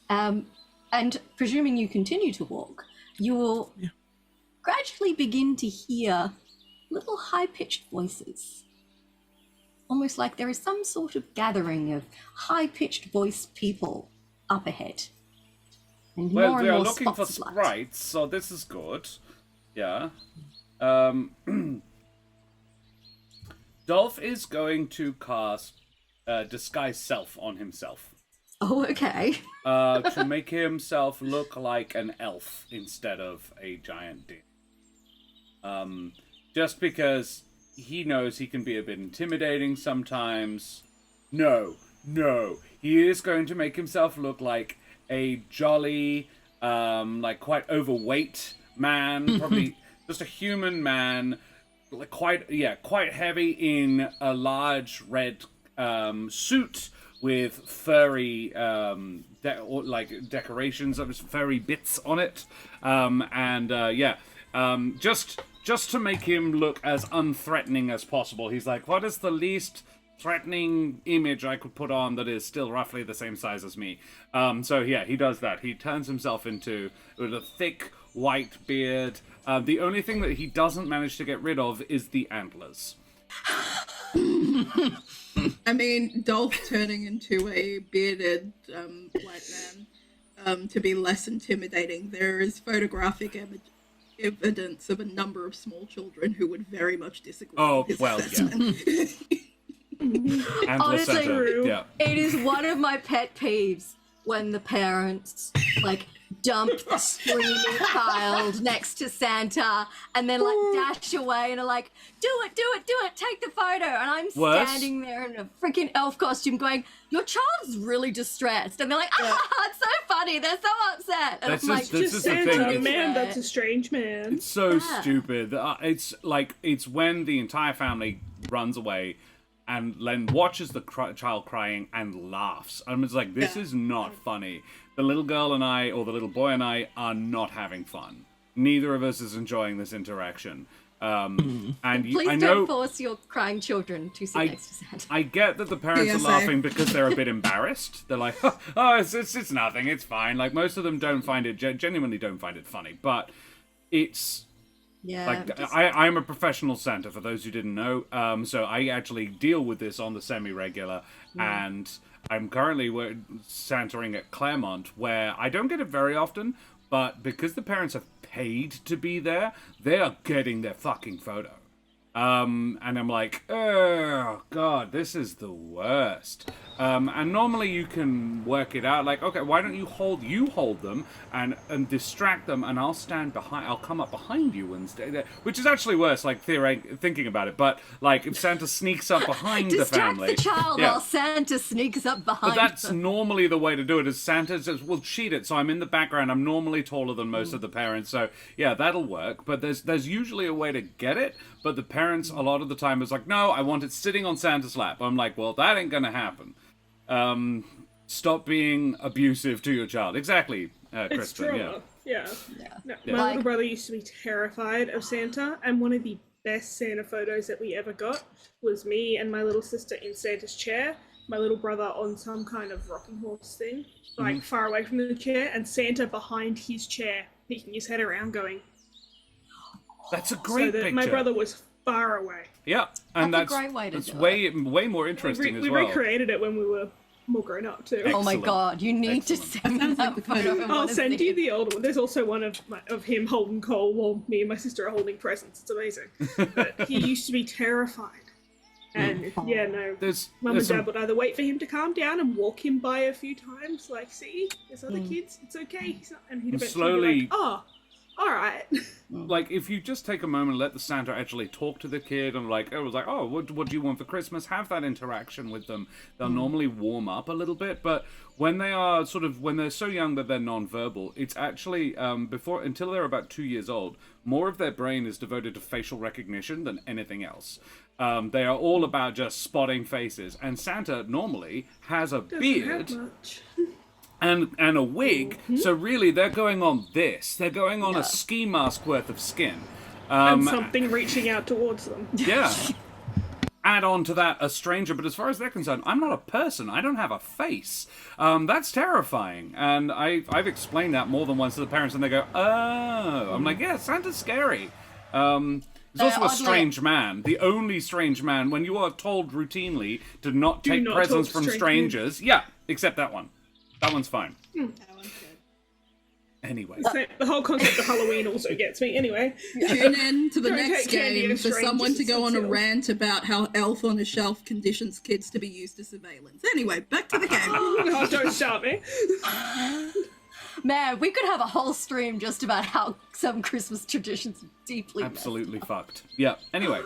Speaker 1: And presuming you continue to walk, you will gradually begin to hear little high-pitched voices. Almost like there is some sort of gathering of high-pitched voiced people up ahead. And
Speaker 2: Well,
Speaker 1: more and
Speaker 2: they are
Speaker 1: more
Speaker 2: looking for
Speaker 1: spots of light.
Speaker 2: sprites, so this is good. Yeah. Dolph is going to cast Disguise Self on himself.
Speaker 1: Oh, okay.
Speaker 2: To make himself look like an elf instead of a giant demon. Just because he knows he can be a bit intimidating sometimes. No. He is going to make himself look like a jolly, like quite overweight man, probably just a human man, like quite heavy in a large red suit with furry decorations of furry bits on it, just to make him look as unthreatening as possible. He's like, what is the least threatening image I could put on that is still roughly the same size as me? He does that. He turns himself into with a thick white beard. The only thing that he doesn't manage to get rid of is the antlers.
Speaker 5: I mean, Dolph turning into a bearded white man to be less intimidating. There is photographic evidence of a number of small children who would very much disagree with his assessment.
Speaker 1: Honestly,
Speaker 2: it
Speaker 1: is one of my pet peeves when the parents dump the screaming child next to Santa and then dash away and are like, do it, take the photo. And I'm standing there in a freaking elf costume going, your child is really distressed. And they're like, it's so funny, they're so upset. And
Speaker 2: That's
Speaker 1: I'm
Speaker 2: just-
Speaker 1: like,
Speaker 2: this is
Speaker 1: just
Speaker 2: the thing,
Speaker 4: Santa,
Speaker 2: it's-
Speaker 4: man, that's a strange man.
Speaker 2: It's so stupid. It's when the entire family runs away and Len watches the child crying and laughs. I'm just like, this is not funny. The little girl and I, or the little boy and I, are not having fun. Neither of us is enjoying this interaction. And
Speaker 1: please don't force your crying children to sit next to Santa.
Speaker 2: I get that the parents are laughing because they're a bit embarrassed. They're like, oh, it's nothing, it's fine. Like, most of them don't find it, genuinely don't find it funny. But it's... I'm a professional Santa, for those who didn't know. So I actually deal with this on the semi-regular, and I'm currently Santaing at Claremont, where I don't get it very often, but because the parents have paid to be there, they are getting their fucking photo. And I'm like, oh god, this is the worst. And normally you can work it out, like, okay, why don't you hold them and distract them, and I'll come up behind you and stay there, which is actually worse, like, thinking about it. But like, if Santa sneaks up behind the family,
Speaker 1: distract the child while Santa sneaks up behind.
Speaker 2: but that's
Speaker 1: them.
Speaker 2: normally the way to do it. Is Santa says, "We'll cheat it." So I'm in the background. I'm normally taller than most of the parents. So yeah, that'll work. But there's usually a way to get it. But the parents a lot of the time is like, "No, I want it sitting on Santa's lap." I'm like, "Well, that ain't gonna happen." Stop being abusive to your child. Exactly,
Speaker 4: It's
Speaker 2: Crispin.
Speaker 4: trauma. Yeah. No,
Speaker 2: Yeah.
Speaker 4: my little brother used to be terrified of Santa, and one of the best Santa photos that we ever got was me and my little sister in Santa's chair, my little brother on some kind of rocking horse thing, like far away from the chair, and Santa behind his chair, peeking his head around, going.
Speaker 2: That's a great picture.
Speaker 4: My brother was far away.
Speaker 2: Yeah, and
Speaker 1: That's a great way to do
Speaker 2: way more interesting as
Speaker 4: We
Speaker 2: well.
Speaker 4: recreated it when we were more grown up too.
Speaker 1: Oh my
Speaker 2: Excellent.
Speaker 1: god, you need to send me that photo.
Speaker 4: I'll send you the old one. There's also one of him holding Cole while me and my sister are holding presents. It's amazing. But he used to be terrified. And
Speaker 2: There's
Speaker 4: Mum and
Speaker 2: some-
Speaker 4: Dad would either wait for him to calm down and walk him by a few times, like, see, there's other kids, it's okay. He's not, and he'd eventually
Speaker 2: slowly-
Speaker 4: be like, oh, All right.
Speaker 2: Like, if you just take a moment and let the Santa actually talk to the kid and like, what do you want for Christmas? Have that interaction with them. They'll normally warm up a little bit, but when they are when they're so young that they're non-verbal, it's actually, until they're about 2 years old, more of their brain is devoted to facial recognition than anything else. They are all about just spotting faces, and Santa normally has a beard. And a wig, so really they're going on this. They're going on a ski mask worth of skin.
Speaker 4: And something reaching out towards them.
Speaker 2: Yeah. Add on to that a stranger, but as far as they're concerned, I'm not a person. I don't have a face. That's terrifying. And I've explained that more than once to the parents, and they go, oh. I'm like, yeah, Santa's scary. He's also a strange man. The only strange man when you are told routinely to not take presents from strangers. Yeah, except that one. That one's fine.
Speaker 5: That one's good.
Speaker 2: Anyway.
Speaker 4: The whole concept of Halloween also gets me. Anyway.
Speaker 5: Tune in to the
Speaker 4: Don't
Speaker 5: next
Speaker 4: take candy
Speaker 5: game
Speaker 4: of
Speaker 5: for someone to
Speaker 4: strangers
Speaker 5: go on a
Speaker 4: until-
Speaker 5: rant about how Elf on a Shelf conditions kids to be used as surveillance. Anyway, back to the game.
Speaker 4: Oh, don't start me.
Speaker 1: Man, we could have a whole stream just about how some Christmas traditions are deeply
Speaker 2: Absolutely fucked. Yeah, anyway.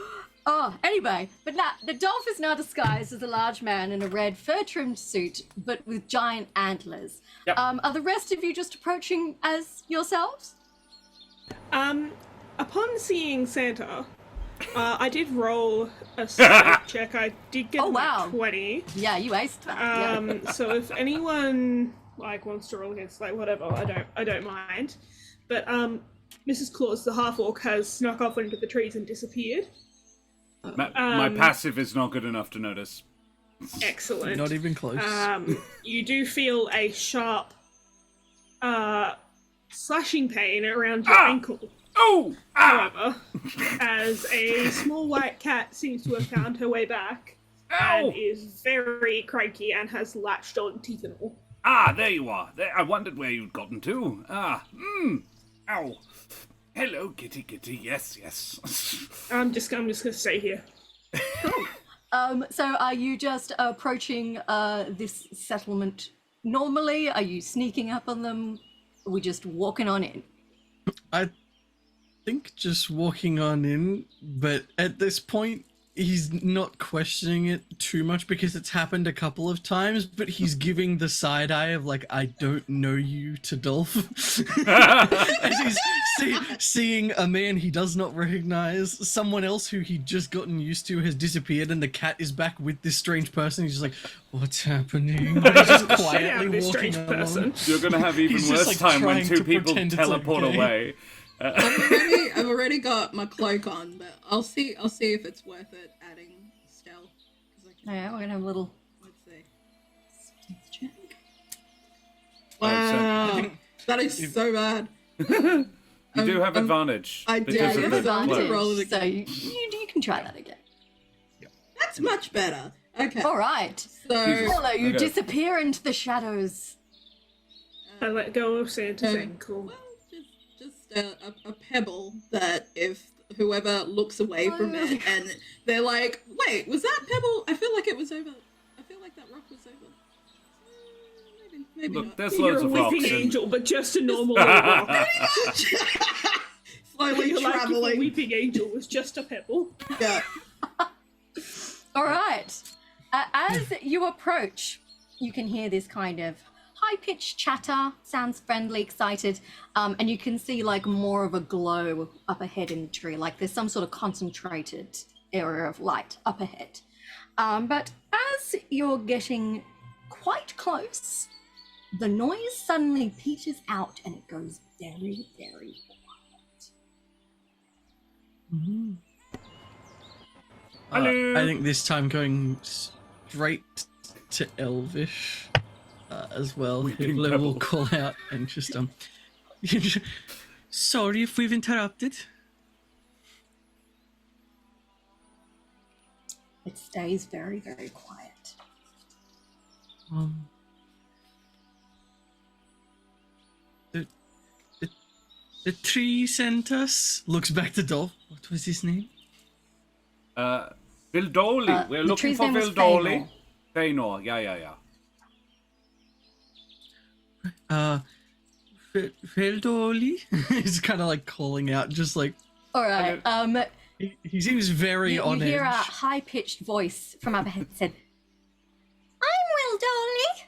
Speaker 1: Oh, anyway, but now the Dolph is now disguised as a large man in a red fur-trimmed suit, but with giant antlers.
Speaker 2: Yep.
Speaker 1: Are the rest of you just approaching as yourselves?
Speaker 4: Upon seeing Santa, I did roll a strength check. I did get
Speaker 1: Oh, wow.
Speaker 4: 20.
Speaker 1: Yeah, you aced that.
Speaker 4: So if anyone wants to roll against whatever, I don't mind. But Mrs. Claus, the half orc, has snuck off into the trees and disappeared.
Speaker 2: My passive is not good enough to notice.
Speaker 4: Excellent.
Speaker 3: Not even close.
Speaker 4: You do feel a sharp slashing pain around your ankle.
Speaker 2: Oh!
Speaker 4: However, as a small white cat seems to have found her way back and is very cranky and has latched on teeth and all.
Speaker 2: Ah, there you are. I wondered where you'd gotten to. Ow. Hello, kitty. Yes.
Speaker 4: I'm just gonna stay here.
Speaker 1: So are you just approaching this settlement normally? Are you sneaking up on them? Are we just walking on in?
Speaker 3: I think just walking on in, but at this point, he's not questioning it too much because it's happened a couple of times, but he's giving the side eye of I don't know you to Dolph. As he's seeing a man he does not recognize, someone else who he'd just gotten used to has disappeared, and the cat is back with this strange person. He's just like, what's happening? But he's just quietly walking along.
Speaker 2: You're going to have even
Speaker 3: He's
Speaker 2: worse
Speaker 3: just,
Speaker 2: time when
Speaker 3: trying
Speaker 2: two
Speaker 3: to
Speaker 2: people
Speaker 3: pretend it's
Speaker 2: teleport
Speaker 3: okay.
Speaker 2: away.
Speaker 5: I've already got my cloak on, but I'll see if it's worth it adding stealth. 'Cause I can,
Speaker 1: Yeah, we're gonna have a little.
Speaker 5: let's see. Stealth check.
Speaker 2: Right,
Speaker 5: Wow, that is so bad.
Speaker 2: You do have advantage.
Speaker 5: I do.
Speaker 2: because
Speaker 1: You
Speaker 2: of
Speaker 1: have
Speaker 2: the
Speaker 5: advantage.
Speaker 2: clothes.
Speaker 1: advantage,
Speaker 5: Roll it
Speaker 1: so you can try that again.
Speaker 5: That's much better. Okay.
Speaker 1: All right.
Speaker 5: So
Speaker 1: Hello, you
Speaker 2: Okay.
Speaker 1: disappear into the shadows.
Speaker 4: I let go of Santa's
Speaker 5: Okay.
Speaker 4: ankle.
Speaker 5: well, just a pebble that if whoever looks away from it and they're like, wait, was that pebble? I feel like it was over. I feel like that rock was over. Maybe
Speaker 2: Look,
Speaker 5: not.
Speaker 2: there's
Speaker 4: You're
Speaker 2: loads
Speaker 4: a
Speaker 2: of rocks.
Speaker 4: weeping
Speaker 2: and-
Speaker 4: angel, but just a normal rock.
Speaker 5: Slowly
Speaker 4: You're like if a
Speaker 5: traveling.
Speaker 4: weeping angel was just a pebble.
Speaker 5: Yeah.
Speaker 1: All right. As you approach, you can hear this kind of high-pitched chatter. Sounds friendly, excited, and you can see more of a glow up ahead in the tree. There's some sort of concentrated area of light up ahead. But as you're getting quite close, the noise suddenly peters out and it goes very, very quiet.
Speaker 3: Mhm.
Speaker 2: Hello.
Speaker 3: I think this time going straight to Elvish as well.
Speaker 2: Weeping
Speaker 3: Hitler will
Speaker 2: pebble.
Speaker 3: call out and just sorry if we've interrupted.
Speaker 1: It stays very, very quiet.
Speaker 3: The tree sent us. Looks back to Dolph. What was his name?
Speaker 2: Vildoli. We're
Speaker 1: the
Speaker 2: looking
Speaker 1: tree's
Speaker 2: for
Speaker 1: name was
Speaker 2: Vildoli. Feanor. Yeah.
Speaker 3: Feldoli? He's kind of like calling out, just like.
Speaker 1: All right.
Speaker 3: He seems very on
Speaker 1: you
Speaker 3: edge.
Speaker 1: hear a high-pitched voice from up ahead said, "I'm Will Dolly.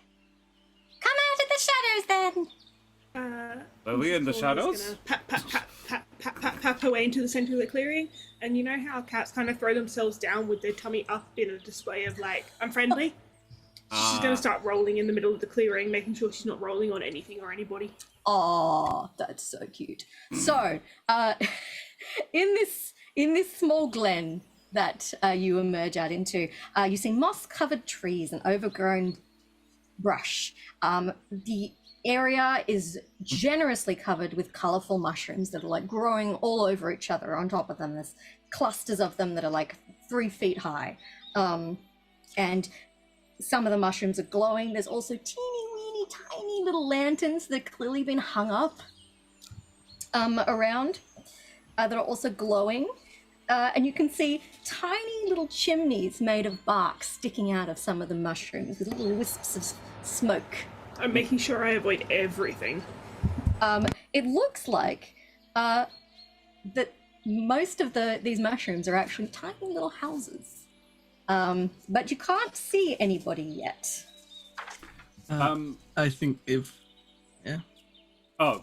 Speaker 1: Come out of the shadows, then."
Speaker 2: Are we in the shadows?
Speaker 4: Gonna pat her way into the center of the clearing, and you know how cats kind of throw themselves down with their tummy up in a display of like, I'm friendly? She's gonna start rolling in the middle of the clearing, making sure she's not rolling on anything or anybody.
Speaker 1: Oh, that's so cute. So, in this small glen that you emerge out into, you see moss-covered trees and overgrown brush. The area is generously covered with colorful mushrooms that are like growing all over each other. On top of them, there's clusters of them that are like 3 feet high. And some of the mushrooms are glowing. There's also teeny weeny tiny little lanterns that have clearly been hung up around that are also glowing. And you can see tiny little chimneys made of bark sticking out of some of the mushrooms with little wisps of smoke.
Speaker 4: I'm making sure I avoid everything.
Speaker 1: It looks like that most of these mushrooms are actually tiny little houses. But you can't see anybody yet.
Speaker 3: I think if... Yeah.
Speaker 2: Oh,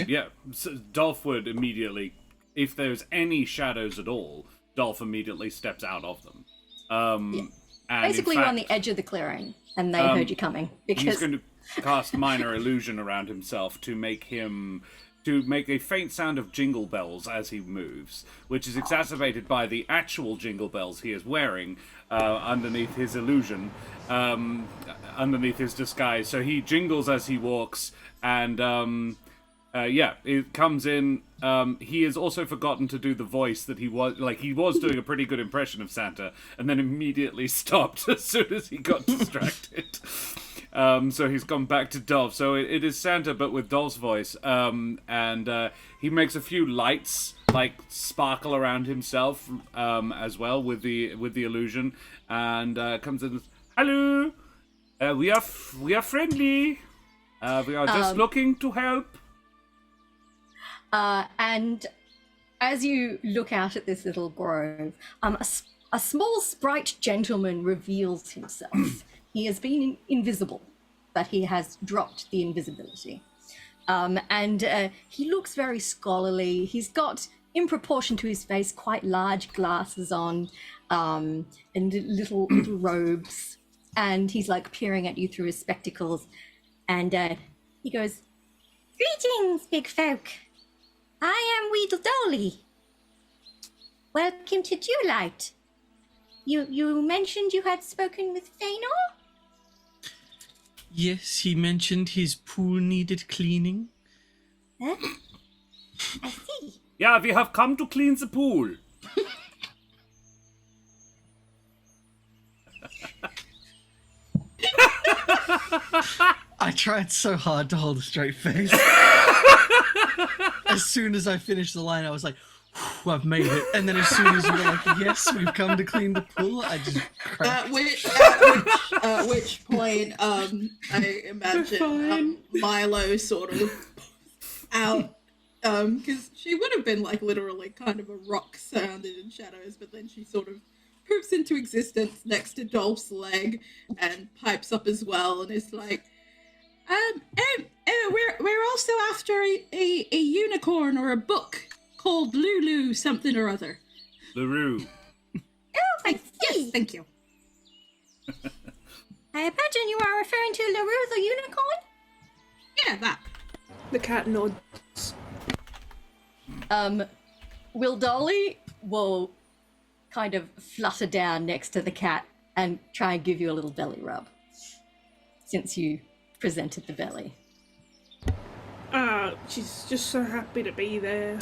Speaker 2: yeah. So Dolph would immediately, if there's any shadows at all, Dolph immediately steps out of them. And
Speaker 1: basically, you're on the edge of the clearing, and they heard you coming. Because
Speaker 2: he's going to cast minor illusion around himself to make a faint sound of jingle bells as he moves, which is exacerbated by the actual jingle bells he is wearing underneath his illusion, underneath his disguise. So he jingles as he walks, and it comes in. He has also forgotten to do the voice that he was doing a pretty good impression of Santa, and then immediately stopped as soon as he got distracted. So he's gone back to Dolph. So it is Santa, but with Dolph's voice. And he makes a few lights like sparkle around himself as well with the illusion, and comes in. Hello, we are friendly. We are just looking to help.
Speaker 1: And as you look out at this little grove, a small sprite gentleman reveals himself. He has been invisible, but he has dropped the invisibility. And he looks very scholarly. He's got, in proportion to his face, quite large glasses on, and little robes. And he's like peering at you through his spectacles. And he goes, "Greetings, big folk. I am Weedledolly. Welcome to Dewlight. You mentioned you had spoken with Feanor?"
Speaker 3: Yes, he mentioned his pool needed cleaning.
Speaker 1: Huh? I see.
Speaker 2: Yeah, we have come to clean the pool.
Speaker 3: I tried so hard to hold a straight face. As soon as I finished the line, I was like, I've made it. And then as soon as you were like, yes, we've come to clean the pool, I just cried.
Speaker 5: At which point, I imagine Milo sort of out, because she would have been like literally kind of a rock surrounded in shadows, but then she sort of poops into existence next to Dolph's leg and pipes up as well, and is like, we're also after a unicorn or a book called Lulu something or other.
Speaker 2: LaRue.
Speaker 1: Oh, I see.
Speaker 5: Yes, thank you.
Speaker 1: I imagine you are referring to LaRue the unicorn?
Speaker 5: Yeah, that.
Speaker 4: The cat nods.
Speaker 1: Will Dolly will kind of flutter down next to the cat and try and give you a little belly rub, since you presented the belly.
Speaker 4: She's just so happy to be there.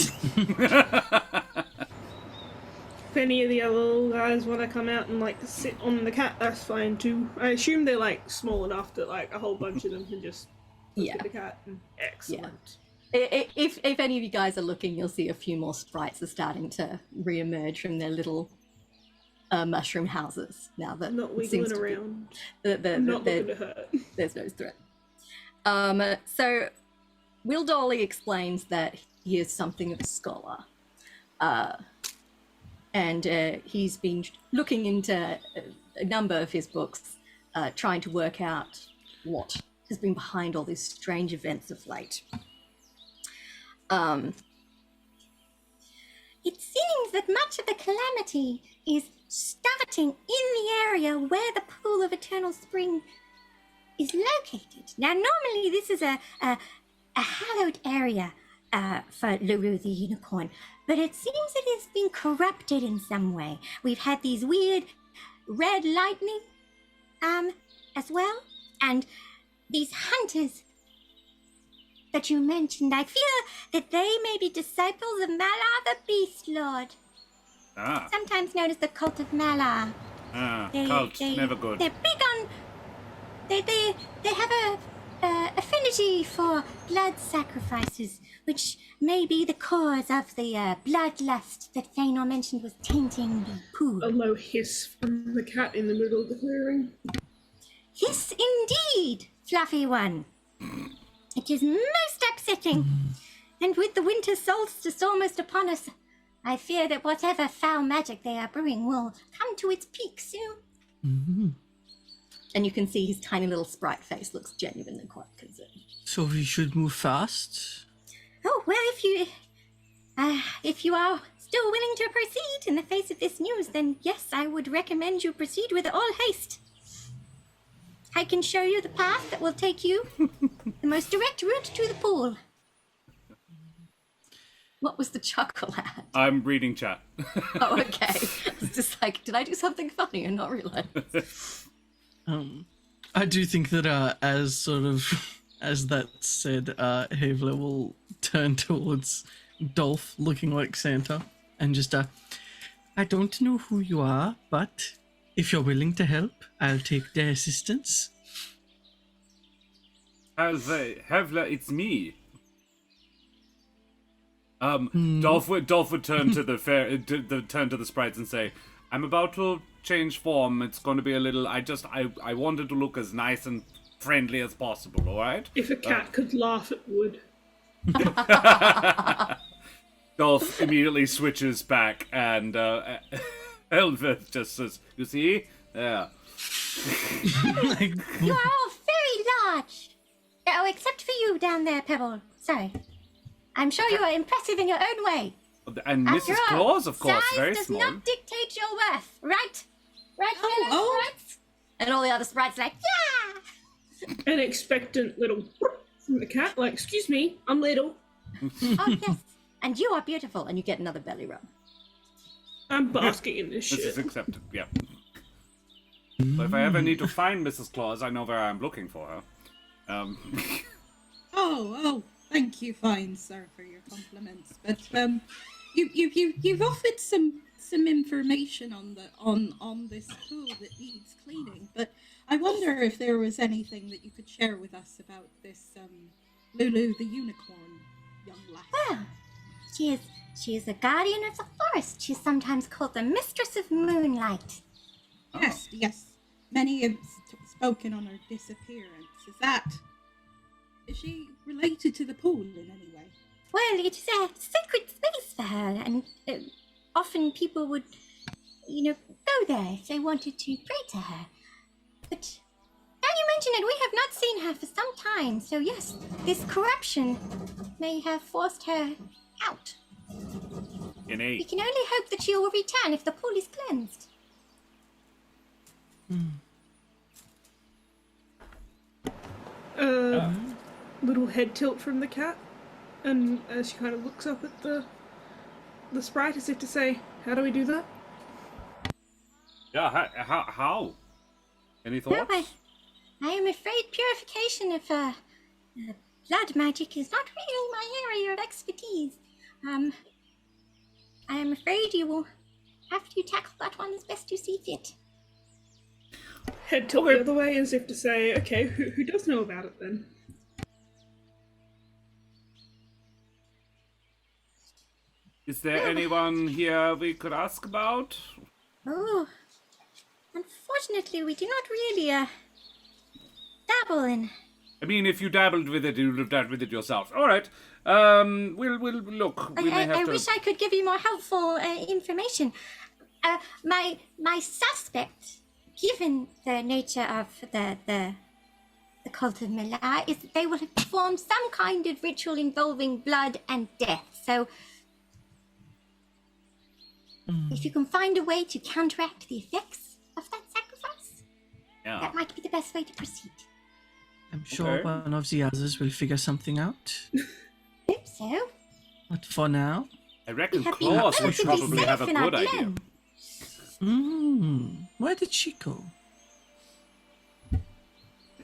Speaker 4: If any of the other little guys want to come out and like sit on the cat, that's fine too. I assume they're like small enough that like a whole bunch of them can just look at the cat. Excellent.
Speaker 1: Yeah. If any of you guys are looking, you'll see a few more sprites are starting to re-emerge from their little mushroom houses now that
Speaker 4: Not wiggling around.
Speaker 1: Not
Speaker 4: looking to hurt.
Speaker 1: There's no threat. So Will Dolly explains that he is something of a scholar. And he's been looking into a number of his books, trying to work out what has been behind all these strange events of late.
Speaker 6: It seems that much of the calamity is starting in the area where the pool of eternal spring is located. Now, normally this is a hallowed area for Lulu the unicorn, but it seems it has been corrupted in some way. We've had these weird red lightning as well, and these hunters that you mentioned. I fear that they may be disciples of Malar the Beast Lord, sometimes known as the Cult of Malar.
Speaker 2: Cult, never good.
Speaker 6: They're big on. They have a affinity for blood sacrifices, which may be the cause of the bloodlust that Feanor mentioned was tainting the pool.
Speaker 4: A low hiss from the cat in the middle of the clearing.
Speaker 6: Yes, indeed, Fluffy One. It is most upsetting. And with the winter solstice almost upon us, I fear that whatever foul magic they are brewing will come to its peak soon.
Speaker 3: Mm-hmm.
Speaker 1: And you can see his tiny little sprite face looks genuinely quite concerned.
Speaker 3: So we should move fast.
Speaker 6: Oh, well, if you are still willing to proceed in the face of this news, then yes, I would recommend you proceed with all haste. I can show you the path that will take you the most direct route to the pool.
Speaker 1: What was the chuckle at?
Speaker 2: I'm reading chat.
Speaker 1: Oh, okay. It's just like, did I do something funny and not realize?
Speaker 3: I do think that as that said, Havler will turn towards Dolph, looking like Santa, and just I don't know who you are, but if you're willing to help, I'll take their assistance.
Speaker 2: Havler, it's me. Dolph would turn to the sprites and say, "I'm about to change form. It's going to be a little. I wanted to look as nice and friendly as possible. All right."
Speaker 4: If a cat could laugh, it would.
Speaker 2: Dolph immediately switches back, and Elveth just says, "You see? Yeah."
Speaker 6: You are all very large. Oh, except for you down there, Pebble. Sorry. I'm sure you are impressive in your own way.
Speaker 2: And
Speaker 6: After
Speaker 2: Mrs.
Speaker 6: all,
Speaker 2: Claus, of course,
Speaker 6: size
Speaker 2: very
Speaker 6: does
Speaker 2: small.
Speaker 6: not dictate your worth, right? Right, fellow
Speaker 5: oh.
Speaker 6: sprites?
Speaker 1: And all the other sprites like,
Speaker 6: Yeah!
Speaker 4: An expectant little from the cat, like, excuse me, I'm little.
Speaker 6: Oh, yes.
Speaker 1: and you are beautiful. And you get another belly rub.
Speaker 4: I'm basking in this
Speaker 2: This
Speaker 4: shit.
Speaker 2: is accepted, yeah. So if I ever need to find Mrs. Claus, I know where I'm looking for her.
Speaker 5: Oh, thank you, fine sir, for your compliments. But you've offered some information on this pool that needs cleaning. But I wonder if there was anything that you could share with us about this Lulu the unicorn young lass.
Speaker 6: Well, she is a guardian of the forest. She's sometimes called the mistress of moonlight.
Speaker 5: Yes. Many have spoken on her disappearance. Is she related to the pool in any way?
Speaker 6: Well, it is a sacred space for her, and often people would, go there if they wanted to pray to her. But now you mention it, we have not seen her for some time, so yes, this corruption may have forced her out. We can only hope that she will return if the pool is cleansed.
Speaker 4: Little head tilt from the cat, and as she kind of looks up at the sprite as if to say, how do we do that?
Speaker 2: Yeah, how? Any thoughts?
Speaker 6: No, I am afraid purification of blood magic is not really my area of expertise. I am afraid you will have to tackle that one as best you see fit.
Speaker 4: Head tilt the other way as if to say, okay, who does know about it then?
Speaker 2: Is there anyone here we could ask about?
Speaker 6: Oh, unfortunately, we do not really dabble in
Speaker 2: I mean, if you dabbled with it, you would have dabbled with it yourself. All right. We'll look. We may have
Speaker 6: I
Speaker 2: to...
Speaker 6: wish I could give you more helpful information. My suspect, given the nature of the cult of Malaika, is that they will have performed some kind of ritual involving blood and death. So, if you can find a way to counteract the effects of that sacrifice, that might be the best way to proceed.
Speaker 3: I'm sure one of the others will figure something out.
Speaker 6: Hope so.
Speaker 3: But for now...
Speaker 2: I reckon
Speaker 6: We have been
Speaker 2: Claus would
Speaker 6: relatively
Speaker 2: probably
Speaker 6: safe
Speaker 2: have a
Speaker 6: in our
Speaker 2: good idea.
Speaker 6: den.
Speaker 3: Where did she go?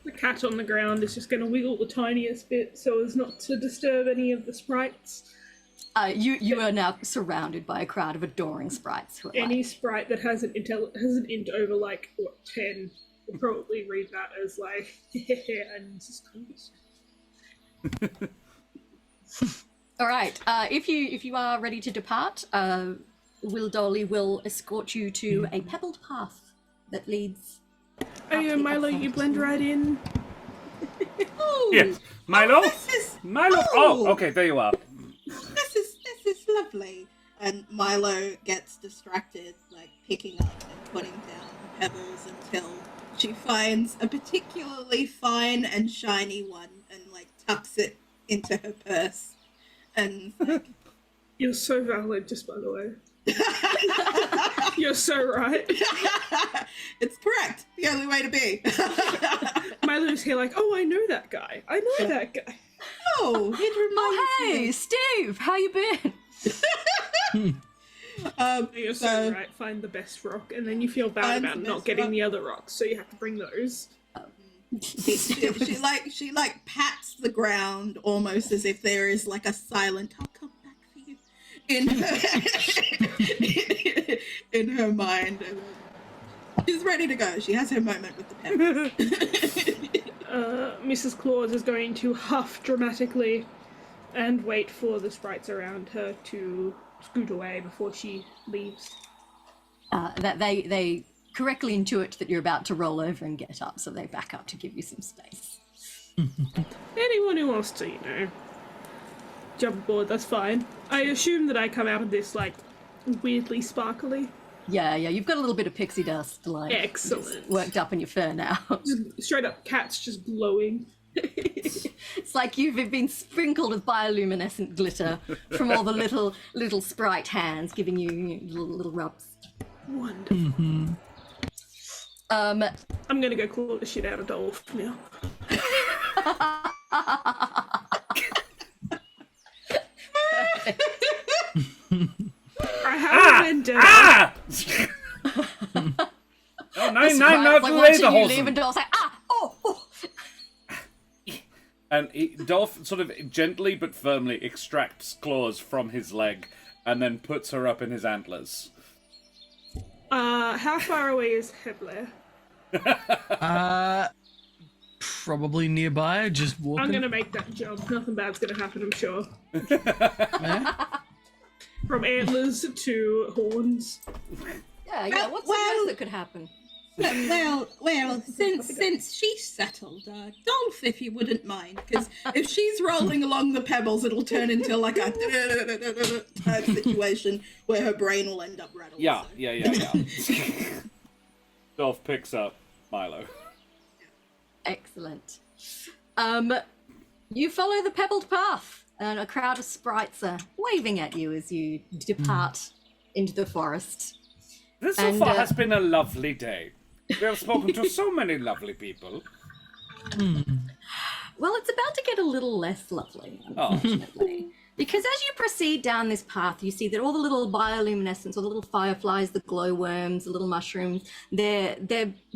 Speaker 4: The cat on the ground is just going to wiggle the tiniest bit so as not to disturb any of the sprites.
Speaker 1: You are now surrounded by a crowd of adoring sprites who are
Speaker 4: Any sprite that has an int over like 10 will probably read that as like, and this is
Speaker 1: all right. If you are ready to depart, Will Dolly will escort you to a pebbled path that leads.
Speaker 4: Oh yeah, Milo, you blend right in.
Speaker 5: Oh,
Speaker 2: Yes, Milo. Milo. Oh,
Speaker 5: Oh.
Speaker 2: okay. There you are.
Speaker 5: this is lovely. And Milo gets distracted, like picking up and putting down pebbles until she finds a particularly fine and shiny one and like tucks it into her purse. And like,
Speaker 4: You're so valid, just by the way. You're so right.
Speaker 5: it's correct. The only way to be.
Speaker 4: Milo's here like, oh, I know that guy. I know that guy.
Speaker 5: Oh, it reminds
Speaker 1: Hey,
Speaker 5: me.
Speaker 1: Steve, how you been?
Speaker 4: You're so right. Find the best rock, and then you feel bad
Speaker 5: Find
Speaker 4: about
Speaker 5: the
Speaker 4: not
Speaker 5: best
Speaker 4: getting
Speaker 5: rock.
Speaker 4: the other rocks, so you have to bring those.
Speaker 5: she pats the ground almost as if there is like a silent "I'll come back for you" in her in her mind. And she's ready to go. She has her moment with the pebbles.
Speaker 4: Mrs. Claus is going to huff dramatically and wait for the sprites around her to scoot away before she leaves.
Speaker 1: That they correctly intuit that you're about to roll over and get up, so they back up to give you some space.
Speaker 4: Anyone who wants to, jump aboard, that's fine. I assume that I come out of this, like, weirdly sparkly.
Speaker 1: Yeah, you've got a little bit of pixie dust, like,
Speaker 4: Excellent.
Speaker 1: just worked up in your fur now.
Speaker 4: Just straight up cats just glowing.
Speaker 1: It's like you've been sprinkled with bioluminescent glitter from all the little sprite hands giving you little rubs.
Speaker 4: Wonderful. I'm gonna go claw the shit out of Dolph now. I have a vendetta.
Speaker 2: Oh,
Speaker 1: This
Speaker 2: nein,
Speaker 1: Sprite,
Speaker 2: not
Speaker 1: like,
Speaker 2: the
Speaker 1: watching you
Speaker 2: Lederhosen.
Speaker 1: leave and Dolph's like, oh.
Speaker 2: And Dolph sort of gently but firmly extracts claws from his leg and then puts her up in his antlers.
Speaker 4: How far away is Hebler?
Speaker 3: Probably nearby, just walking.
Speaker 4: I'm gonna make that jump. Nothing bad's gonna happen, I'm sure.
Speaker 3: Yeah.
Speaker 4: From antlers to horns.
Speaker 1: Yeah, what's the worst that could happen?
Speaker 5: Well, since she's settled, Dolph, if you wouldn't mind, because if she's rolling along the pebbles, it'll turn into like a type situation where her brain will end up rattled.
Speaker 2: Yeah.
Speaker 5: So.
Speaker 2: Dolph picks up Milo.
Speaker 1: Excellent. You follow the pebbled path, and a crowd of sprites are waving at you as you depart into the forest.
Speaker 2: This so far has been a lovely day. We have spoken to so many lovely people.
Speaker 1: Well, it's about to get a little less lovely, unfortunately. Because as you proceed down this path, you see that all the little bioluminescence, all the little fireflies, the glowworms, the little mushrooms, they're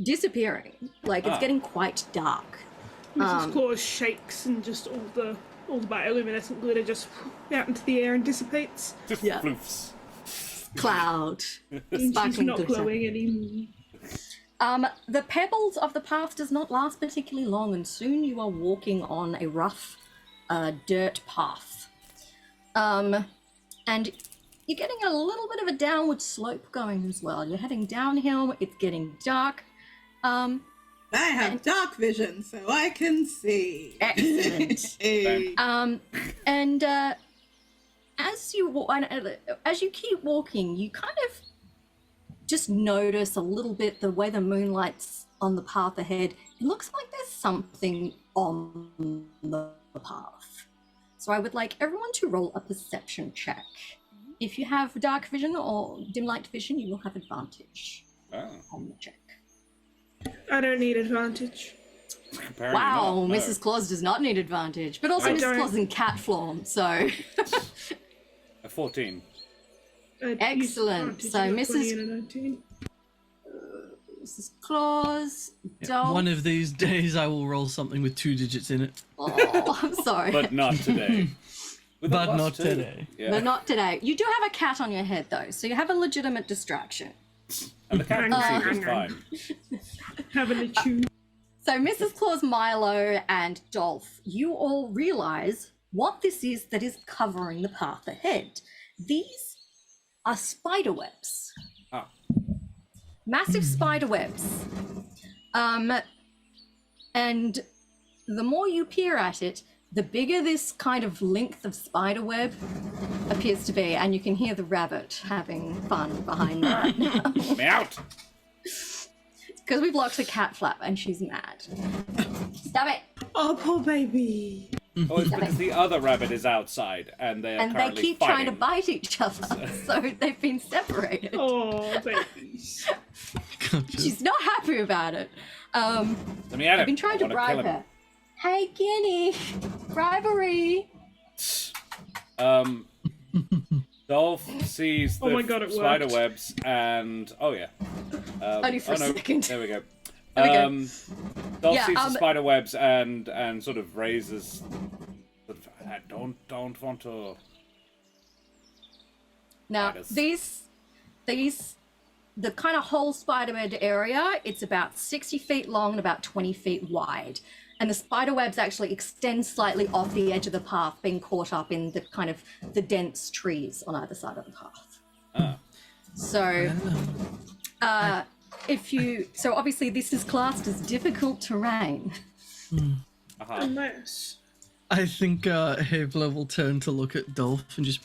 Speaker 1: disappearing. Like, it's getting quite dark.
Speaker 4: Mrs. Claus shakes and just all the bioluminescent glitter just out into the air and dissipates.
Speaker 2: Just
Speaker 1: Yeah.
Speaker 2: floofs.
Speaker 1: Cloud.
Speaker 4: And she's
Speaker 1: Sparkling
Speaker 4: not
Speaker 1: glitter.
Speaker 4: glowing anymore.
Speaker 1: The pebbles of the path does not last particularly long, and soon you are walking on a rough dirt path. And you're getting a little bit of a downward slope going as well. You're heading downhill, it's getting dark.
Speaker 5: I have dark vision, so I can see.
Speaker 1: Excellent.
Speaker 5: Hey.
Speaker 1: And as you keep walking, you kind of just notice a little bit the way the moonlight's on the path ahead. It looks like there's something on the path. So I would like everyone to roll a perception check. If you have dark vision or dim light vision, you will have advantage on the check.
Speaker 4: I don't need advantage.
Speaker 2: Apparently
Speaker 1: Wow,
Speaker 2: not, no.
Speaker 1: Mrs. Claus does not need advantage, but also
Speaker 4: I
Speaker 1: Mrs.
Speaker 4: don't.
Speaker 1: Claus in cat form, so
Speaker 2: A 14.
Speaker 1: Excellent. So, Mrs. Claus, Dolph.
Speaker 3: One of these days I will roll something with 2 digits in it.
Speaker 1: Oh, I'm sorry.
Speaker 2: But not today. With a
Speaker 3: But
Speaker 2: plus
Speaker 3: not
Speaker 2: 2.
Speaker 3: today.
Speaker 2: Yeah.
Speaker 1: But not today. You do have a cat on your head, though, so you have a legitimate distraction.
Speaker 2: And the cat can see just fine.
Speaker 4: Having a chew.
Speaker 1: So, Mrs. Claus, Milo, and Dolph, you all realize what this is that is covering the path ahead. These are spider webs.
Speaker 2: Ah.
Speaker 1: Massive spider webs. And the more you peer at it, the bigger this kind of length of spider web appears to be, and you can hear the rabbit having fun behind me right now.
Speaker 2: Me out!
Speaker 1: Because we've locked a cat flap and she's mad. Stop it!
Speaker 4: Oh, poor baby.
Speaker 2: Oh, it's because the other rabbit is outside, and they are
Speaker 1: And they
Speaker 2: currently
Speaker 1: keep
Speaker 2: fighting.
Speaker 1: trying to bite each other, so they've been separated.
Speaker 4: Oh, babies.
Speaker 3: Gotcha.
Speaker 1: She's not happy about it.
Speaker 2: Let me at him.
Speaker 1: I've been trying to
Speaker 2: I wanna
Speaker 1: bribe
Speaker 2: kill him.
Speaker 1: her. Hey, Guinea! Bribery!
Speaker 2: Dolph sees the
Speaker 4: Oh my God, it
Speaker 2: spider
Speaker 4: worked.
Speaker 2: webs and
Speaker 1: Only for a second.
Speaker 2: There we go.
Speaker 1: There we go.
Speaker 2: Dolph
Speaker 1: Yeah,
Speaker 2: sees the spider webs and sort of raises. Sort of, I don't want to.
Speaker 1: Now,
Speaker 2: Spiders.
Speaker 1: the kind of whole spiderweb area, it's about 60 feet long and about 20 feet wide. And the spider webs actually extend slightly off the edge of the path, being caught up in the kind of the dense trees on either side of the path.
Speaker 2: Ah.
Speaker 1: So, so obviously this is classed as difficult terrain.
Speaker 2: Uh-huh.
Speaker 4: Nice.
Speaker 3: I think Havler will turn to look at Dolph and just,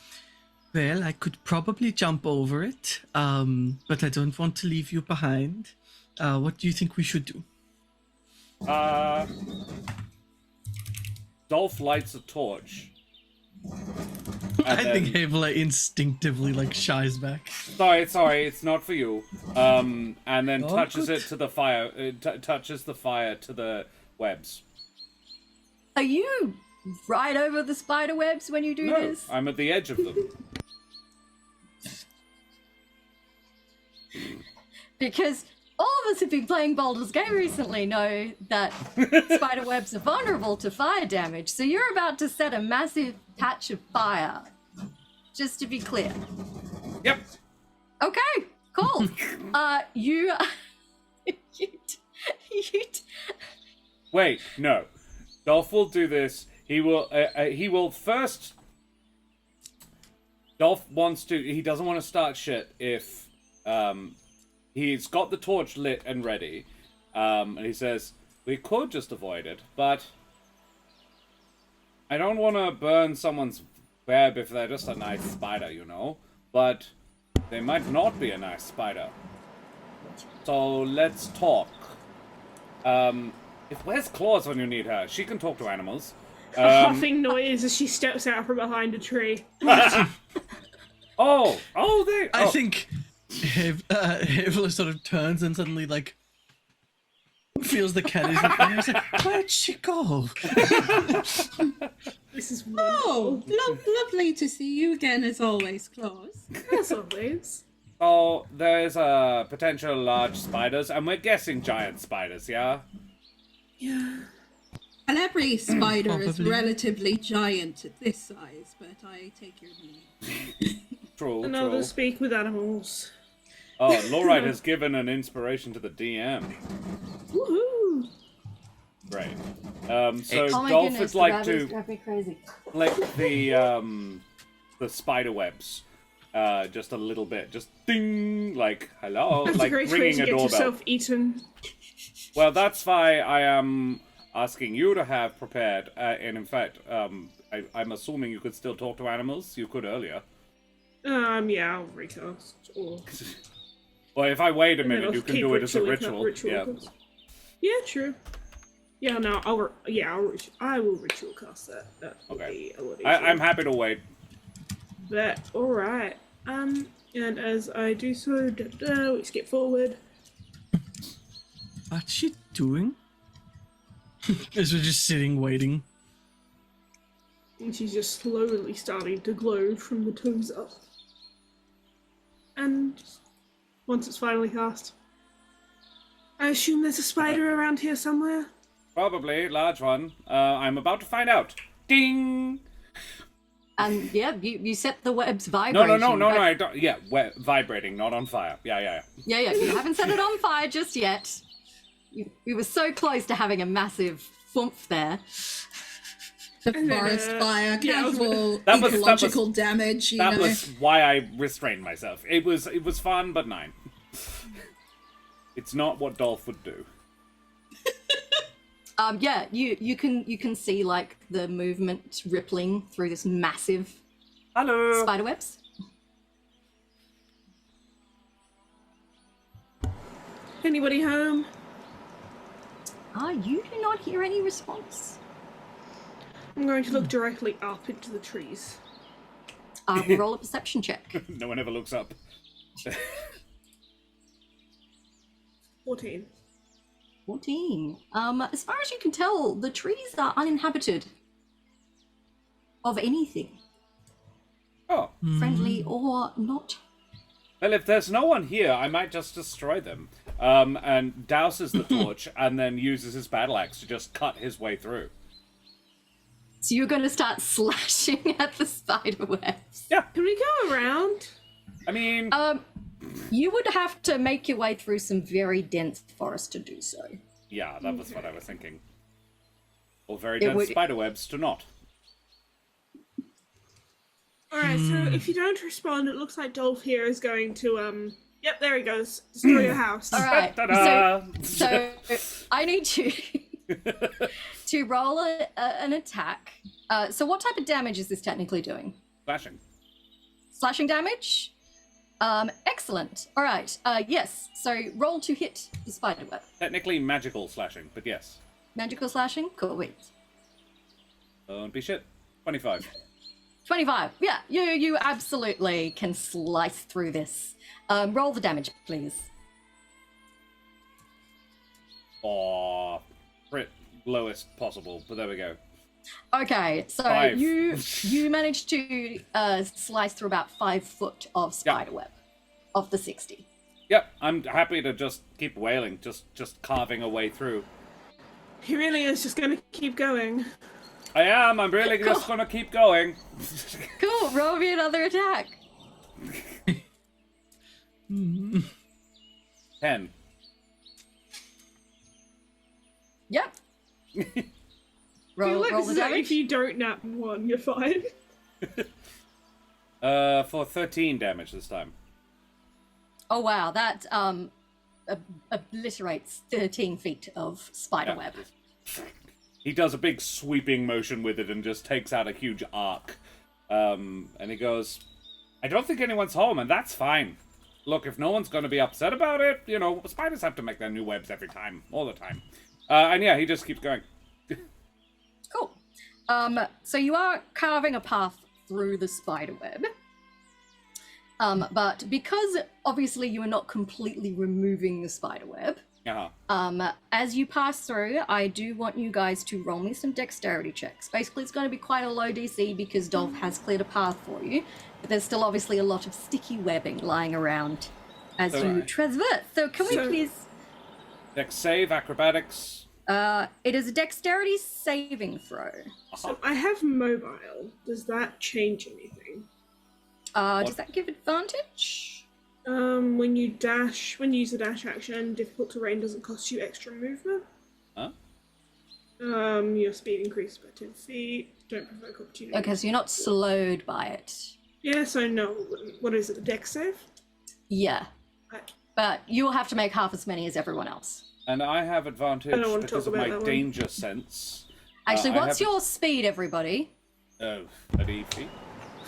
Speaker 3: well, I could probably jump over it, but I don't want to leave you behind. What do you think we should do?
Speaker 2: Dolph lights a torch.
Speaker 3: I think Havler instinctively shies back.
Speaker 2: Sorry, it's not for you. And then
Speaker 3: Oh,
Speaker 2: touches
Speaker 3: good.
Speaker 2: it to the fire. Touches the fire to the webs.
Speaker 1: Are you right over the spider webs when you do
Speaker 2: No,
Speaker 1: this?
Speaker 2: I'm at the edge of them.
Speaker 1: Because all of us who've been playing Baldur's Gate recently know that spider webs are vulnerable to fire damage, so you're about to set a massive patch of fire. Just to be clear.
Speaker 2: Yep.
Speaker 1: Okay, cool. You
Speaker 2: Wait, no. Dolph will do this. He will first. Dolph wants to. He doesn't want to start shit if he's got the torch lit and ready, and he says we could just avoid it, but I don't want to burn someone's web if they're just a nice spider, you know. But they might not be a nice spider. So let's talk. Where's Claus when you need her? She can talk to animals.
Speaker 4: A huffing noise as she steps out from behind a tree.
Speaker 3: I
Speaker 2: I
Speaker 3: think Havler sort of turns and suddenly feels the cat is and he's like, where'd she go?
Speaker 4: This is
Speaker 5: Oh,
Speaker 4: wonderful.
Speaker 5: lovely to see you again as always, Claus.
Speaker 4: As always.
Speaker 2: So there's potential large spiders, and we're guessing giant spiders, yeah?
Speaker 4: Yeah.
Speaker 5: And every spider is
Speaker 3: Probably.
Speaker 5: relatively giant at this size, but I take your meaning.
Speaker 2: True,
Speaker 4: Another
Speaker 2: true.
Speaker 4: speak with animals.
Speaker 2: Oh, Lowride has given an inspiration to the DM.
Speaker 4: Woohoo!
Speaker 2: Right. So
Speaker 1: Oh my
Speaker 2: Dolph
Speaker 1: goodness,
Speaker 2: would
Speaker 1: the
Speaker 2: like
Speaker 1: rabbits
Speaker 2: to
Speaker 1: drive me crazy.
Speaker 2: flick the spider webs just a little bit, just ding, like hello,
Speaker 4: That's
Speaker 2: like
Speaker 4: a great way
Speaker 2: ringing
Speaker 4: to
Speaker 2: a
Speaker 4: get
Speaker 2: doorbell.
Speaker 4: yourself eaten.
Speaker 2: Well, that's why I am asking you to have prepared, and in fact, I'm assuming you could still talk to animals. You could earlier.
Speaker 4: Yeah, I'll recast. Or
Speaker 2: Well, if I wait a
Speaker 4: and then
Speaker 2: minute,
Speaker 4: I'll
Speaker 2: you can
Speaker 4: keep
Speaker 2: do it as a
Speaker 4: ritually
Speaker 2: ritual. Yeah.
Speaker 4: cast. Yeah, true. Yeah, no, I will ritual cast that. That will
Speaker 2: Okay.
Speaker 4: be a lot
Speaker 2: I'm
Speaker 4: easier.
Speaker 2: happy to wait.
Speaker 4: But alright. And as I do so, we skip forward.
Speaker 3: What's she doing? As we're just sitting waiting.
Speaker 4: And she's just slowly starting to glow from the toes up. And once it's finally cast, I assume there's a spider around here somewhere.
Speaker 2: Probably large one. I'm about to find out. Ding.
Speaker 1: And yeah, you set the webs vibrating.
Speaker 2: No.
Speaker 1: but-
Speaker 2: I don't. Yeah, vibrating, not on fire. Yeah.
Speaker 1: Yeah, you haven't set it on fire just yet. We were so close to having a massive thump there.
Speaker 5: The
Speaker 4: And then,
Speaker 5: forest fire,
Speaker 4: yeah, I was-
Speaker 5: casual
Speaker 2: That was-
Speaker 5: ecological damage, you
Speaker 2: That
Speaker 5: know.
Speaker 2: was why I restrained myself. It was fun, but 9. It's not what Dolph would do.
Speaker 1: Yeah, you can see like the movement rippling through this massive
Speaker 2: Hello.
Speaker 1: spider webs.
Speaker 4: Anybody home?
Speaker 1: You do not hear any response.
Speaker 4: I'm going to look directly up into the trees.
Speaker 1: Roll a perception check.
Speaker 2: No one ever looks up.
Speaker 4: 14.
Speaker 1: 14. As far as you can tell, the trees are uninhabited of anything,
Speaker 2: Oh.
Speaker 1: friendly or not.
Speaker 2: Well, if there's no one here, I might just destroy them. And douses the torch, and then uses his battle axe to just cut his way through.
Speaker 1: So you're going to start slashing at the spider webs.
Speaker 2: Yeah.
Speaker 4: Can we go around?
Speaker 2: I mean,
Speaker 1: You would have to make your way through some very dense forest to do so.
Speaker 2: yeah, that was what I was thinking. Or very
Speaker 1: It
Speaker 2: dense
Speaker 1: would-
Speaker 2: spider webs to not.
Speaker 4: Alright, so if you don't respond, it looks like Dolph here is going to, yep, there he goes. Destroy your house.
Speaker 1: All right.
Speaker 2: Ta-da!
Speaker 1: So I need you to roll an attack. So what type of damage is this technically doing?
Speaker 2: Flashing.
Speaker 1: Slashing damage? Excellent. All right. Yes. So roll to hit the spider web.
Speaker 2: Technically magical slashing, but yes.
Speaker 1: Magical slashing? Cool. Wait.
Speaker 2: Don't be shit. 25.
Speaker 1: 25. Yeah, you absolutely can slice through this. Roll the damage, please.
Speaker 2: Aw, crit lowest possible, but there we go.
Speaker 1: Okay, so
Speaker 2: 5.
Speaker 1: you managed to slice through about 5 foot of spider web of the 60.
Speaker 2: Yep, I'm happy to just keep wailing, just carving a way through.
Speaker 4: He really is just going to keep going.
Speaker 2: I am, I'm really just gonna keep going.
Speaker 1: Cool. Roll me another attack.
Speaker 2: 10.
Speaker 1: Yep.
Speaker 4: I feel
Speaker 1: roll
Speaker 4: like
Speaker 1: roll
Speaker 4: this
Speaker 1: the
Speaker 4: is like
Speaker 1: damage.
Speaker 4: if you don't nap 1, you're fine.
Speaker 2: For 13 damage this time.
Speaker 1: Oh wow, that obliterates 13 feet of spider
Speaker 2: Yeah.
Speaker 1: web.
Speaker 2: He does a big sweeping motion with it and just takes out a huge arc. And he goes, I don't think anyone's home, and that's fine. Look, if no one's going to be upset about it, you know, spiders have to make their new webs every time, all the time. And yeah, he just keeps going.
Speaker 1: Cool. So you are carving a path through the spider web. But because obviously you are not completely removing the spider web,
Speaker 2: Uh-huh.
Speaker 1: as you pass through, I do want you guys to roll me some dexterity checks. Basically, it's going to be quite a low DC because Dolph has cleared a path for you, but there's still obviously a lot of sticky webbing lying around as you
Speaker 2: Alright.
Speaker 1: traverse. So can we please...
Speaker 2: Dex save, acrobatics.
Speaker 1: It is a dexterity saving throw.
Speaker 4: So I have mobile. Does that change anything?
Speaker 1: Does that give advantage?
Speaker 4: When you use the dash action, difficult terrain doesn't cost you extra movement.
Speaker 2: Huh?
Speaker 4: Your speed increases by 10 feet. Don't provoke opportunity.
Speaker 1: Okay, so you're not slowed by it.
Speaker 4: Yeah, so no. What is it, a dex save?
Speaker 1: Yeah.
Speaker 4: Right.
Speaker 1: But you will have to make half as many as everyone else.
Speaker 2: And I have advantage
Speaker 4: I don't want to
Speaker 2: because
Speaker 4: talk
Speaker 2: of my
Speaker 4: about that one.
Speaker 2: danger sense.
Speaker 1: Actually,
Speaker 2: I
Speaker 1: what's
Speaker 2: have-
Speaker 1: your speed, everybody?
Speaker 2: 30 feet.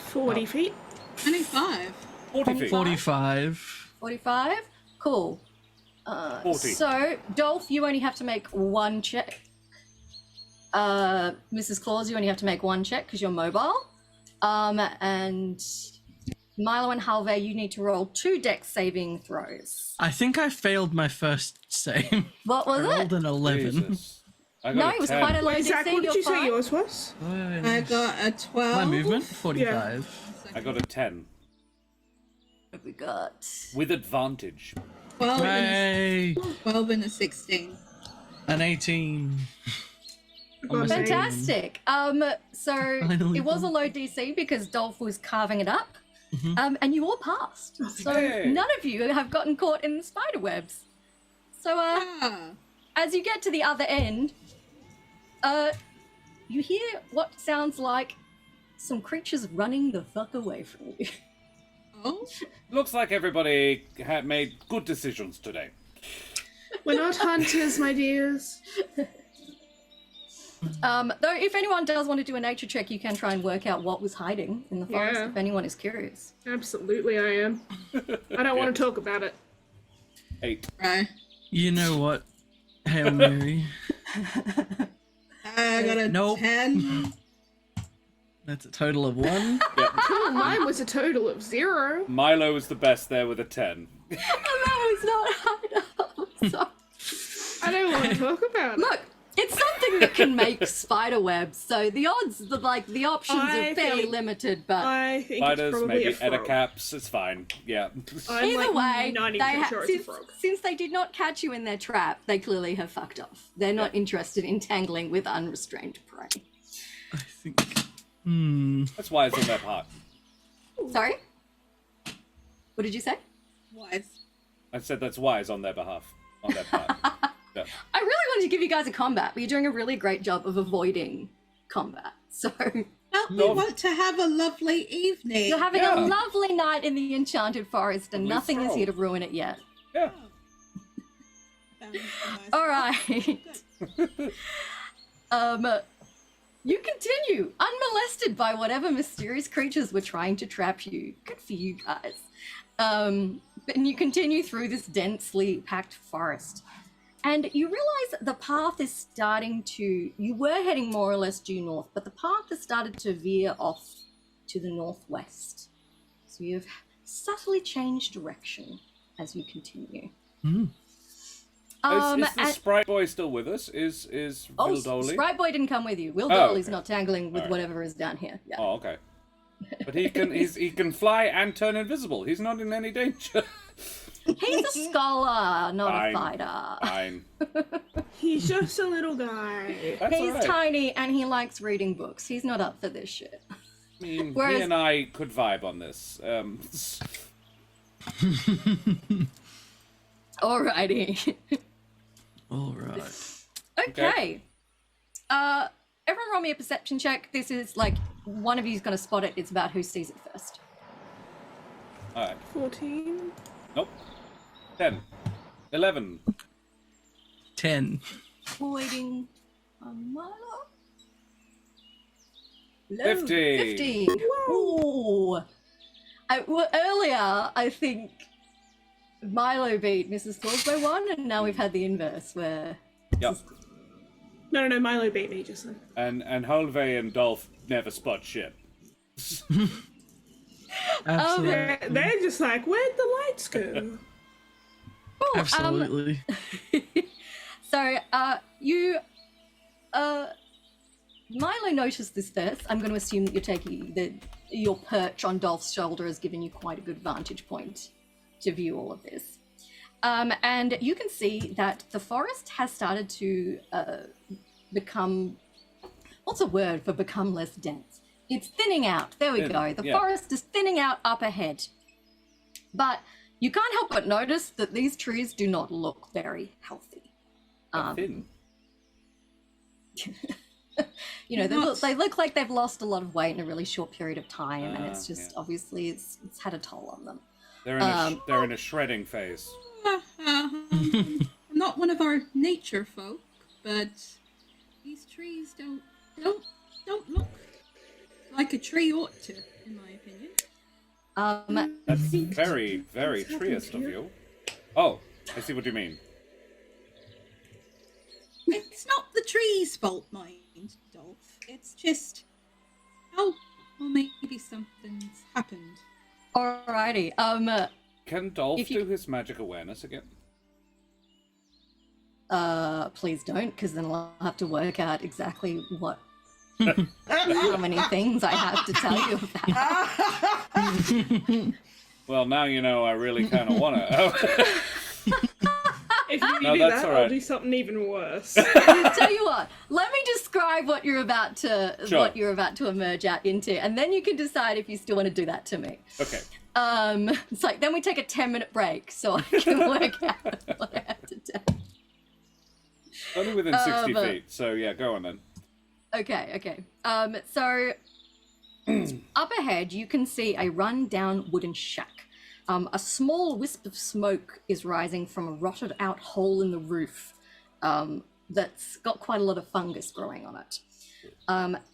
Speaker 4: 40 feet.
Speaker 5: 25.
Speaker 2: 40 feet.
Speaker 3: 45.
Speaker 1: 45? Cool.
Speaker 2: 40.
Speaker 1: So, Dolph, you only have to make one check. Mrs. Claus, you only have to make one check because you're mobile. And Milo and Halve, you need to roll 2 dex saving throws.
Speaker 3: I think I failed my first save.
Speaker 1: What was
Speaker 3: I rolled
Speaker 1: it?
Speaker 3: an 11.
Speaker 2: Jesus. I got
Speaker 1: No,
Speaker 2: a
Speaker 1: it was
Speaker 2: 10.
Speaker 1: quite a low
Speaker 4: Wait, Zach,
Speaker 1: DC.
Speaker 4: what did
Speaker 1: You're
Speaker 4: you say
Speaker 1: fine.
Speaker 4: yours was?
Speaker 5: I got a 12.
Speaker 3: My movement? 45.
Speaker 2: I got a 10.
Speaker 1: What have we got?
Speaker 2: With advantage.
Speaker 5: 12 and
Speaker 3: Hey!
Speaker 5: a, 12 and a 16.
Speaker 3: An 18.
Speaker 4: Got an 8.
Speaker 1: Fantastic. So
Speaker 3: Finally
Speaker 1: it was a
Speaker 3: done.
Speaker 1: low DC because Dolph was carving it up.
Speaker 3: Mhm.
Speaker 1: And you all passed. So
Speaker 2: Hey.
Speaker 1: none of you have gotten caught in the spider webs. So
Speaker 5: Ah.
Speaker 1: as you get to the other end, you hear what sounds like some creatures running the fuck away from you.
Speaker 5: Oh.
Speaker 2: Looks like everybody made good decisions today.
Speaker 4: We're not hunters, my dears.
Speaker 1: Though if anyone does want to do a nature check, you can try and work out what was hiding in the forest
Speaker 4: Yeah.
Speaker 1: if anyone is curious.
Speaker 4: Absolutely, I am. I don't want to talk about it.
Speaker 2: 8.
Speaker 5: Right.
Speaker 3: You know what? Hail Mary.
Speaker 5: I got a
Speaker 3: Nope.
Speaker 5: 10.
Speaker 3: That's a total of 1.
Speaker 4: Oh, mine was a total of 0.
Speaker 2: Milo was the best there with a 10.
Speaker 1: That was not hide up. So,
Speaker 4: I don't want to talk about it.
Speaker 1: look, it's something that can make spider webs, so the odds, the options
Speaker 4: I
Speaker 1: are fairly
Speaker 4: think-
Speaker 1: limited, but
Speaker 4: I think it's
Speaker 2: Spiders,
Speaker 4: probably
Speaker 2: maybe
Speaker 4: a frog.
Speaker 2: edicaps, it's fine. Yeah.
Speaker 4: I'm
Speaker 1: either
Speaker 4: like
Speaker 1: way,
Speaker 4: 90% sure it's a frog.
Speaker 1: since they did not catch you in their trap, they clearly have fucked off. They're not interested in tangling with unrestrained prey.
Speaker 3: I think.
Speaker 2: That's why it's on their part.
Speaker 1: Sorry? What did you say?
Speaker 5: Wise.
Speaker 2: I said that's wise on their behalf. On their part. Yeah.
Speaker 1: I really wanted to give you guys a combat, but you're doing a really great job of avoiding combat. So
Speaker 5: Well, we
Speaker 2: No.
Speaker 5: want to have a lovely evening.
Speaker 1: you're having
Speaker 2: Yeah.
Speaker 1: a lovely night in the enchanted forest, and
Speaker 2: Lovely
Speaker 1: nothing is
Speaker 2: stroll.
Speaker 1: here to ruin it yet.
Speaker 2: Yeah.
Speaker 5: Found some nice-
Speaker 1: All right. You continue unmolested by whatever mysterious creatures were trying to trap you. Good for you guys. And you continue through this densely packed forest. And you realize the path is starting to, you were heading more or less due north, but the path has started to veer off to the northwest. So you've subtly changed direction as you continue.
Speaker 2: Is the
Speaker 1: and-
Speaker 2: Sprite Boy still with us? Is
Speaker 1: Oh,
Speaker 2: Will Dolly?
Speaker 1: Sprite Boy didn't come with you. Will
Speaker 2: Oh,
Speaker 1: Dolly's
Speaker 2: okay.
Speaker 1: not tangling with
Speaker 2: Alright.
Speaker 1: whatever is down here. Yeah.
Speaker 2: Oh, okay. But he can he can fly and turn invisible. He's not in any danger.
Speaker 1: He's a scholar, not
Speaker 2: Fine.
Speaker 1: a fighter.
Speaker 2: Fine.
Speaker 4: He's just a little guy.
Speaker 2: That's
Speaker 1: He's
Speaker 2: alright.
Speaker 1: tiny and he likes reading books. He's not up for this shit.
Speaker 2: I mean,
Speaker 1: Whereas-
Speaker 2: he and I could vibe on this.
Speaker 1: Alrighty.
Speaker 3: All right.
Speaker 1: Okay. Everyone roll me a perception check. This is like, one of you's gonna spot it. It's about who sees it first.
Speaker 2: Alright.
Speaker 4: 14.
Speaker 2: Nope. 10. 11.
Speaker 3: 10.
Speaker 1: Waiting a Milo.
Speaker 2: 15.
Speaker 1: 15. Ooh. Earlier, I think Milo beat Mrs. Claus by 1, and now we've had the inverse where.
Speaker 2: Yep.
Speaker 4: No, Milo beat me just then.
Speaker 2: And Holve and Dolph never spot shit.
Speaker 3: Absolutely.
Speaker 4: They're just like, where'd the lights go?
Speaker 1: Cool,
Speaker 3: Absolutely.
Speaker 1: So, Milo noticed this first. I'm going to assume that you're taking your perch on Dolph's shoulder has given you quite a good vantage point to view all of this. And you can see that the forest has started to become, what's a word for become less dense? It's thinning out. There we
Speaker 2: Thin,
Speaker 1: go. The
Speaker 2: yeah.
Speaker 1: forest is thinning out up ahead. But you can't help but notice that these trees do not look very healthy.
Speaker 2: Thin.
Speaker 1: you know, they look like they've lost a lot of weight in a really short period of time, and it's just obviously it's had a toll on them.
Speaker 2: They're in a shredding phase.
Speaker 5: I'm not one of our nature folk, but these trees don't look like a tree ought to, in my opinion.
Speaker 2: That's very, very treeist of you. Oh, I see what you mean.
Speaker 5: It's not the tree's fault, mind, Dolph. It's just, well, maybe something's happened.
Speaker 1: Alrighty.
Speaker 2: Can Dolph do his magic awareness again?
Speaker 1: Please don't, because then I'll have to work out exactly how many things I have to tell you about.
Speaker 2: Well, now you know I really kind of want to.
Speaker 4: If you do that, I'll do something even worse.
Speaker 1: Tell you what, let me describe what you're about to emerge out into, and then you can decide if you still want to do that to me.
Speaker 2: Okay.
Speaker 1: It's like then we take a 10-minute break so I can work out what I have to tell.
Speaker 2: Only within 60 feet, so yeah, go on then.
Speaker 1: Okay. So up ahead, you can see a run-down wooden shack. A small wisp of smoke is rising from a rotted-out hole in the roof that's got quite a lot of fungus growing on it.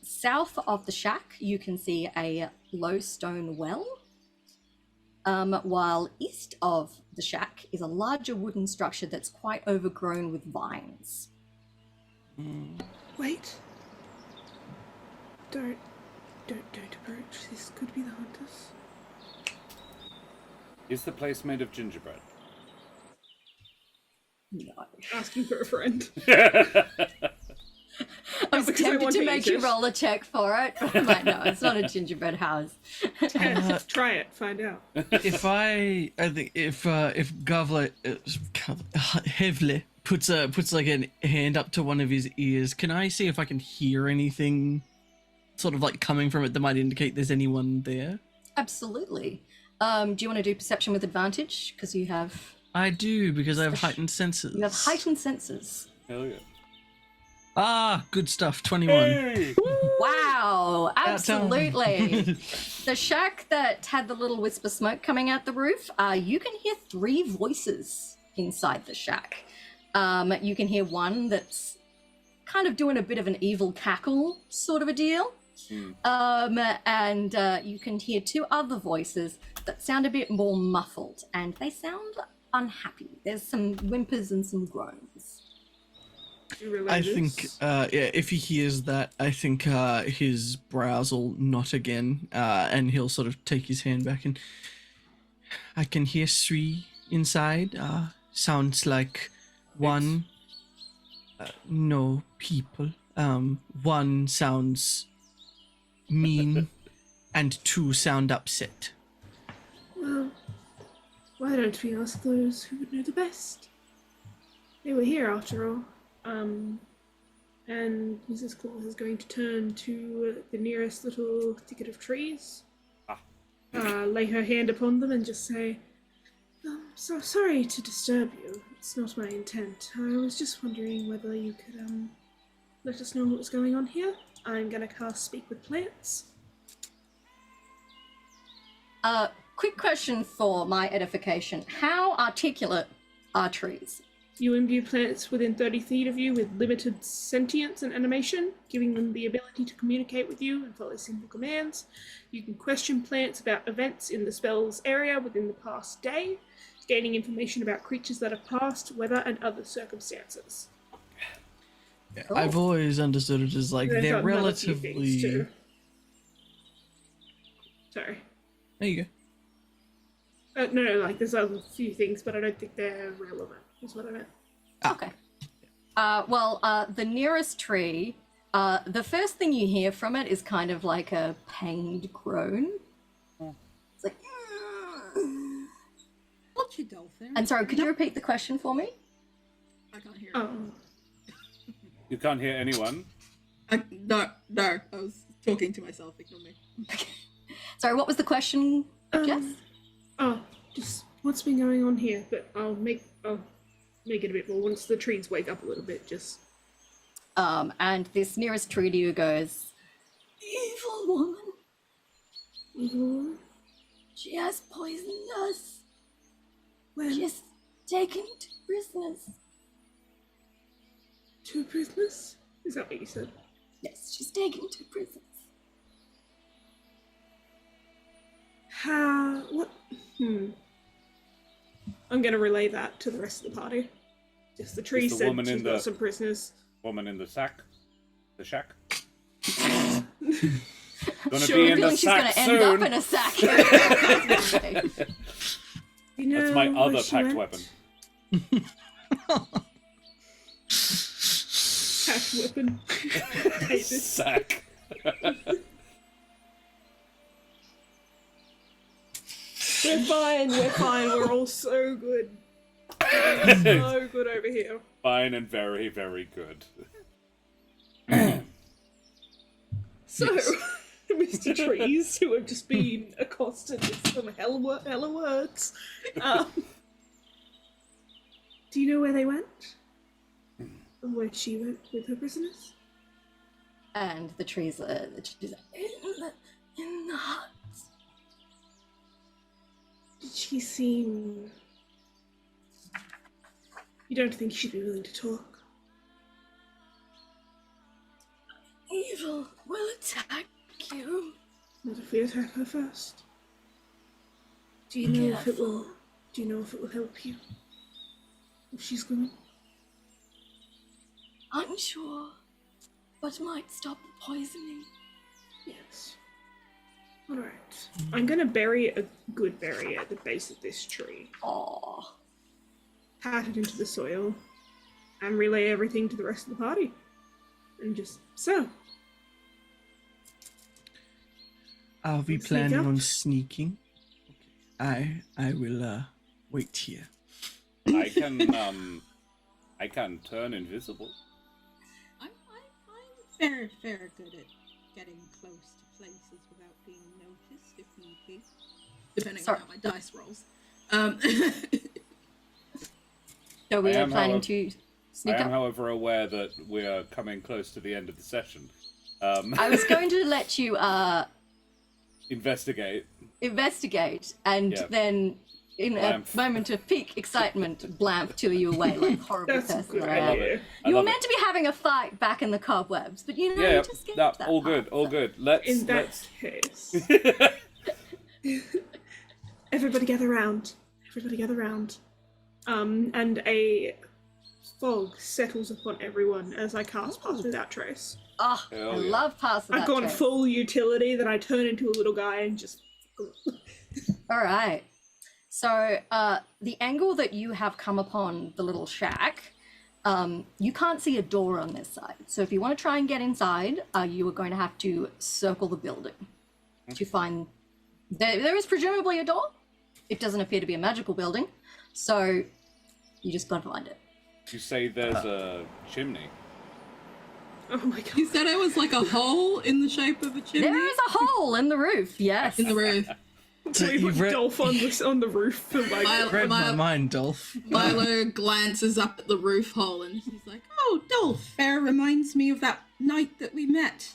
Speaker 1: South of the shack, you can see a low stone well, while east of the shack is a larger wooden structure that's quite overgrown with vines.
Speaker 4: Wait. Don't approach. This could be the hunters.
Speaker 2: Is the place made of gingerbread?
Speaker 1: No.
Speaker 4: Asking for a friend.
Speaker 1: I was tempted to make you roll a check for it, but I'm like, no, it's not a gingerbread house.
Speaker 4: Try it, find out.
Speaker 3: If Gavle Hevle puts like a hand up to one of his ears, can I see if I can hear anything sort of like coming from it that might indicate there's anyone there?
Speaker 1: Absolutely. Do you want to do perception with advantage? Because you have...
Speaker 3: I do, because I have heightened senses.
Speaker 1: You have heightened senses.
Speaker 2: Hell yeah.
Speaker 3: Ah, good stuff. 21.
Speaker 2: Hey!
Speaker 1: Wow, absolutely. The shack that had the little wisp of smoke coming out the roof, you can hear 3 voices inside the shack. You can hear one that's kind of doing a bit of an evil cackle sort of a deal. And you can hear 2 other voices that sound a bit more muffled, and they sound unhappy. There's some whimpers and some groans.
Speaker 3: I think, if he hears that, I think his brows will knot again, and he'll sort of take his hand back, and I can hear 3 inside. Sounds like one, no people. 1 sounds mean, and 2 sound upset.
Speaker 4: Well, why don't we ask those who would know the best? They were here after all. And Mrs. Claus is going to turn to the nearest little thicket of trees, lay her hand upon them and just say, so sorry to disturb you. It's not my intent. I was just wondering whether you could, let us know what was going on here. I'm gonna cast Speak with Plants.
Speaker 1: Quick question for my edification. How articulate are trees?
Speaker 4: You imbue plants within 30 feet of you with limited sentience and animation, giving them the ability to communicate with you and follow simple commands. You can question plants about events in the spell's area within the past day, gaining information about creatures that have passed, weather, and other circumstances.
Speaker 3: Yeah, cool. I've always understood it as like they're relatively...
Speaker 4: Sorry.
Speaker 3: There you go.
Speaker 4: No, like there's other few things, but I don't think they're relevant, is what I meant.
Speaker 1: Okay. The nearest tree, the first thing you hear from it is kind of like a pained groan. It's like...
Speaker 5: What's your dolphin?
Speaker 1: And sorry, could you repeat the question for me?
Speaker 5: I can't hear
Speaker 2: You can't hear anyone?
Speaker 5: No, I was talking to myself, ignore me.
Speaker 1: Okay. Sorry, what was the question, Jess?
Speaker 4: Just what's been going on here, but I'll make it a bit more once the trees wake up a little bit, just...
Speaker 1: And this nearest tree to you goes, "Evil woman.
Speaker 4: Evil woman?
Speaker 1: She has poisoned us.
Speaker 4: When?
Speaker 1: She's taken two prisoners."
Speaker 4: Two prisoners? Is that what you said?
Speaker 1: Yes, she's taken two prisoners.
Speaker 4: How? What? I'm gonna relay that to the rest of the party. Just the tree
Speaker 2: Is the
Speaker 4: said
Speaker 2: woman
Speaker 4: she's
Speaker 2: in
Speaker 4: got
Speaker 2: the-
Speaker 4: some prisoners.
Speaker 2: Woman in the sack. The shack.
Speaker 4: Sure,
Speaker 2: Gonna
Speaker 1: Sure,
Speaker 2: be
Speaker 1: I
Speaker 2: in
Speaker 1: feel
Speaker 2: the
Speaker 1: like she's
Speaker 2: sack
Speaker 1: gonna end up
Speaker 2: soon.
Speaker 1: in a sack.
Speaker 4: You know
Speaker 2: That's my
Speaker 4: where
Speaker 2: other
Speaker 4: she
Speaker 2: packed
Speaker 4: went?
Speaker 2: weapon.
Speaker 4: Packed weapon. Hate this.
Speaker 2: Sack.
Speaker 4: We're fine, we're all so good. So good over here.
Speaker 2: Fine and very, very good.
Speaker 4: So, Mr. Trees, who have just been accosted with some hella words, do you know where they went? And where she went with her prisoners?
Speaker 1: And the trees are in the hut.
Speaker 4: Did she seem... You don't think she'd be willing to talk?
Speaker 1: Evil will attack you.
Speaker 4: Not if we attack her first. Do you know if it will... Do you know if it will help you? If she's gone?
Speaker 1: Unsure, but might stop the poisoning.
Speaker 4: Yes. Alright. I'm gonna bury a good berry at the base of this tree.
Speaker 1: Aww.
Speaker 4: Pat it into the soil. And relay everything to the rest of the party. And just so.
Speaker 3: Are we
Speaker 4: Sneak
Speaker 3: planning
Speaker 4: up?
Speaker 3: on sneaking? I will wait here.
Speaker 2: I can turn invisible.
Speaker 5: I'm very good at getting close to places without being noticed if need be, depending on how my dice rolls.
Speaker 1: So we
Speaker 2: I
Speaker 1: are
Speaker 2: am,
Speaker 1: planning
Speaker 2: however-
Speaker 1: to sneak
Speaker 2: I am,
Speaker 1: up.
Speaker 2: however, aware that we are coming close to the end of the session.
Speaker 1: I was going to let you
Speaker 2: Investigate.
Speaker 1: investigate, and
Speaker 2: Yeah.
Speaker 1: then in
Speaker 2: Blamf.
Speaker 1: a moment of peak excitement, blamp to you away like horrible
Speaker 4: That's a
Speaker 1: person
Speaker 4: good
Speaker 1: that I am.
Speaker 4: idea.
Speaker 2: I
Speaker 1: You were
Speaker 2: love
Speaker 1: meant to be having a fight back in the cobwebs, but you know,
Speaker 2: Yeah,
Speaker 1: you just get
Speaker 2: no,
Speaker 1: to that
Speaker 2: all
Speaker 1: part,
Speaker 2: good, all
Speaker 1: so-
Speaker 2: good. Let's.
Speaker 4: In that
Speaker 2: let's...
Speaker 4: case. Everybody gather round. Everybody gather round. And a fog settles upon everyone as I cast Pass Without Trace.
Speaker 1: Oh,
Speaker 2: Hell
Speaker 1: I
Speaker 2: yeah.
Speaker 1: love Pass Without
Speaker 4: I've gone
Speaker 1: Trace.
Speaker 4: full utility that I turn into a little guy and just...
Speaker 1: All right. So the angle that you have come upon the little shack, you can't see a door on this side. So if you want to try and get inside, you are going to have to circle the building to find... There is presumably a door. It doesn't appear to be a magical building. So you just got to find it.
Speaker 2: You say there's a chimney.
Speaker 4: Oh my god.
Speaker 5: You said it was like a hole in the shape of a chimney
Speaker 1: There is a hole in the roof, yes.
Speaker 5: in the roof.
Speaker 3: So
Speaker 4: We
Speaker 3: you've
Speaker 4: put
Speaker 3: read-
Speaker 4: Dolph on the roof for like...
Speaker 5: Milo,
Speaker 3: Read my mind, Dolph.
Speaker 5: Milo glances up at the roof hole and she's like, "Oh, Dolph, fair reminds me of that night that we met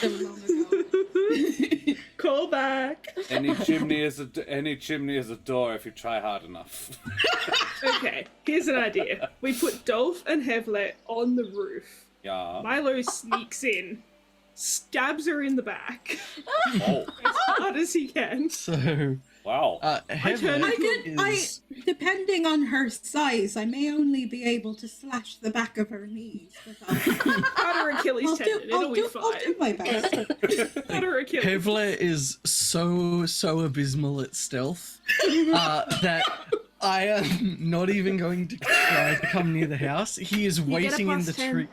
Speaker 5: so long ago."
Speaker 4: Call back.
Speaker 2: Any chimney is a door if you try hard enough.
Speaker 4: Okay, here's an idea. We put Dolph and Hevlet on the roof.
Speaker 2: Yeah.
Speaker 4: Milo sneaks in, stabs her in the back
Speaker 2: Oh,
Speaker 4: as hard as he can.
Speaker 3: So,
Speaker 2: wow.
Speaker 3: Heaven
Speaker 5: I
Speaker 3: is...
Speaker 5: depending on her size, I may only be able to slash the back of her knees. But
Speaker 4: Cut her Achilles tendon, it'll be
Speaker 5: I'll do
Speaker 4: fine.
Speaker 5: my best.
Speaker 4: Cut her Achilles.
Speaker 3: Hevler is so abysmal at stealth that I am not even going to try to come near the house. He is
Speaker 4: get a
Speaker 3: waiting in
Speaker 4: plus
Speaker 3: the
Speaker 4: 10.
Speaker 3: tree.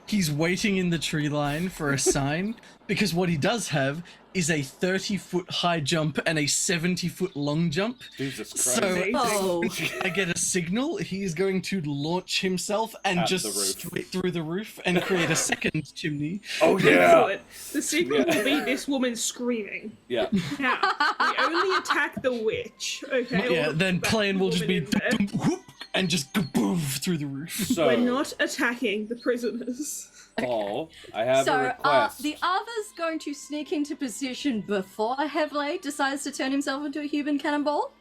Speaker 3: He's waiting in the tree line for a sign because what he does have is a 30-foot high jump and a 70-foot long jump.
Speaker 2: Jesus Christ.
Speaker 3: So I get a signal. He's going to launch himself and
Speaker 2: At
Speaker 3: just
Speaker 2: the roof.
Speaker 3: straight through the roof and create a second chimney.
Speaker 2: Oh, yeah.
Speaker 4: Excellent. The secret will be this woman screaming.
Speaker 2: Yeah.
Speaker 4: Now, we only attack the witch, okay?
Speaker 3: Yeah,
Speaker 4: Or
Speaker 3: then
Speaker 4: that
Speaker 3: plan will just be
Speaker 4: woman in there.
Speaker 3: whoop, and just kaboof through the roof.
Speaker 2: So,
Speaker 4: We're not attacking the prisoners.
Speaker 2: Paul, I have a
Speaker 1: So,
Speaker 2: request.
Speaker 1: the other's going to sneak into position before Hevle decides to turn himself into a human cannonball.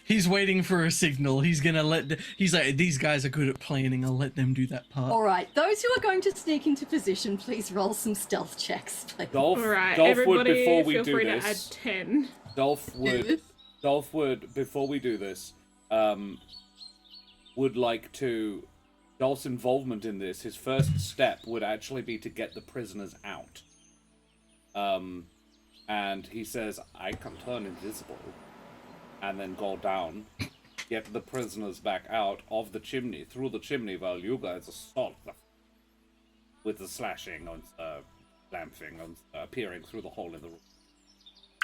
Speaker 3: He's waiting for a signal. He's gonna he's like, these guys are good at planning. I'll let them do that part.
Speaker 1: All right, those who are going to sneak into position, please roll some stealth checks, please.
Speaker 2: Dolph,
Speaker 4: Alright,
Speaker 2: Dolph would,
Speaker 4: everybody
Speaker 2: before we
Speaker 4: feel
Speaker 2: do
Speaker 4: free
Speaker 2: this,
Speaker 4: to add 10.
Speaker 2: Dolph would, before we do this, would like to, Dolph's involvement in this, his first step would actually be to get the prisoners out. And he says, I can turn invisible, and then go down, get the prisoners back out of the chimney, through the chimney, while you guys assault them with the slashing and clamping and peering through the hole in the roof.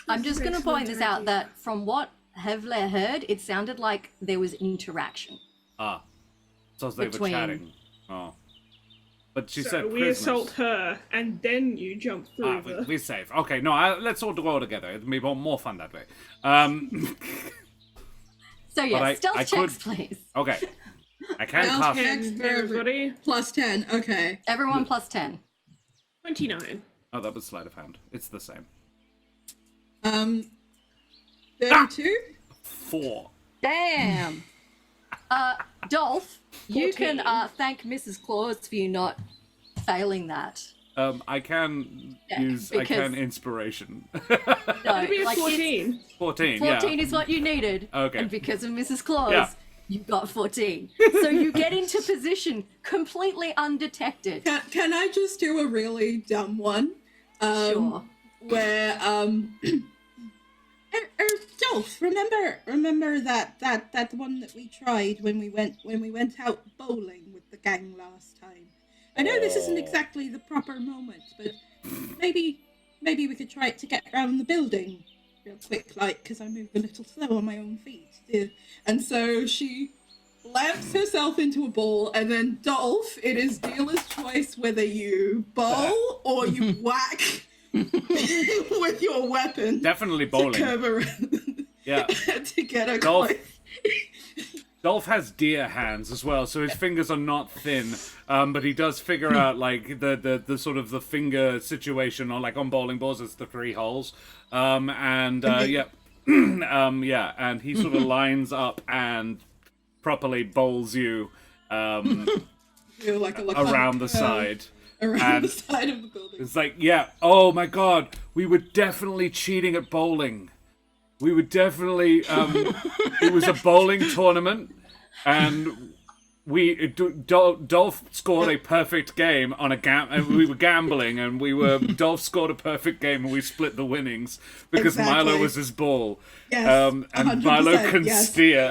Speaker 1: I'm just going to point this out that from what Hevle heard, it sounded like there was interaction.
Speaker 2: Ah, so they
Speaker 1: Between-
Speaker 2: were chatting. Oh, but she
Speaker 4: So
Speaker 2: said
Speaker 4: we
Speaker 2: prisoners.
Speaker 4: assault her, and then you jump through the...
Speaker 2: We're safe. Okay, no, let's all go together. It'll be more fun that way.
Speaker 1: So yeah,
Speaker 2: But
Speaker 1: stealth
Speaker 2: I
Speaker 1: checks,
Speaker 2: could-
Speaker 1: please.
Speaker 2: Okay, I can't
Speaker 5: Stealth
Speaker 2: cast.
Speaker 5: check.
Speaker 4: 10 for everybody.
Speaker 5: Plus 10. Okay.
Speaker 1: Everyone plus 10.
Speaker 4: 29.
Speaker 2: Oh, that was sleight of hand. It's the same.
Speaker 5: 32.
Speaker 2: 4.
Speaker 1: Damn. Dolph, you
Speaker 4: 14.
Speaker 1: can thank Mrs. Claus for you not failing that.
Speaker 2: I can
Speaker 1: Yeah,
Speaker 2: use. I can
Speaker 1: because-
Speaker 2: inspiration.
Speaker 1: No,
Speaker 4: It'd be a
Speaker 1: like,
Speaker 4: 14.
Speaker 2: 14.
Speaker 1: 14
Speaker 2: Yeah.
Speaker 1: is what you needed.
Speaker 2: Okay.
Speaker 1: And because of Mrs. Claus,
Speaker 2: Yeah.
Speaker 1: you got 14. So you get into position completely undetected.
Speaker 5: Can I just do a really dumb one?
Speaker 1: Sure.
Speaker 5: Where Dolph, remember that one that we tried when we went out bowling with the gang last time. I know this isn't exactly the proper moment, but maybe we could try it to get around the building real quick, like, because I move a little slow on my own feet. Yeah. And so she lamps herself into a ball, and then Dolph, it is dealer's choice whether you bowl or you whack with your weapon.
Speaker 2: Definitely
Speaker 5: To
Speaker 2: bowling.
Speaker 5: curve around.
Speaker 2: Yeah.
Speaker 5: To get a
Speaker 2: Dolph.
Speaker 5: coin.
Speaker 2: Dolph has deer hands as well, so his fingers are not thin. But he does figure out like the sort of the finger situation, or like on bowling balls, it's the 3 holes. Yeah, yeah, and he sort of lines up and properly bowls you
Speaker 5: You're like a
Speaker 2: around the side.
Speaker 5: Around
Speaker 2: and
Speaker 5: the side of the building.
Speaker 2: It's like, yeah, oh my god, we were definitely cheating at bowling. We were definitely, it was a bowling tournament, and Dolph scored a perfect game on we were gambling, and Dolph scored a perfect game, and we split the winnings, because Milo
Speaker 5: Exactly.
Speaker 2: was his ball.
Speaker 5: Yes,
Speaker 2: And Milo
Speaker 5: 100%,
Speaker 2: can
Speaker 5: yes.
Speaker 2: steer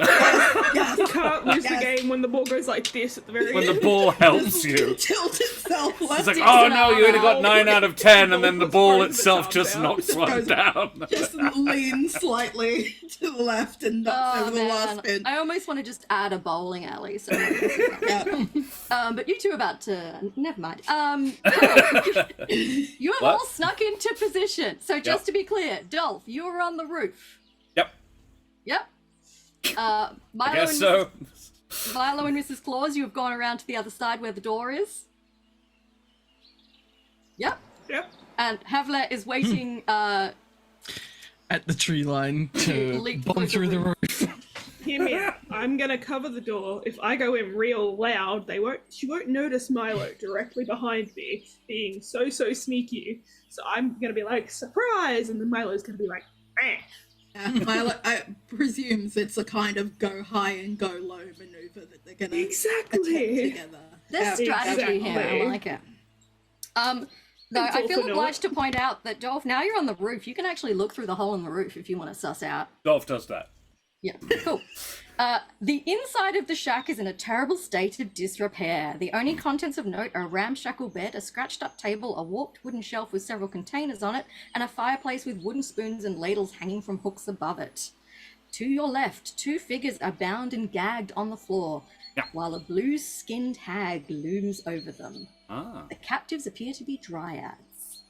Speaker 5: Yes.
Speaker 4: You can't lose the
Speaker 5: Yes.
Speaker 4: game when the ball goes like this at the very
Speaker 2: when
Speaker 4: end.
Speaker 2: the ball helps you.
Speaker 5: Tilt itself left.
Speaker 2: It's like,
Speaker 1: Sticks
Speaker 2: oh
Speaker 1: it
Speaker 2: no,
Speaker 1: out
Speaker 2: you only got
Speaker 4: now.
Speaker 2: 9 out of 10, and then the ball
Speaker 4: Throws the
Speaker 2: itself
Speaker 4: top
Speaker 2: just
Speaker 4: down.
Speaker 2: knocks one down.
Speaker 5: Just lean slightly to the left and knocks
Speaker 1: Oh,
Speaker 5: over the last pin.
Speaker 1: I almost want to just add a bowling alley. So
Speaker 5: Yeah.
Speaker 1: but you two are about to. Never mind. You have
Speaker 2: What?
Speaker 1: all snuck into position. So just
Speaker 2: Yep.
Speaker 1: to be clear, Dolph, you were on the roof.
Speaker 2: Yep,
Speaker 1: Yep.
Speaker 2: I
Speaker 1: Milo,
Speaker 2: guess
Speaker 1: and
Speaker 2: so.
Speaker 1: Milo and Mrs. Claus, you have gone around to the other side where the door is. Yep.
Speaker 4: Yep.
Speaker 1: And Havlet is waiting.
Speaker 3: At the tree line to
Speaker 1: Leap
Speaker 3: bomb
Speaker 1: through
Speaker 3: through
Speaker 1: the
Speaker 3: the roof.
Speaker 4: Hear me out. I'm gonna cover the door. If I go in real loud, she won't notice Milo directly behind me being so sneaky. So I'm gonna be like, surprise, and then Milo's gonna be like, eh.
Speaker 5: Milo, I presumes it's a kind of go high and go low maneuver that they're gonna
Speaker 4: Exactly.
Speaker 5: attempt together.
Speaker 1: There's
Speaker 5: Yeah.
Speaker 1: strategy here. I
Speaker 4: Exactly.
Speaker 1: like it. Though I
Speaker 4: Dolph
Speaker 1: feel
Speaker 4: or not.
Speaker 1: obliged to point out that Dolph, now you're on the roof. You can actually look through the hole in the roof if you want to suss out.
Speaker 2: Dolph does that.
Speaker 1: Yeah, cool. The inside of the shack is in a terrible state of disrepair. The only contents of note are a ramshackle bed, a scratched-up table, a warped wooden shelf with several containers on it, and a fireplace with wooden spoons and ladles hanging from hooks above it. To your left, 2 figures are bound and gagged on the floor, while a blue-skinned hag looms over them. The captives appear to be dryads.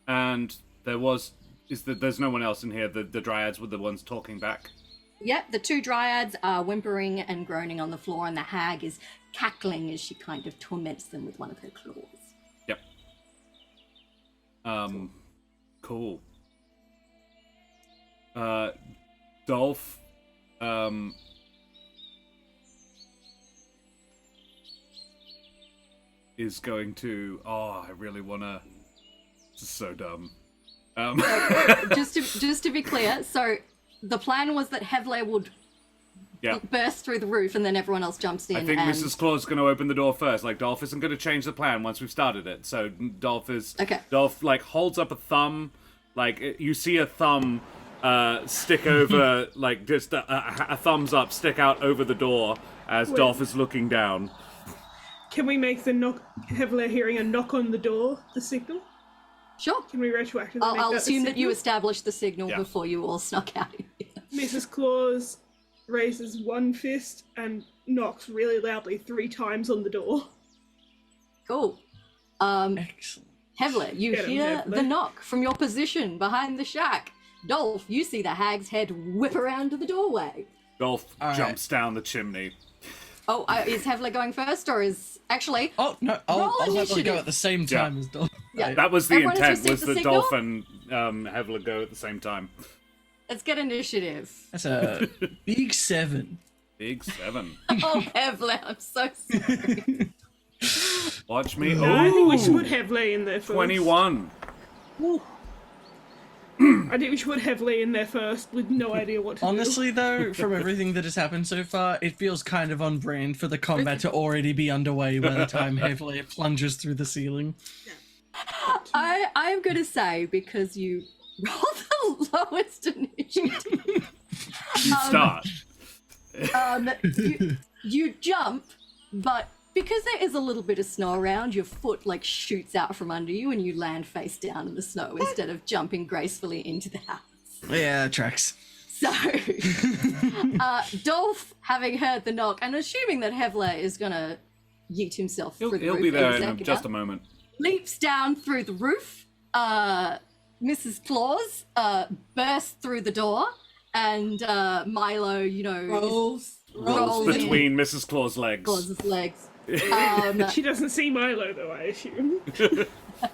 Speaker 2: And there's no one else in here. The dryads were the ones talking back.
Speaker 1: Yep, the 2 dryads are whimpering and groaning on the floor, and the hag is cackling as she kind of torments them with one of her claws.
Speaker 2: Yep. Cool. Dolph, is going to... I really wanna... This is so dumb.
Speaker 1: Just to be clear, so the plan was that Hevler would burst through the roof and then everyone else jumps in.
Speaker 2: I think Mrs. Claus is going to open the door first. Like, Dolph isn't going to change the plan once we've started it. So Dolph like holds up a thumb, like you see a thumb stick over, like just a thumbs up stick out over the door as Dolph is looking down.
Speaker 4: Can we make the knock, Hevler hearing a knock on the door, the signal?
Speaker 1: Sure.
Speaker 4: Can we retroactively make
Speaker 1: I'll
Speaker 4: that
Speaker 1: assume
Speaker 4: the
Speaker 1: that you
Speaker 4: signal?
Speaker 1: established the signal before you all snuck out of here.
Speaker 4: Mrs. Claus raises one fist and knocks really loudly 3 times on the door.
Speaker 1: Cool.
Speaker 3: Excellent.
Speaker 1: Hevler, you
Speaker 4: Get him,
Speaker 1: hear
Speaker 4: Hevler.
Speaker 1: the knock from your position behind the shack. Dolph, you see the hag's head whip around to the doorway.
Speaker 2: Dolph jumps down the chimney.
Speaker 1: Oh, is Hevler going first, or is... Actually...
Speaker 3: Oh, no,
Speaker 1: Roll
Speaker 3: I'll have to
Speaker 1: initiative.
Speaker 3: go at the same time as Dolph.
Speaker 1: Yeah.
Speaker 2: That was the
Speaker 1: Everyone has
Speaker 2: intent, was
Speaker 1: received the
Speaker 2: that
Speaker 1: signal?
Speaker 2: Dolph and Hevler go at the same time.
Speaker 1: Let's get initiative.
Speaker 3: That's a big 7.
Speaker 2: Big 7.
Speaker 1: Oh, Hevler, I'm so sorry.
Speaker 2: Watch me.
Speaker 4: No, I think we should
Speaker 2: Ooh,
Speaker 4: put Hevler in there first.
Speaker 2: 21.
Speaker 4: I think we should put Hevler in there first with no idea what to
Speaker 3: Honestly, though, from everything that has happened so far, it feels kind of on brand for the combat to already be underway by the time Hevler plunges through the ceiling.
Speaker 1: I'm going to say, because you rolled the lowest initiative,
Speaker 2: You start.
Speaker 1: you jump, but because there is a little bit of snow around, your foot like shoots out from under you and you land face down in the snow instead of jumping gracefully into the house.
Speaker 3: Yeah, that tracks.
Speaker 1: So, Dolph, having heard the knock and assuming that Hevler is going to yeet himself through the
Speaker 2: He'll
Speaker 1: roof
Speaker 2: be there
Speaker 1: any
Speaker 2: in
Speaker 1: second,
Speaker 2: just a moment.
Speaker 1: leaps down through the roof. Mrs. Claus bursts through the door, and Milo,
Speaker 5: Rolls
Speaker 1: rolls in
Speaker 2: Between Mrs. Claus' legs.
Speaker 1: Claus's legs.
Speaker 4: She doesn't see Milo, though, I assume.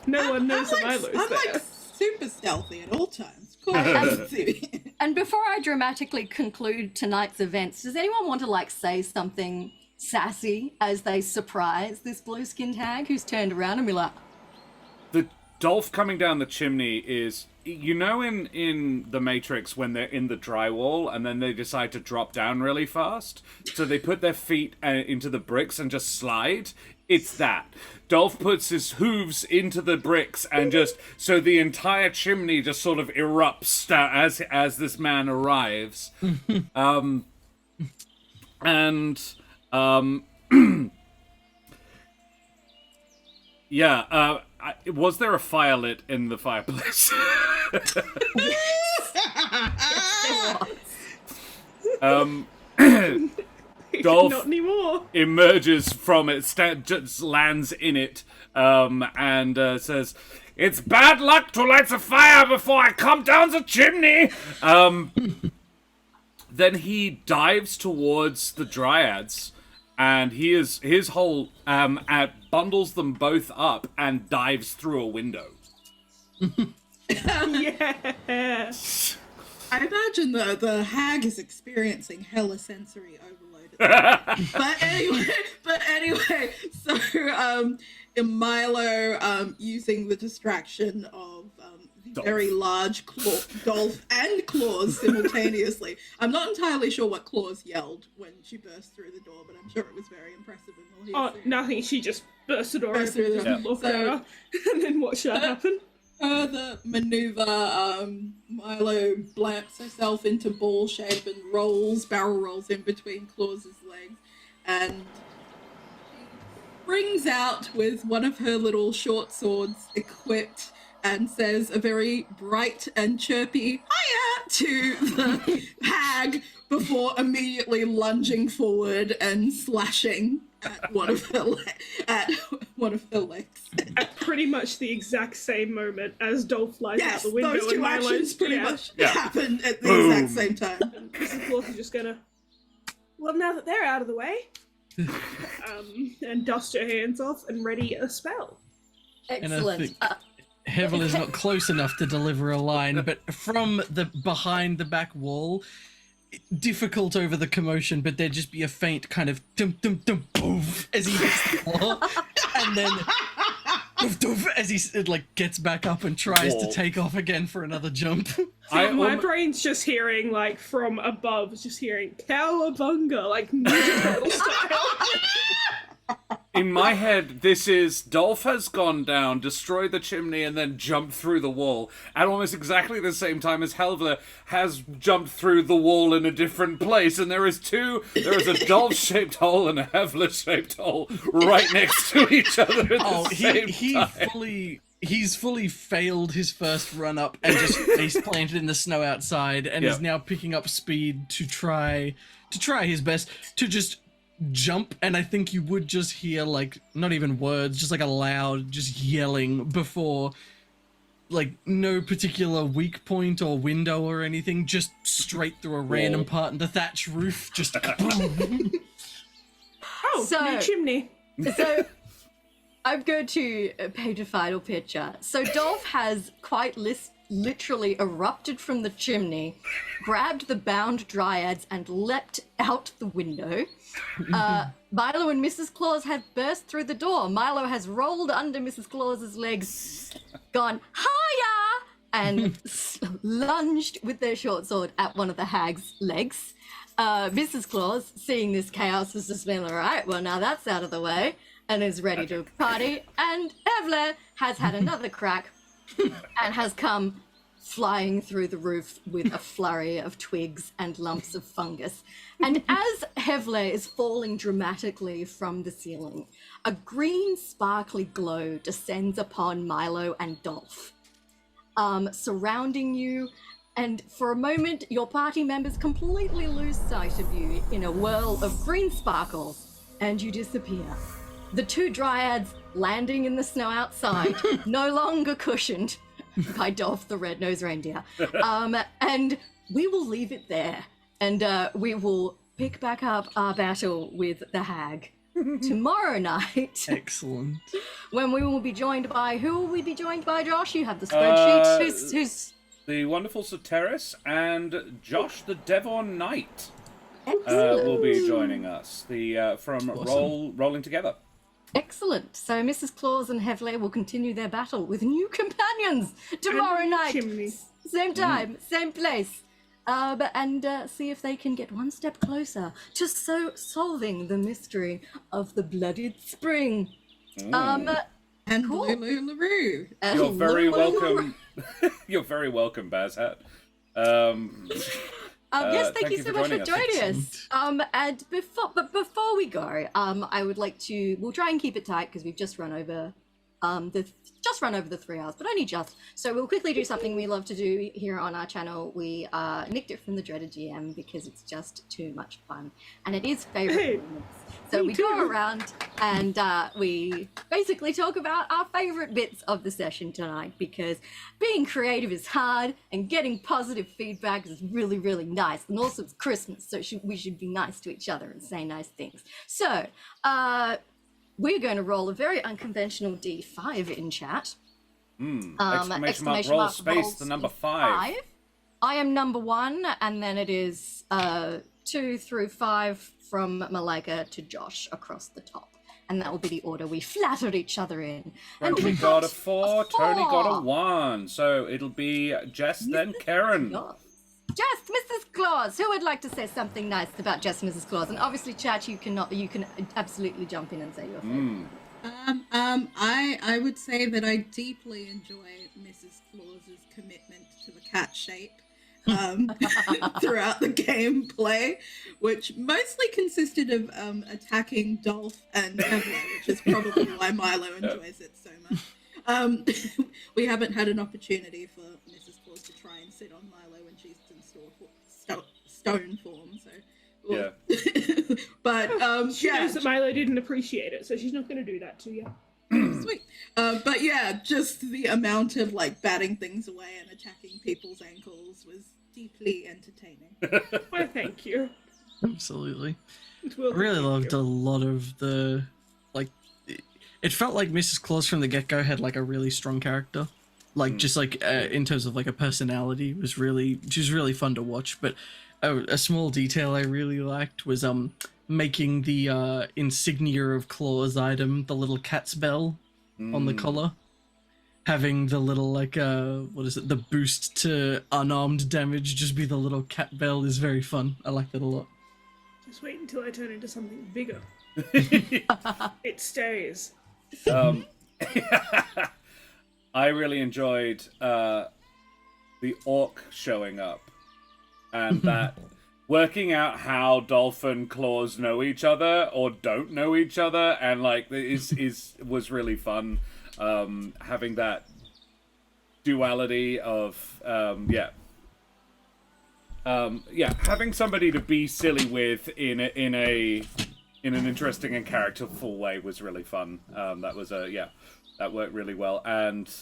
Speaker 4: No one knows that Milo's
Speaker 5: I'm
Speaker 4: there.
Speaker 5: like super stealthy at all times. Of course, I can see me.
Speaker 1: And before I dramatically conclude tonight's events, does anyone want to say something sassy as they surprise this blue-skinned hag who's turned around and be like,
Speaker 2: The Dolph coming down the chimney is, in The Matrix when they're in the drywall and then they decide to drop down really fast, so they put their feet into the bricks and just slide? It's that. Dolph puts his hooves into the bricks and so the entire chimney just sort of erupts as this man arrives. Was there a fire lit in the fireplace? Dolph
Speaker 4: Not anymore.
Speaker 2: emerges from it, just lands in it, and says, "It's bad luck to light a fire before I come down the chimney." Then he dives towards the dryads, and his whole bundles them both up and dives through a window.
Speaker 4: Yes.
Speaker 5: I imagine the hag is experiencing hella sensory overload. but anyway, so Milo using the distraction of the very large Dolph and Claus simultaneously. I'm not entirely sure what Claus yelled when she burst through the door, but I'm sure it was very impressive and we'll hear
Speaker 4: Oh,
Speaker 5: soon.
Speaker 4: nothing. She just burst the door
Speaker 5: Burst
Speaker 4: open
Speaker 5: through the
Speaker 4: and
Speaker 5: door.
Speaker 4: looked at her, and then watched that happen.
Speaker 5: further maneuver, Milo blamps herself into ball shape and barrel rolls in between Claus's legs, and brings out with one of her little short swords equipped and says a very bright and chirpy hiya to the hag before immediately lunging forward and slashing at one of her legs.
Speaker 4: At pretty much the exact same moment as Dolph flies out the window,
Speaker 5: those two
Speaker 4: and
Speaker 5: actions pretty much
Speaker 2: Yeah.
Speaker 5: happen at the
Speaker 2: Boom.
Speaker 5: exact same time.
Speaker 4: And Mrs. Claus is just gonna, well, now that they're out of the way, and dust her hands off and ready a spell.
Speaker 3: And I
Speaker 1: Excellent.
Speaker 3: think Hevel is not close enough to deliver a line, but from the behind the back wall, difficult over the commotion, but there'd just be a faint kind of dum dum dum poof as he hits the floor, and then doof doof as he gets back up and tries to take off again for another jump.
Speaker 4: My brain's just hearing, like, from above, just hearing cowabunga, like Ninja Turtle style.
Speaker 2: In my head, this is Dolph has gone down, destroyed the chimney, and then jumped through the wall. At almost exactly the same time as Helvler has jumped through the wall in a different place, and there is a Dolph-shaped hole and a Hevler-shaped hole right next to each other at the same time.
Speaker 3: He's fully failed his first run up and just face planted in the snow outside, and is now picking up speed to try his best to just jump. And I think you would just hear, like, not even words, just like a loud just yelling before, like, no particular weak point or window or anything, just straight through a random part in the thatch roof, just boom.
Speaker 4: New chimney.
Speaker 1: So I'm going to paint a final picture. So Dolph has quite literally erupted from the chimney, grabbed the bound dryads and leapt out the window. Milo and Mrs. Claus have burst through the door. Milo has rolled under Mrs. Claus's legs, gone hiya, and lunged with their short sword at one of the hag's legs. Mrs. Claus, seeing this chaos, has just been all right. Well, now that's out of the way, and is ready to party. And Evler has had another crack and has come flying through the roof with a flurry of twigs and lumps of fungus. And as Hevler is falling dramatically from the ceiling, a green sparkly glow descends upon Milo and Dolph, surrounding you, and for a moment your party members completely lose sight of you in a whirl of green sparkles, and you disappear. The two dryads landing in the snow outside, no longer cushioned by Dolph the Red-Nosed Reindeer. And we will leave it there, and we will pick back up our battle with the hag tomorrow night.
Speaker 3: Excellent.
Speaker 1: When we will be joined by, who will we be joined by, Josh? You have the spreadsheet. Who's
Speaker 2: the wonderful Soteris and Josh the Devon Knight
Speaker 1: excellent.
Speaker 2: will be joining us. From
Speaker 3: Awesome.
Speaker 2: Rolling Together.
Speaker 1: Excellent. So Mrs. Claus and Hevler will continue their battle with new companions tomorrow night.
Speaker 4: Chimney.
Speaker 1: Same time, same place. And see if they can get one step closer to solving the mystery of the blooded spring.
Speaker 5: And
Speaker 1: Cool.
Speaker 5: Lulu LaRue.
Speaker 2: You're very welcome. You're very welcome, Bazhat.
Speaker 1: Yes, thank you so much for joining
Speaker 3: us.
Speaker 1: And before we go, I would like to. We'll try and keep it tight because we've just run over the 3 hours, but only just. So we'll quickly do something we love to do here on our channel. We nicked it from the dreaded GM because it's just too much fun, and it is favorite moments. So we go around and we basically talk about our favorite bits of the session tonight, because being creative is hard and getting positive feedback is really, really nice. And also it's Christmas, so we should be nice to each other and say nice things. So we're going to roll a very unconventional D5 in chat.
Speaker 2: Exclamation mark, roll space, the number 5.
Speaker 1: I am number 1, and then it is 2 through 5 from Malaika to Josh across the top. And that will be the order we flattered each other in. And
Speaker 2: Tony
Speaker 1: we
Speaker 2: got a 4, Tony got a
Speaker 1: 4.
Speaker 2: 1. So it'll be Jess, then Karen.
Speaker 1: Jess, Mrs. Claus, who would like to say something nice about Jess and Mrs. Claus? And obviously, chat, you can absolutely jump in and say your favorite.
Speaker 5: I would say that I deeply enjoy Mrs. Claus's commitment to the cat shape throughout the gameplay, which mostly consisted of attacking Dolph and Kevlar, which is probably why Milo enjoys it so much. We haven't had an opportunity for Mrs. Claus to try and sit on Milo when she's in stone form, so...
Speaker 2: Yeah.
Speaker 5: But
Speaker 4: she knows that Milo didn't appreciate it, so she's not going to do that to you.
Speaker 5: Sweet. But yeah, just the amount of like batting things away and attacking people's ankles was deeply entertaining.
Speaker 4: Why, thank you.
Speaker 3: Absolutely. I really loved a lot of the like. It felt like Mrs. Claus from the get-go had like a really strong character, like just like in terms of like a personality was really she was really fun to watch. But a small detail I really liked was making the insignia of Claw's item, the little cat's bell on the collar, having the little like what is it, the boost to unarmed damage just be the little cat bell is very fun. I like that a lot.
Speaker 4: Just wait until I turn into something bigger. It stays.
Speaker 2: I really enjoyed the orc showing up and that working out how Dolph and Claus know each other or don't know each other, and like was really fun. Having that duality of having somebody to be silly with in an interesting and characterful way was really fun. That was that worked really well. And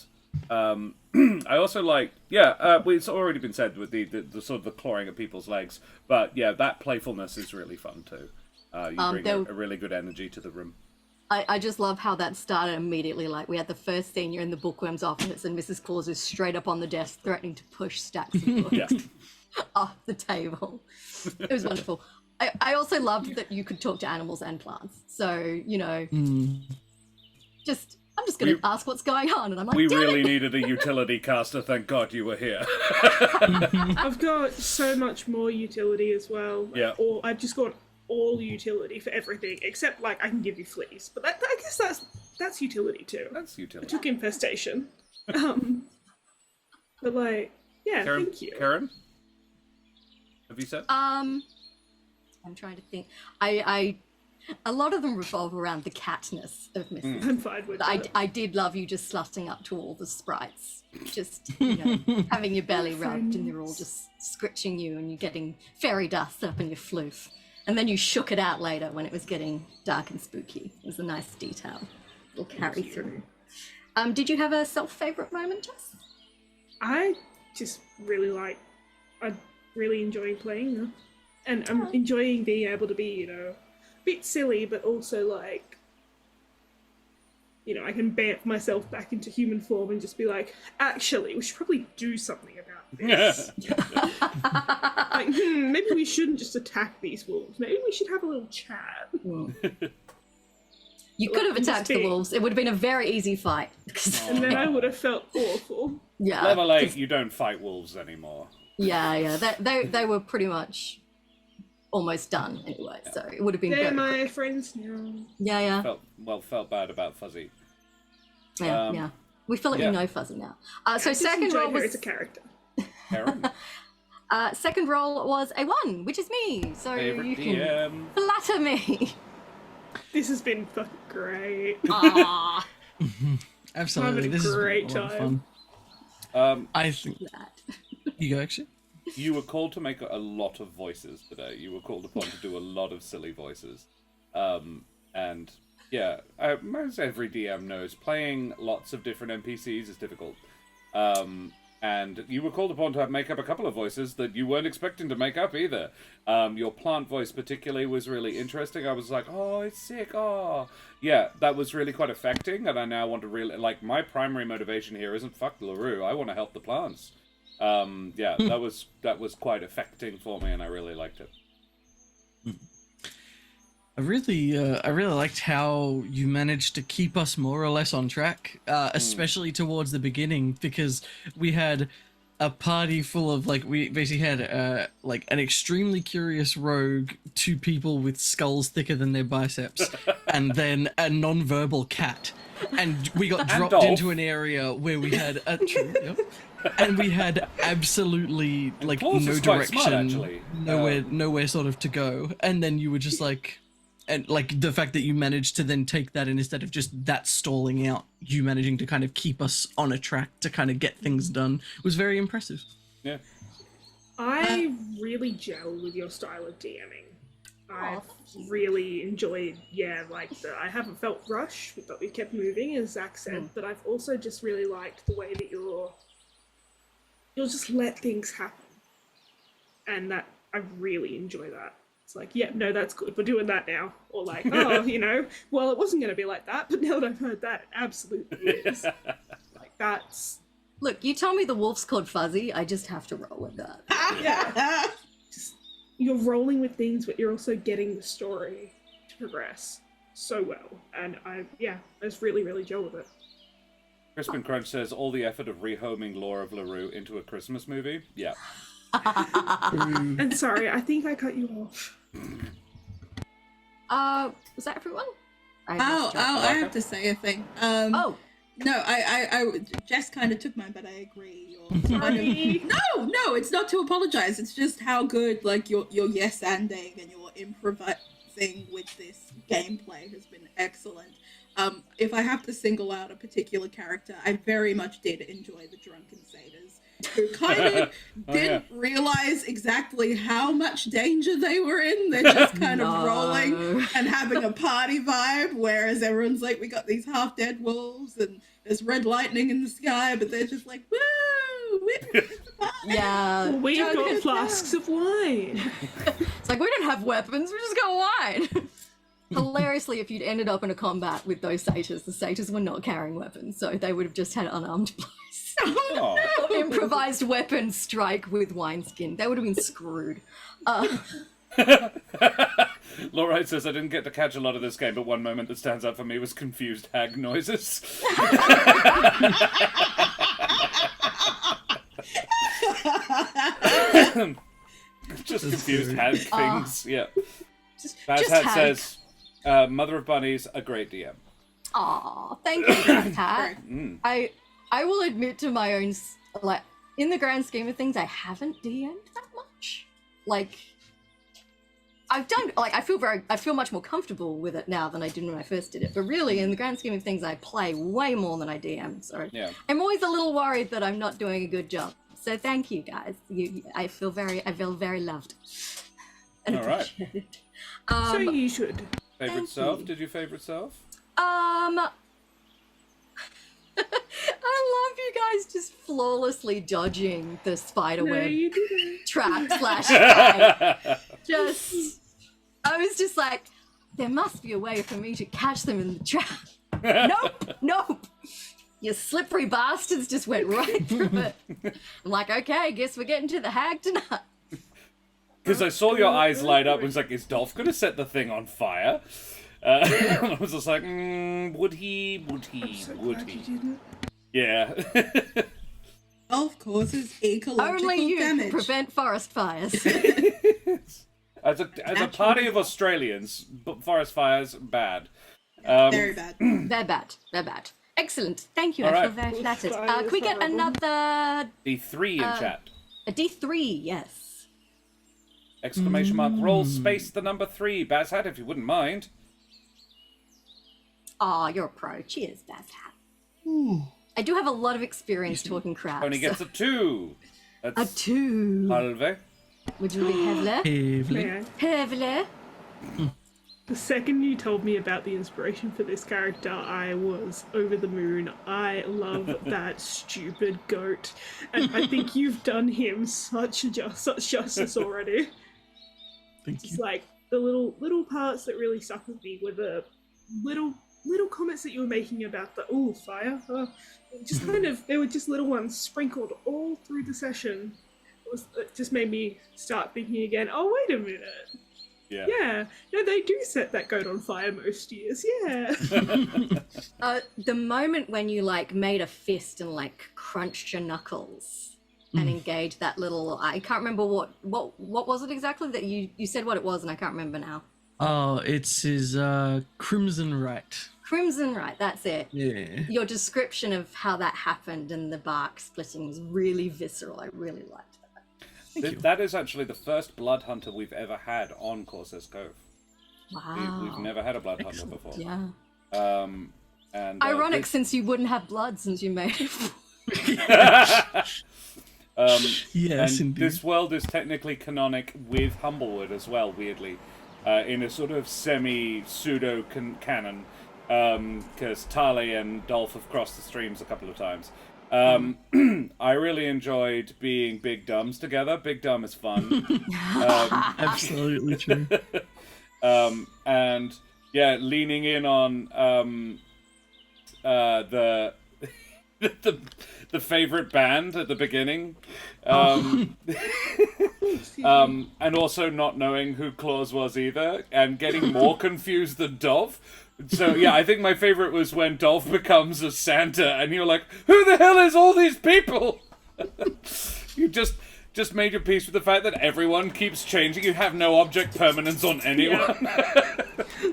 Speaker 2: I also like it's already been said with the sort of the clawing at people's legs, but yeah, that playfulness is really fun too. You bring a really good energy to the room.
Speaker 1: I just love how that started immediately. Like, we had the first scene, you're in the bookworm's office, and Mrs. Claus is straight up on the desk threatening to push stacks of books off the table. It was wonderful. I also loved that you could talk to animals and plants. So, you know, I'm just going to ask what's going on. And I'm like,
Speaker 2: we really needed a utility caster. Thank God you were here.
Speaker 4: I've got so much more utility as well.
Speaker 2: Yeah.
Speaker 4: Or I've just got all utility for everything, except like I can give you fleas. But I guess that's utility too.
Speaker 2: That's utility.
Speaker 4: I took infestation. But like, yeah,
Speaker 2: Karen,
Speaker 4: thank you.
Speaker 2: Karen? Have you said?
Speaker 1: I'm trying to think. A lot of them revolve around the catness of Mrs.
Speaker 4: I'm fine with that.
Speaker 1: I did love you just slutting up to all the sprites. Just, you know, having your belly rubbed and they're all just scritching you and you're getting fairy dust up in your floof. And then you shook it out later when it was getting dark and spooky. It was a nice detail. It'll carry through. Did you have a self-favourite moment, Jess?
Speaker 4: I just really I'm really enjoying playing now. And I'm enjoying being able to be, you know, a bit silly, but also like, you know, I can bamf myself back into human form and just be like, actually, we should probably do something about this. Like, maybe we shouldn't just attack these wolves. Maybe we should have a little chat.
Speaker 1: You could have attacked the wolves. It would have been a very easy fight.
Speaker 4: And then I would have felt awful.
Speaker 1: Yeah.
Speaker 2: Level 8, you don't fight wolves anymore.
Speaker 1: Yeah. They were pretty much almost done anyway, so it would have been
Speaker 4: They're
Speaker 1: very
Speaker 4: my
Speaker 1: quick.
Speaker 4: friends now.
Speaker 1: Yeah.
Speaker 2: Felt bad about Fuzzy.
Speaker 1: Yeah. We feel like we know Fuzzy now. So second roll was
Speaker 4: as a character.
Speaker 2: Karen?
Speaker 1: Second roll was a 1, which is me. So
Speaker 2: Favorite
Speaker 1: you can
Speaker 2: DM.
Speaker 1: flatter me.
Speaker 4: This has been fucking great.
Speaker 3: Absolutely, this is
Speaker 4: great
Speaker 3: a lot of fun. I think
Speaker 1: That.
Speaker 3: you go actually.
Speaker 2: You were called to make a lot of voices today. You were called upon to do a lot of silly voices. And yeah, as every DM knows, playing lots of different NPCs is difficult. And you were called upon to make up a couple of voices that you weren't expecting to make up either. Your plant voice particularly was really interesting. I was like, oh, it's sick, oh. Yeah, that was really quite affecting, and I now want to really, like, my primary motivation here isn't fuck LaRue, I want to help the plants. Yeah, that was quite affecting for me, and I really liked it.
Speaker 3: I really liked how you managed to keep us more or less on track, especially towards the beginning, because we had a party full of like we basically had like an extremely curious rogue, 2 people with skulls thicker than their biceps, and then a non-verbal cat. And we got dropped
Speaker 2: Dolph.
Speaker 3: into an area where we had and we had absolutely like
Speaker 2: Claus
Speaker 3: no
Speaker 2: is quite smart,
Speaker 3: direction,
Speaker 2: actually.
Speaker 3: nowhere sort of to go. And then you were just like, and like the fact that you managed to then take that, and instead of just that stalling out, you managing to kind of keep us on a track to kind of get things done was very impressive.
Speaker 2: Yeah.
Speaker 4: I really gel with your style of DMing. I really enjoyed, I haven't felt rushed, but we kept moving, as Zach said, but I've also just really liked the way that you'll just let things happen. And that, I really enjoy that. It's like, yeah, no, that's good, we're doing that now. Or like, oh, well, it wasn't going to be like that, but now that I've heard that, it absolutely is. Like, that's...
Speaker 1: Look, you tell me the wolf's called Fuzzy, I just have to roll with that.
Speaker 4: Yeah. You're rolling with things, but you're also getting the story to progress so well. And I just really, really gel with it.
Speaker 2: Crispin Crunch says, all the effort of rehoming Lore of LaRue into a Christmas movie? Yeah.
Speaker 4: And sorry, I think I cut you off.
Speaker 1: Was that everyone?
Speaker 5: I have to say a thing. No, I Jess kind of took mine, but I agree.
Speaker 4: Sorry.
Speaker 5: No, it's not to apologize. It's just how good, like, your yes-anding and your improvising with this gameplay has been excellent. If I have to single out a particular character, I very much did enjoy the Drunken Satyrs, who kind of didn't realize exactly how much danger they were in. They're just kind of rolling and having a party vibe, whereas everyone's like, we got these half-dead wolves and there's red lightning in the sky, but they're just like, woo!
Speaker 1: Yeah.
Speaker 4: We've got flasks of wine.
Speaker 1: It's like, we don't have weapons, we just got wine. Hilariously, if you'd ended up in a combat with those satyrs, the satyrs were not carrying weapons, so they would have just had unarmed blows.
Speaker 2: Oh.
Speaker 1: Improvised weapon strike with wineskin. They would have been screwed.
Speaker 2: Laurite says, I didn't get to catch a lot of this game, but one moment that stands out for me was confused hag noises. Just confused hag things, yeah. Bazhat says, Mother of Bunnies, a great DM.
Speaker 1: Aw, thank you, Cat. I will admit to my own, like, in the grand scheme of things, I haven't DM'd that much. Like, I've done, like, I feel much more comfortable with it now than I did when I first did it. But really, in the grand scheme of things, I play way more than I DM. So yeah. I'm always a little worried that I'm not doing a good job. So thank you, guys. I feel very loved and appreciated.
Speaker 4: So you should.
Speaker 2: Favorite self? Did you favorite self?
Speaker 1: I love you guys just flawlessly dodging the spiderweb trap / I was just like, there must be a way for me to catch them in the trap. Nope. You slippery bastards just went right through it. I'm like, okay, I guess we're getting to the hag tonight.
Speaker 2: Because I saw your eyes light up and was like, is Dolph going to set the thing on fire? I was just like, would he? Yeah.
Speaker 5: Dolph causes ecological
Speaker 1: Only you
Speaker 5: damage.
Speaker 1: can prevent forest fires.
Speaker 2: As a party of Australians, forest fires, bad.
Speaker 5: Very bad.
Speaker 1: They're bad. Excellent. Thank you.
Speaker 2: All
Speaker 1: I
Speaker 2: right.
Speaker 1: feel very flattered. Can we get another...
Speaker 2: D3 in chat.
Speaker 1: A D3, yes.
Speaker 2: Exclamation mark, roll space the number 3. Bazhat, if you wouldn't mind.
Speaker 1: Aw, you're a pro. Cheers, Bazhat. I do have a lot of experience talking crap.
Speaker 2: Only gets a 2. That's
Speaker 1: a 2.
Speaker 2: Halve.
Speaker 1: Would you be Hevle? Hevle.
Speaker 4: The second you told me about the inspiration for this character, I was over the moon. I love that stupid goat. And I think you've done him such justice already.
Speaker 3: Thank you.
Speaker 4: It's like the little parts that really stuck with me were the little comments that you were making about the fire. Just kind of, they were just little ones sprinkled all through the session. It just made me start thinking again, oh, wait a minute. Yeah. No, they do set that goat on fire most years, yeah.
Speaker 1: The moment when you, like, made a fist and, like, crunched your knuckles and engage that little. I can't remember what was it exactly that you said what it was, and I can't remember now.
Speaker 3: Oh, it's his Crimson Right.
Speaker 1: Crimson Right, that's it.
Speaker 3: Yeah.
Speaker 1: Your description of how that happened and the bark splitting was really visceral. I really liked that.
Speaker 3: Thank you.
Speaker 2: That is actually the first blood hunter we've ever had on Corsair's Cove.
Speaker 1: Wow.
Speaker 2: We've never had a blood hunter before.
Speaker 1: Yeah.
Speaker 2: And
Speaker 1: ironic, since you wouldn't have blood since you made it.
Speaker 3: Yes,
Speaker 2: and
Speaker 3: indeed.
Speaker 2: this world is technically canonic with Humblewood as well, weirdly, in a sort of semi-pseudo canon, because Tale and Dolph have crossed the streams a couple of times. I really enjoyed being Big Dumbs together. Big Dumb is fun.
Speaker 3: Absolutely true.
Speaker 2: And yeah, leaning in on the favorite band at the beginning, and also not knowing who Claus was either, and getting more confused than Dolph. So yeah, I think my favorite was when Dolph becomes a Santa, and you're like, "Who the hell is all these people?" You just made your peace with the fact that everyone keeps changing. You have no object permanence on anyone.
Speaker 4: Yeah.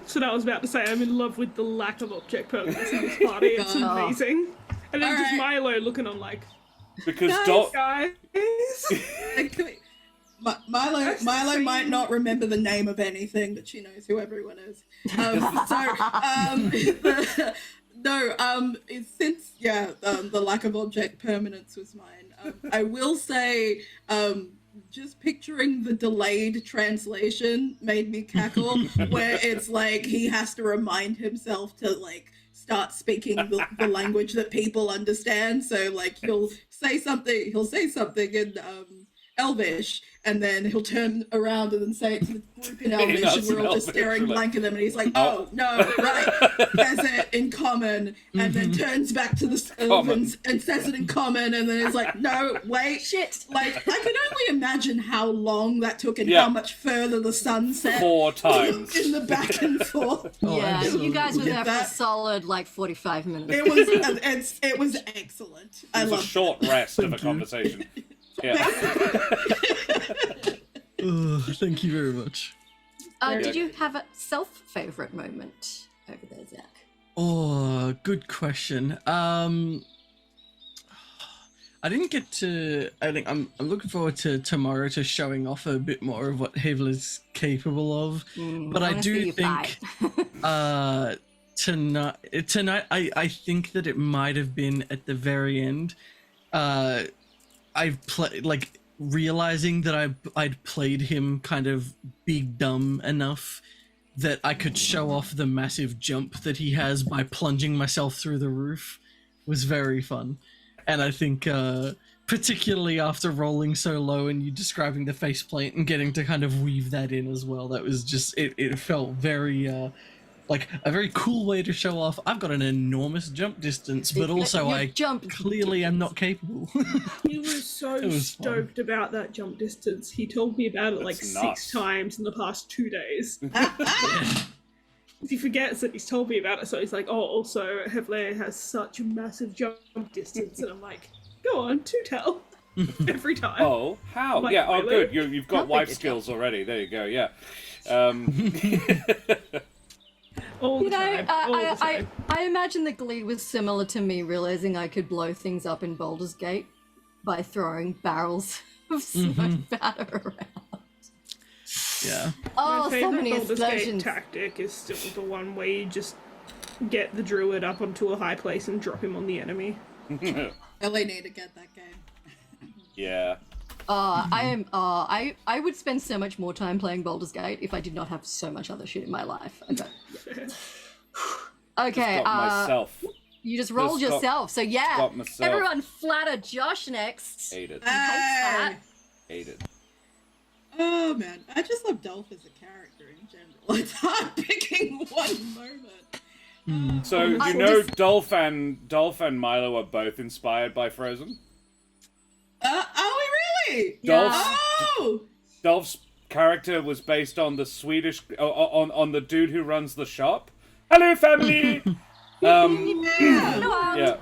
Speaker 4: So I was about to say, I'm in love with the lack of object permanence in this party. It's amazing. And then just Milo looking on like,
Speaker 2: Because
Speaker 4: guys.
Speaker 5: Milo might not remember the name of anything, but she knows who everyone is. Since the lack of object permanence was mine. I will say, just picturing the delayed translation made me cackle, where it's like he has to remind himself to like start speaking the language that people understand. So like he'll say something in Elvish, and then he'll turn around and then say it to the group in Elvish, and we're all just staring blank at him, and he's like, oh, no, right, says it in common, and then turns back to the Elvins and says it in common, and then it's like, no, wait,
Speaker 1: Shit.
Speaker 5: like, I can only imagine how long that took and how much further the sun set
Speaker 2: 4 times.
Speaker 5: in the back and forth.
Speaker 1: Yeah, you guys were there for a
Speaker 5: that.
Speaker 1: solid like 45 minutes.
Speaker 5: It was excellent. I
Speaker 2: It was a
Speaker 5: love
Speaker 2: short rest of a conversation. Yeah.
Speaker 3: Thank you very much.
Speaker 1: Did you have a self-favorite moment over there, Zach?
Speaker 3: Oh, good question. I didn't get to. I think I'm looking forward to tomorrow to showing off a bit more of what Havel is capable of. But I do think tonight I think that it might have been at the very end. I've played like realizing that I'd played him kind of big dumb enough that I could show off the massive jump that he has by plunging myself through the roof was very fun. And I think particularly after rolling so low and you describing the faceplate and getting to kind of weave that in as well, that was just it felt very like a very cool way to show off I've got an enormous jump distance, but also I clearly am not capable.
Speaker 4: He was so stoked about that jump distance. He told me about it like 6 times in the past 2 days. He forgets that he's told me about it, so he's like, oh, also, Hevle has such a massive jump distance. And I'm like, go on, to tell. Every time.
Speaker 2: Oh, how?
Speaker 4: Like,
Speaker 2: yeah, oh,
Speaker 4: Milo.
Speaker 2: good. You've got wife skills already. There you go, yeah.
Speaker 4: All the time.
Speaker 1: I imagine the glee was similar to me realizing I could blow things up in Baldur's Gate by throwing barrels of smoke powder around.
Speaker 3: Yeah.
Speaker 1: Oh,
Speaker 4: My
Speaker 1: so
Speaker 4: favorite
Speaker 1: many
Speaker 4: Baldur's Gate
Speaker 1: explosions.
Speaker 4: tactic is still the one where you just get the druid up onto a high place and drop him on the enemy.
Speaker 5: LA need to get that game.
Speaker 2: Yeah.
Speaker 1: I would spend so much more time playing Baldur's Gate if I did not have so much other shit in my life. Okay.
Speaker 2: Got myself.
Speaker 1: You just rolled yourself, so yeah.
Speaker 2: Got myself.
Speaker 1: Everyone flatter Josh next.
Speaker 2: Hate it.
Speaker 5: Hey.
Speaker 2: Hate it.
Speaker 5: Oh man, I just love Dolph as a character in general. It's hard picking one moment.
Speaker 2: So you know Dolph and Milo are both inspired by Frozen?
Speaker 5: Are we really?
Speaker 1: Yeah.
Speaker 2: Dolph's character was based on the Swedish on the dude who runs the shop. Hello, family. Yeah.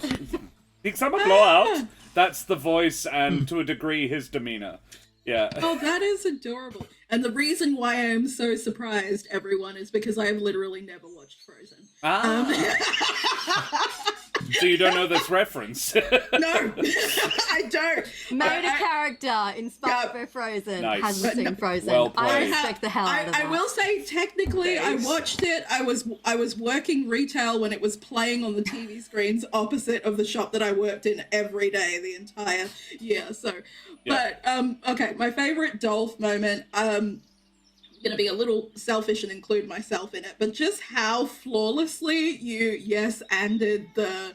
Speaker 2: Big summer blowout. That's the voice, and to a degree, his demeanor. Yeah.
Speaker 5: Oh, that is adorable. And the reason why I am so surprised, everyone, is because I have literally never watched Frozen.
Speaker 2: So you don't know this reference?
Speaker 5: No, I don't.
Speaker 1: Made a character inspired by Frozen.
Speaker 2: Nice.
Speaker 1: Hasn't seen Frozen.
Speaker 2: Well
Speaker 1: I
Speaker 2: played.
Speaker 1: respect the hell out of that.
Speaker 5: I will say, technically, I watched it. I was working retail when it was playing on the TV screens opposite of the shop that I worked in every day the entire year. So,
Speaker 2: Yeah.
Speaker 5: but okay, my favorite Dolph moment. Gonna be a little selfish and include myself in it, but just how flawlessly you ended the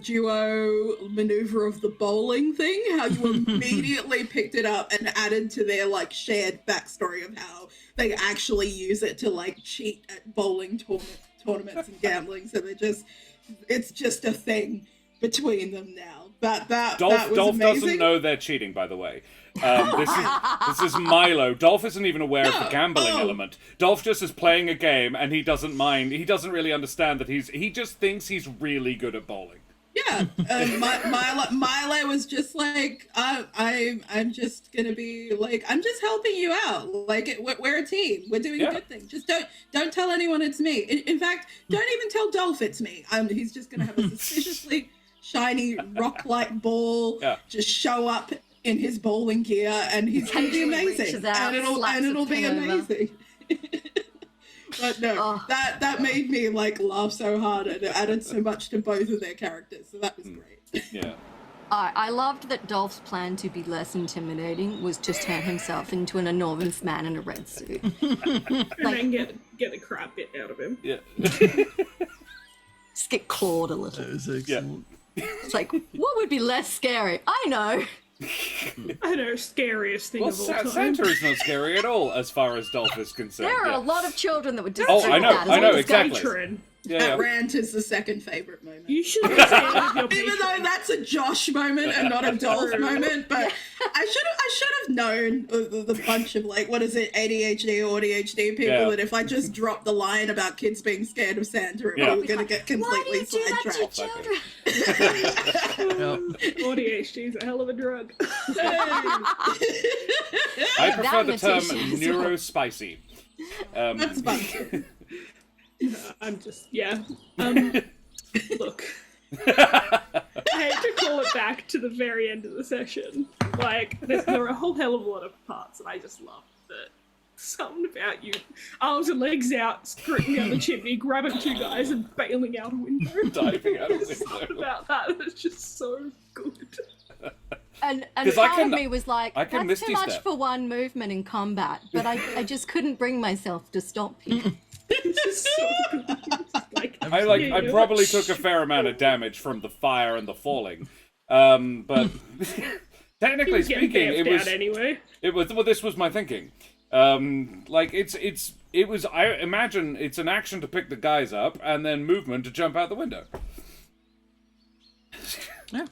Speaker 5: duo maneuver of the bowling thing, how you immediately picked it up and added to their like shared backstory of how they actually use it to like cheat at bowling tournaments and gambling. So it's just a thing between them now. That was
Speaker 2: Dolph
Speaker 5: amazing.
Speaker 2: doesn't know they're cheating, by the way. This is Milo. Dolph isn't even aware of the gambling element. Dolph just is playing a game, and he doesn't mind. He doesn't really understand that he just thinks he's really good at bowling.
Speaker 5: Yeah, Milo was just like, I'm just gonna be like, I'm just helping you out. Like, we're a team. We're doing a good thing. Just don't tell anyone it's me. In fact, don't even tell Dolph it's me. He's just gonna have a suspiciously shiny rock-like ball just show up in his bowling gear, and he's gonna be amazing.
Speaker 1: Out,
Speaker 5: and it'll be amazing. But no, that made me like laugh so hard, and it added so much to both of their characters. So that was great.
Speaker 2: Yeah.
Speaker 1: I loved that Dolph's plan to be less intimidating was to turn himself into an enormous man in a red suit.
Speaker 4: And then get the crap bit out of him.
Speaker 2: Yeah.
Speaker 1: Just get clawed a little.
Speaker 3: That was excellent.
Speaker 1: It's like, what would be less scary? I know.
Speaker 4: I know, scariest thing
Speaker 2: Well,
Speaker 4: of all time.
Speaker 2: Santa is not scary at all, as far as Dolph is concerned.
Speaker 1: There are
Speaker 2: yeah.
Speaker 1: a lot of children that would
Speaker 2: Oh,
Speaker 1: disagree
Speaker 2: I
Speaker 1: with
Speaker 2: know,
Speaker 1: that.
Speaker 2: I know,
Speaker 1: As
Speaker 2: exactly.
Speaker 4: Patron.
Speaker 5: That rant is the second favorite moment.
Speaker 4: You should have said with your
Speaker 5: Even
Speaker 4: patron.
Speaker 5: though that's a Josh moment and not a Dolph moment, but I should have known the bunch of like, what is it, ADHD or ADHD people, that if I just dropped the line about kids being scared of Santa, we were going to get completely sidetracked.
Speaker 4: ADHD is a hell of a drug.
Speaker 2: I prefer the term
Speaker 1: mutation is
Speaker 2: neurospicy.
Speaker 5: That's fun.
Speaker 4: I'm just, look. I hate to call it back to the very end of the session. Like, there are a whole hell of a lot of parts, and I just love that. Something about you, arms and legs out, scooting down the chimney, grabbing two guys and bailing out a window.
Speaker 2: Diving out a window.
Speaker 4: Something about that that's just so good.
Speaker 1: And
Speaker 2: 'Cause
Speaker 1: part of me was like,
Speaker 2: I can
Speaker 1: that's too
Speaker 2: Misty
Speaker 1: much
Speaker 2: step.
Speaker 1: for one movement in combat. But I just couldn't bring myself to stop you.
Speaker 4: It's just so good.
Speaker 2: I probably took a fair amount of damage from the fire and the falling, but technically speaking, it was
Speaker 4: anyway.
Speaker 2: It was well. This was my thinking. It was. I imagine it's an action to pick the guys up and then movement to jump out the window.
Speaker 3: Yeah.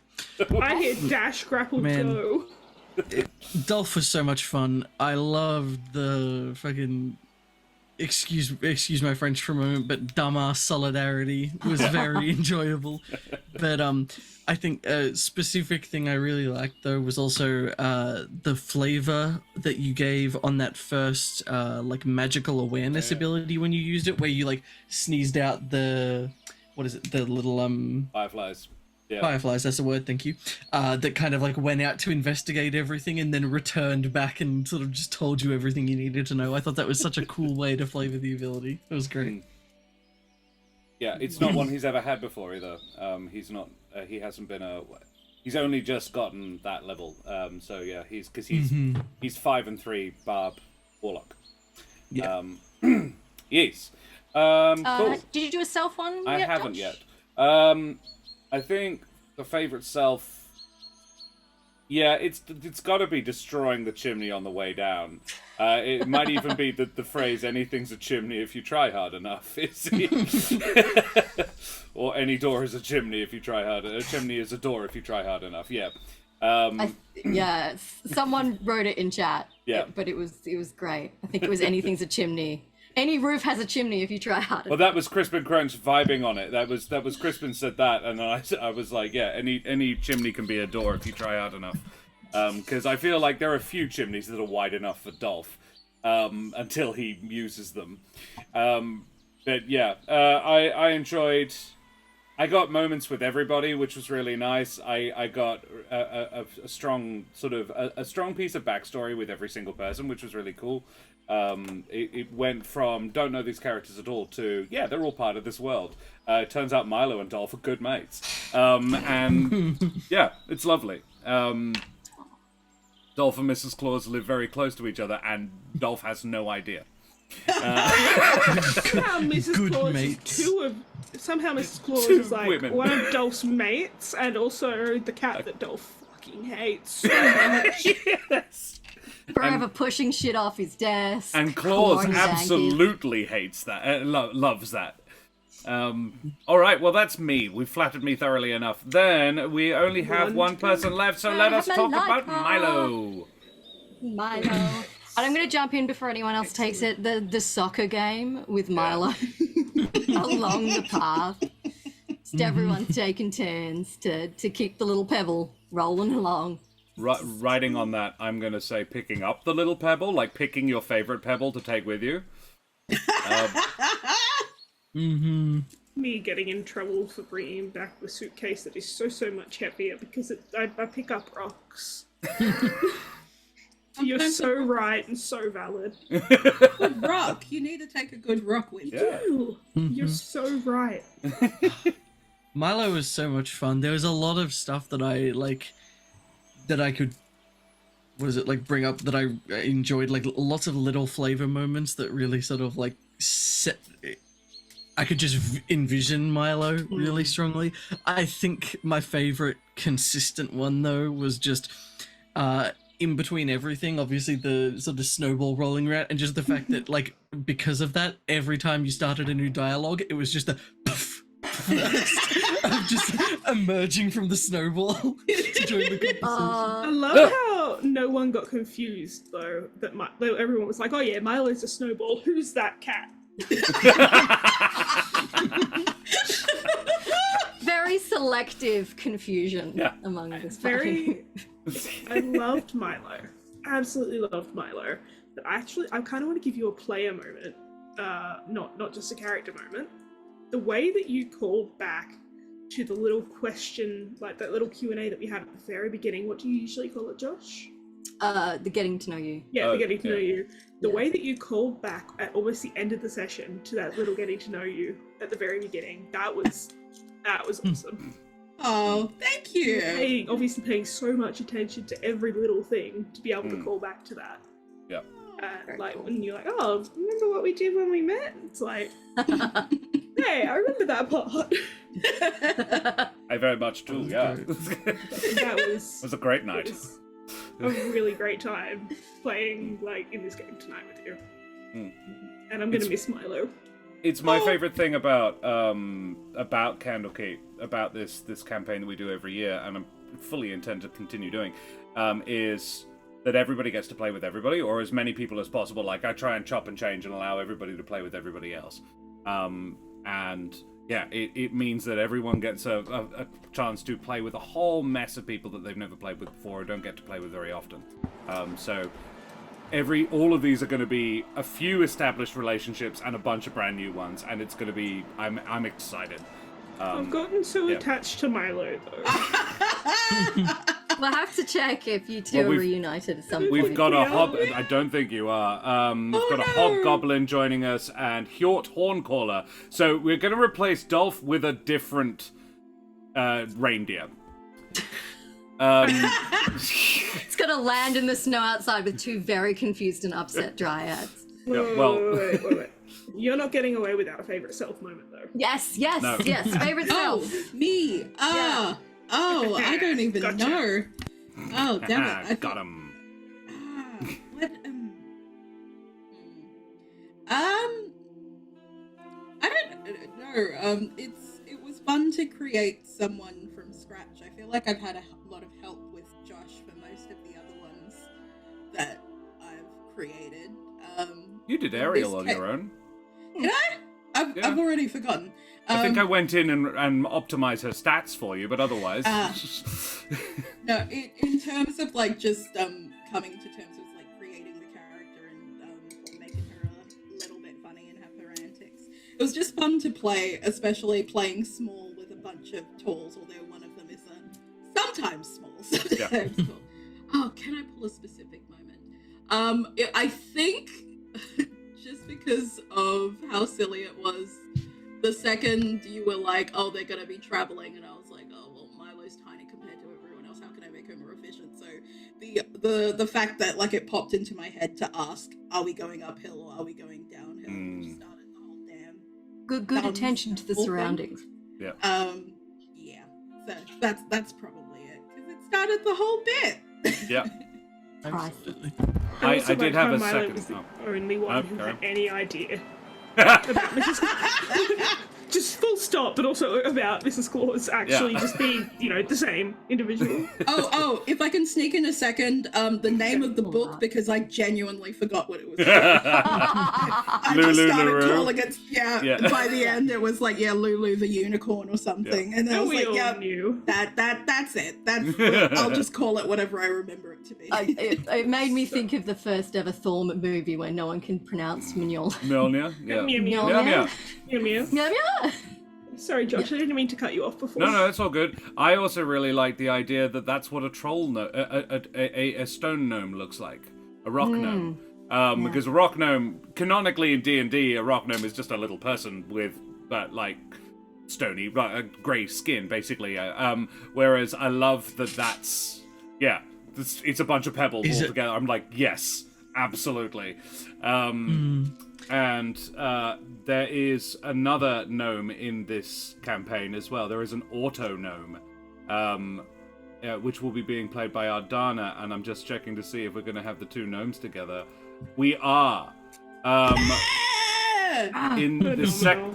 Speaker 4: I hear dash, grapple, go.
Speaker 3: Dolph was so much fun. I loved the fucking excuse my French for a moment, but dumbass solidarity was very enjoyable. But I think a specific thing I really liked though was also the flavor that you gave on that first like magical awareness ability when you used it, where you like sneezed out the little
Speaker 2: Fireflies. Yeah.
Speaker 3: Fireflies, that's a word, thank you. That kind of like went out to investigate everything and then returned back and sort of just told you everything you needed to know. I thought that was such a cool way to flavor the ability. It was great.
Speaker 2: Yeah, it's not one he's ever had before either. He's not. He hasn't been a. He's only just gotten that level. So yeah, he's 5 and 3 Barb Warlock.
Speaker 3: Yeah.
Speaker 2: Yes. Cool.
Speaker 1: Did you do a self one?
Speaker 2: I
Speaker 1: yet,
Speaker 2: haven't
Speaker 1: Josh?
Speaker 2: yet. I think the favorite self. Yeah, it's got to be destroying the chimney on the way down. It might even be the phrase "anything's a chimney if you try hard enough." Or any door is a chimney if you try hard. A chimney is a door if you try hard enough. Yeah.
Speaker 1: Someone wrote it in chat.
Speaker 2: Yeah.
Speaker 1: But it was great. I think it was anything's a chimney. Any roof has a chimney if you try hard
Speaker 2: Well,
Speaker 1: enough.
Speaker 2: that was Crispin Crunch vibing on it. That was Crispin said that, and then I was like, yeah, any chimney can be a door if you try hard enough. Because I feel like there are a few chimneys that are wide enough for Dolph, until he uses them. But yeah, I enjoyed. I got moments with everybody, which was really nice. I got a strong sort of a strong piece of backstory with every single person, which was really cool. It went from don't know these characters at all to yeah, they're all part of this world. It turns out Milo and Dolph are good mates, and yeah, it's lovely. Dolph and Mrs. Claus live very close to each other, and Dolph has no idea.
Speaker 4: Somehow Mrs.
Speaker 3: Good
Speaker 4: Claus
Speaker 3: mates.
Speaker 4: somehow Mrs. Claus
Speaker 2: Two
Speaker 4: is like
Speaker 2: women.
Speaker 4: one of Dolph's mates, and also the cat that Dolph fucking hates so much.
Speaker 2: Yes.
Speaker 1: Forever pushing shit off his desk.
Speaker 2: And Claus
Speaker 1: calling Yankee.
Speaker 2: absolutely hates that, loves that. All right, well that's me. We've flattered me thoroughly enough. Then we only have one person left, so let us talk about Milo.
Speaker 1: Milo. And I'm going to jump in before anyone else takes it. The soccer game with Milo along the path. Just everyone taking turns to keep the little pebble rolling along.
Speaker 2: Riding on that, I'm going to say picking up the little pebble, like picking your favorite pebble to take with you.
Speaker 4: Me getting in trouble for bringing back the suitcase that is so much heavier because I pick up rocks. You're so right and so valid.
Speaker 5: Good rock. You need to take a good rock with you.
Speaker 2: Yeah.
Speaker 4: Ew, you're so right.
Speaker 3: Milo was so much fun. There was a lot of stuff that I could bring up that I enjoyed, like lots of little flavor moments that really sort of like set. I could just envision Milo really strongly. I think my favorite consistent one though was just in between everything, obviously the sort of snowball rolling around, and just the fact that like because of that, every time you started a new dialogue, it was just a poof, of just emerging from the snowball to join the conversation.
Speaker 4: I love how no one got confused though. That everyone was like, "Oh yeah, Milo's a snowball. Who's that cat?"
Speaker 1: Very selective confusion among this party.
Speaker 4: I loved Milo. Absolutely loved Milo. But I kind of want to give you a player moment, not just a character moment. The way that you called back to the little question, like that little Q&A that we had at the very beginning. What do you usually call it, Josh?
Speaker 1: The getting to know you.
Speaker 4: Yeah, the getting to know you. The way that you called back at almost the end of the session to that little getting to know you at the very beginning, that was awesome.
Speaker 5: Oh, thank you.
Speaker 4: Obviously paying so much attention to every little thing to be able to call back to that.
Speaker 2: Yeah.
Speaker 4: Like when you're like, oh, remember what we did when we met? It's like, hey, I remember that part.
Speaker 2: I very much do, yeah.
Speaker 4: That was
Speaker 2: a great night.
Speaker 4: A really great time playing like in this game tonight with you. And I'm gonna miss Milo.
Speaker 2: It's my favorite thing about Candlekeep, about this campaign that we do every year, and I'm fully intend to continue doing, is that everybody gets to play with everybody, or as many people as possible. Like, I try and chop and change and allow everybody to play with everybody else. And yeah, it means that everyone gets a chance to play with a whole mess of people that they've never played with before or don't get to play with very often. So all of these are going to be a few established relationships and a bunch of brand new ones, and it's going to be I'm excited.
Speaker 4: I've gotten so attached to Milo though.
Speaker 1: We'll have to check if you two are reunited at some point.
Speaker 2: We've got a I don't think you are. We've got a hobgoblin joining us and Hjort Horncaller. So we're going to replace Dolph with a different reindeer.
Speaker 1: It's gonna land in the snow outside with two very confused and upset dryads.
Speaker 4: Wait. You're not getting away without a favourite self moment though.
Speaker 1: Yes,
Speaker 2: No.
Speaker 1: favorite self.
Speaker 5: Me. Oh, I don't even know. Oh, damn it.
Speaker 2: Got him.
Speaker 5: What? I don't know. It was fun to create someone from scratch. I feel like I've had a lot of help with Josh for most of the other ones that I've created.
Speaker 2: You did Ariel on your own.
Speaker 5: Did I? I've already forgotten.
Speaker 2: I think I went in and optimized her stats for you, but otherwise.
Speaker 5: No, in terms of like just coming to terms with like creating the character and making her a little bit funny and have her antics. It was just fun to play, especially playing small with a bunch of talls, although one of them is sometimes small, sometimes tall. Oh, can I pull a specific moment? I think just because of how silly it was, the second you were like, oh, they're going to be traveling, and I was like, oh, well, Milo's tiny compared to everyone else. How can I make her more efficient? So the fact that, like, it popped into my head to ask, are we going uphill or are we going downhill? Which started the whole damn...
Speaker 1: Good attention to the surroundings.
Speaker 2: Yeah.
Speaker 5: Yeah. So that's probably it. Because it started the whole bit.
Speaker 2: Yeah.
Speaker 3: Absolutely.
Speaker 2: I did have a
Speaker 4: Milo
Speaker 2: second.
Speaker 4: was the only one who had any idea. Just full stop, but also about Mrs. Claus actually just being, the same individual.
Speaker 5: Oh, if I can sneak in a second, the name of the book, because I genuinely forgot what it was. I just started calling it, by the end it was like, Lulu the unicorn or something. And then I was like,
Speaker 4: knew.
Speaker 5: That's it. I'll just call it whatever I remember it to be.
Speaker 1: It made me think of the first ever Thor movie where no one can pronounce Mjolnir.
Speaker 2: Mjolnir? Yeah.
Speaker 4: Meow, meow.
Speaker 2: Meow, meow.
Speaker 4: Meow, meow.
Speaker 1: Meow, meow.
Speaker 4: Sorry, Josh, I didn't mean to cut you off before.
Speaker 2: No, it's all good. I also really like the idea that that's what a troll, a stone gnome looks like. A rock gnome. Because a rock gnome, canonically in D&D, a rock gnome is just a little person with, stony, grey skin, basically. Whereas I love that's it's a bunch of pebbles all together. I'm like, yes, absolutely. And there is another gnome in this campaign as well. There is an auto gnome, which will be being played by Ardana, and I'm just checking to see if we're going to have the two gnomes together. We are. In the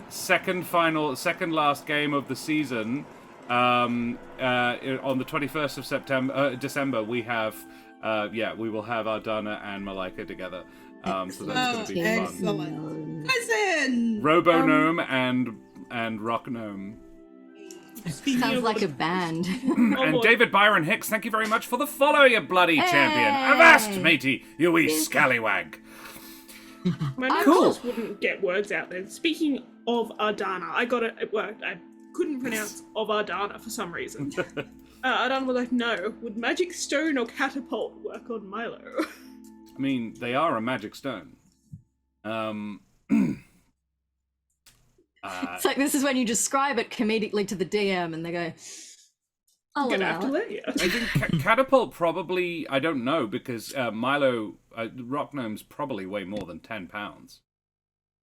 Speaker 2: second last game of the season, on the 21st of December, we have, we will have Ardana and Malaika together. So that's going to be fun.
Speaker 5: Excellent. Cousin!
Speaker 2: Robo Gnome and Rock Gnome.
Speaker 1: Sounds like a band.
Speaker 2: And David Byron Hicks, thank you very much for the follow, you bloody champion. Avast, matey, you wee scallywag.
Speaker 4: My notes wouldn't get words out there. Speaking of Ardana, I got it worked. I couldn't pronounce of Ardana for some reason. Ardana was like, no, would magic stone or catapult work on Milo?
Speaker 2: I mean, they are a magic stone.
Speaker 1: It's like this is when you describe it comedically to the DM and they go, I'll allow it.
Speaker 2: I think catapult probably, I don't know, because Milo, rock gnome's probably weigh more than 10 pounds.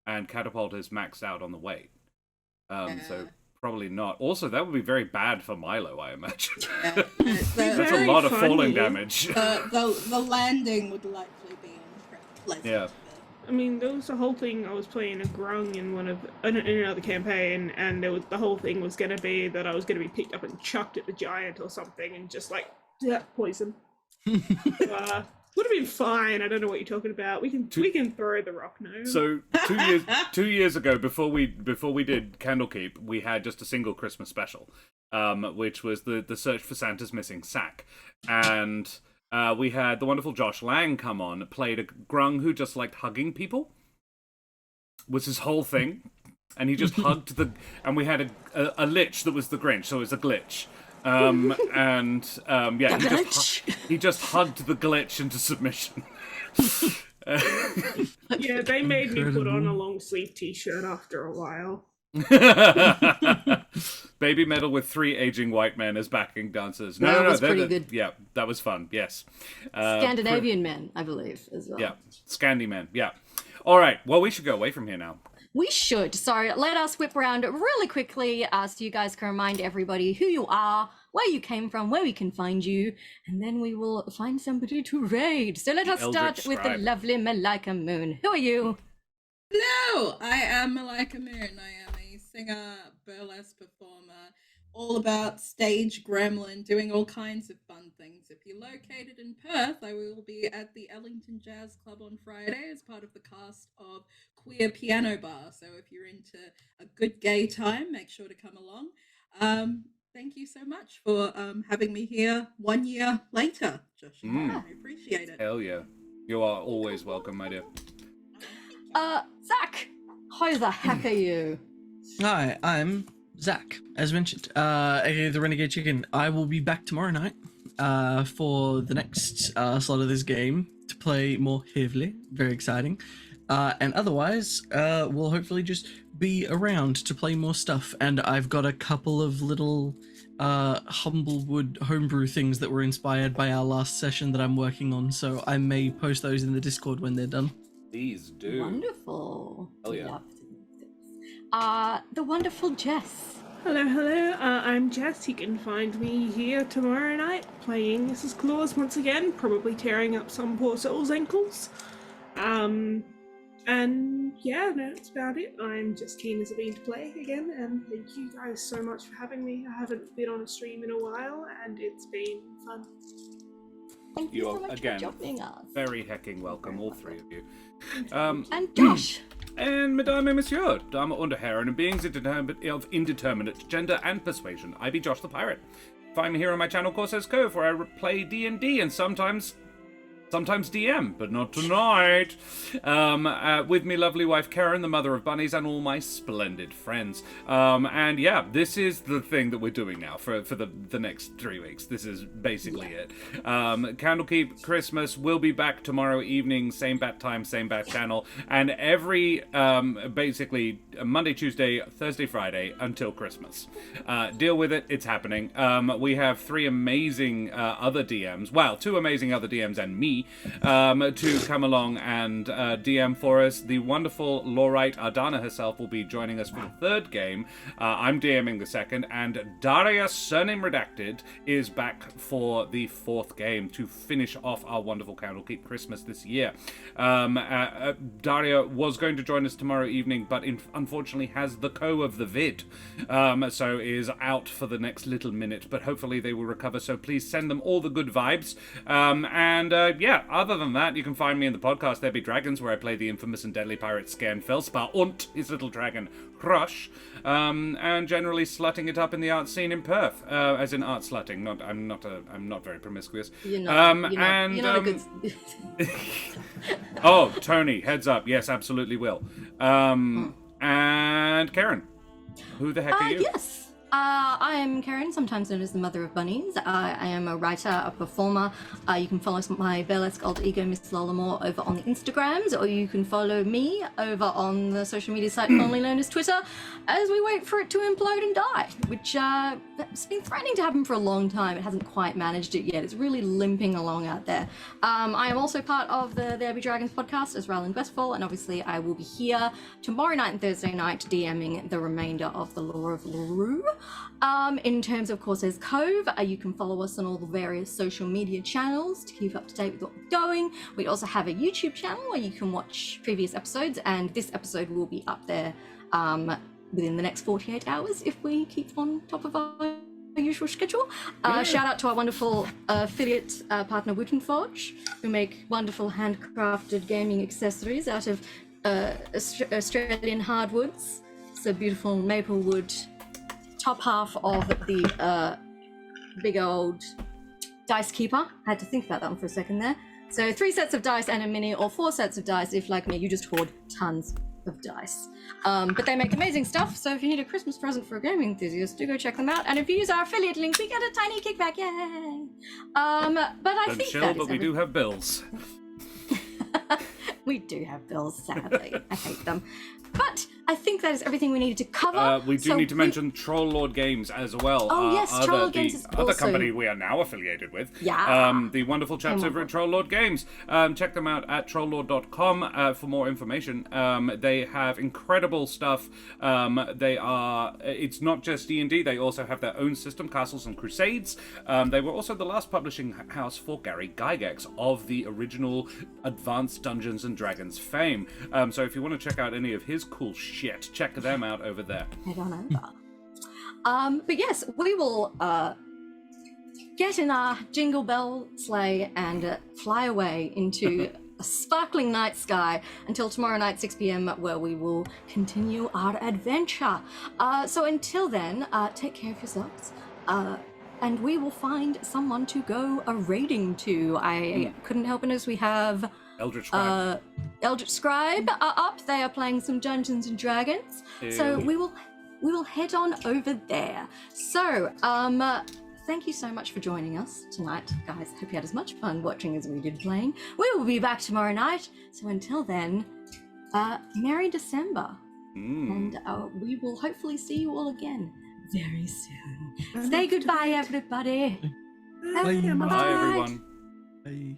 Speaker 2: And catapult is maxed out on the weight. So probably not. Also, that would be very bad for Milo, I imagine.
Speaker 5: Yeah.
Speaker 2: That's a lot of falling damage.
Speaker 5: The landing would likely be unpleasant.
Speaker 2: Yeah.
Speaker 4: I mean, there was the whole thing. I was playing a grung in another campaign, and the whole thing was going to be that I was going to be picked up and chucked at the giant or something, and just like poison. Would have been fine. I don't know what you're talking about. We can throw the rock gnome.
Speaker 2: So 2 years ago, before we did Candlekeep, we had just a single Christmas special, which was the search for Santa's missing sack, and we had the wonderful Josh Lang come on, played a grung who just liked hugging people. Was his whole thing, and he just hugged and we had a lich that was the Grinch, so it was a glitch. He just hugged the glitch into submission.
Speaker 4: Yeah, they made me put on a long sleeve t-shirt after a while.
Speaker 2: Baby metal with 3 aging white men as backing dancers.
Speaker 1: That was pretty good.
Speaker 2: Yeah, that was fun. Yes,
Speaker 1: Scandinavian men, I believe, as well.
Speaker 2: Yeah, Scandi men. Yeah. All right. Well, we should go away from here now.
Speaker 1: We should. So let us whip around really quickly so you guys can remind everybody who you are, where you came from, where we can find you, and then we will find somebody to raid. So let us start with the lovely Malaika Moon. Who are you?
Speaker 5: Hello, I am Malaika Moon. I am a singer, burlesque performer, all about stage gremlin, doing all kinds of fun things If you're located in Perth, I will be at the Ellington Jazz Club on Friday as part of the cast of Queer Piano Bar. So if you're into a good gay time, make sure to come along. Thank you so much for having me here 1 year later, Josh. I appreciate it.
Speaker 2: Hell yeah. You are always welcome, my dear.
Speaker 1: Zach, how the heck are you?
Speaker 3: Hi, I'm Zach, as mentioned, aka the Renegade Chicken. I will be back tomorrow night for the next slot of this game to play more heavily. Very exciting. And otherwise, we'll hopefully just be around to play more stuff. And I've got a couple of little Humblewood homebrew things that were inspired by our last session that I'm working on, so I may post those in the Discord when they're done.
Speaker 2: Please do.
Speaker 1: Wonderful.
Speaker 2: Oh yeah.
Speaker 1: The wonderful Jess.
Speaker 4: Hello, hello. I'm Jess. You can find me here tomorrow night playing Mrs. Claus once again, probably tearing up some poor soul's ankles. And yeah, no, that's about it. I'm just keen as a bean to play again, and thank you guys so much for having me. I haven't been on a stream in a while, and it's been fun.
Speaker 1: Thank you so much for joining us.
Speaker 2: Very hecking welcome, all three of you.
Speaker 1: And Josh.
Speaker 2: And Madame et Monsieur, Dame und Herren, and beings of indeterminate gender and persuasion, I be Josh the Pirate. Find me here on my channel Corsair's Cove, where I play D&D and sometimes DM, but not tonight. With me, lovely wife Karen, the mother of Bunnies, and all my splendid friends. And yeah, this is the thing that we're doing now for the next 3 weeks. This is basically it. Candlekeep Christmas will be back tomorrow evening, same bat time, same bat channel, and every basically Monday, Tuesday, Thursday, Friday until Christmas. Deal with it. It's happening. We have 3 amazing other DMs. Well, 2 amazing other DMs and me. To come along and DM for us. The wonderful Laurite Ardana herself will be joining us for the 3rd game. I'm DMing the 2nd, and Daria, surname redacted, is back for the 4th game to finish off our wonderful Candlekeep Christmas this year. Daria was going to join us tomorrow evening, but unfortunately has the co of the vid, so is out for the next little minute, but hopefully they will recover, so please send them all the good vibes. Yeah, other than that, you can find me in the podcast There Be Dragons, where I play the infamous and deadly pirate Skern Felspar und his little dragon Crush, and generally slutting it up in the art scene in Perth, as in art slutting. I'm not very promiscuous.
Speaker 1: You're not a good.
Speaker 2: Oh, Tony, heads up. Yes, absolutely will. And Karen, who the heck are you?
Speaker 1: Yes. I am Karen, sometimes known as the Mother of Bunnies. I am a writer, a performer. You can follow my burlesque alter ego, Miss Lolamore, over on the Instagrams, or you can follow me over on the social media site formerly known as Twitter, as we wait for it to implode and die, which has been threatening to happen for a long time. It hasn't quite managed it yet. It's really limping along out there. I am also part of the There Be Dragons podcast as Ryland Westfall, and obviously I will be here tomorrow night and Thursday night DMing the remainder of the Lore of LaRue. In terms of Corsair's Cove, you can follow us on all the various social media channels to keep up to date with what we're doing. We also have a YouTube channel where you can watch previous episodes, and this episode will be up there within the next 48 hours if we keep on top of our usual schedule. Shout out to our wonderful affiliate partner Wootenforge, who make wonderful handcrafted gaming accessories out of Australian hardwoods. It's a beautiful maple wood top half of the big old dice keeper. I had to think about that one for a second there. So 3 sets of dice and a mini, or 4 sets of dice if, like me, you just hoard tons of dice. But they make amazing stuff, so if you need a Christmas present for a gaming enthusiast, do go check them out. And if you use our affiliate link, we get a tiny kickback, yay! But I think that is
Speaker 2: we do have bills.
Speaker 1: We do have bills, sadly. I hate them. But I think that is everything we needed to cover.
Speaker 2: We do need to mention Troll Lord Games as well.
Speaker 1: Oh, yes, Troll Lord Games is
Speaker 2: other
Speaker 1: also...
Speaker 2: company we are now affiliated with.
Speaker 1: Yeah.
Speaker 2: The wonderful chaps over at Troll Lord Games. Check them out at trolllord.com for more information. They have incredible stuff. It's not just D&D, they also have their own system, Castles and Crusades. They were also the last publishing house for Gary Gygax of the original Advanced Dungeons and Dragons fame. So if you want to check out any of his cool shit, check them out over there.
Speaker 1: Head on over. But yes, we will get in our jingle bell sleigh and fly away into a sparkling night sky until tomorrow night 6 p.m. where we will continue our adventure. So until then, take care of yourselves. And we will find someone to go a raiding to. I couldn't help it as we have
Speaker 2: Eldritch Scribe.
Speaker 1: Eldritch Scribe are up. They are playing some Dungeons and Dragons. So we will head on over there. So thank you so much for joining us tonight, guys. Hope you had as much fun watching as we did playing. We will be back tomorrow night. So until then, Merry December. And we will hopefully see you all again very soon. Say goodbye, everybody.
Speaker 3: Bye.
Speaker 2: Bye, everyone.
Speaker 3: Bye.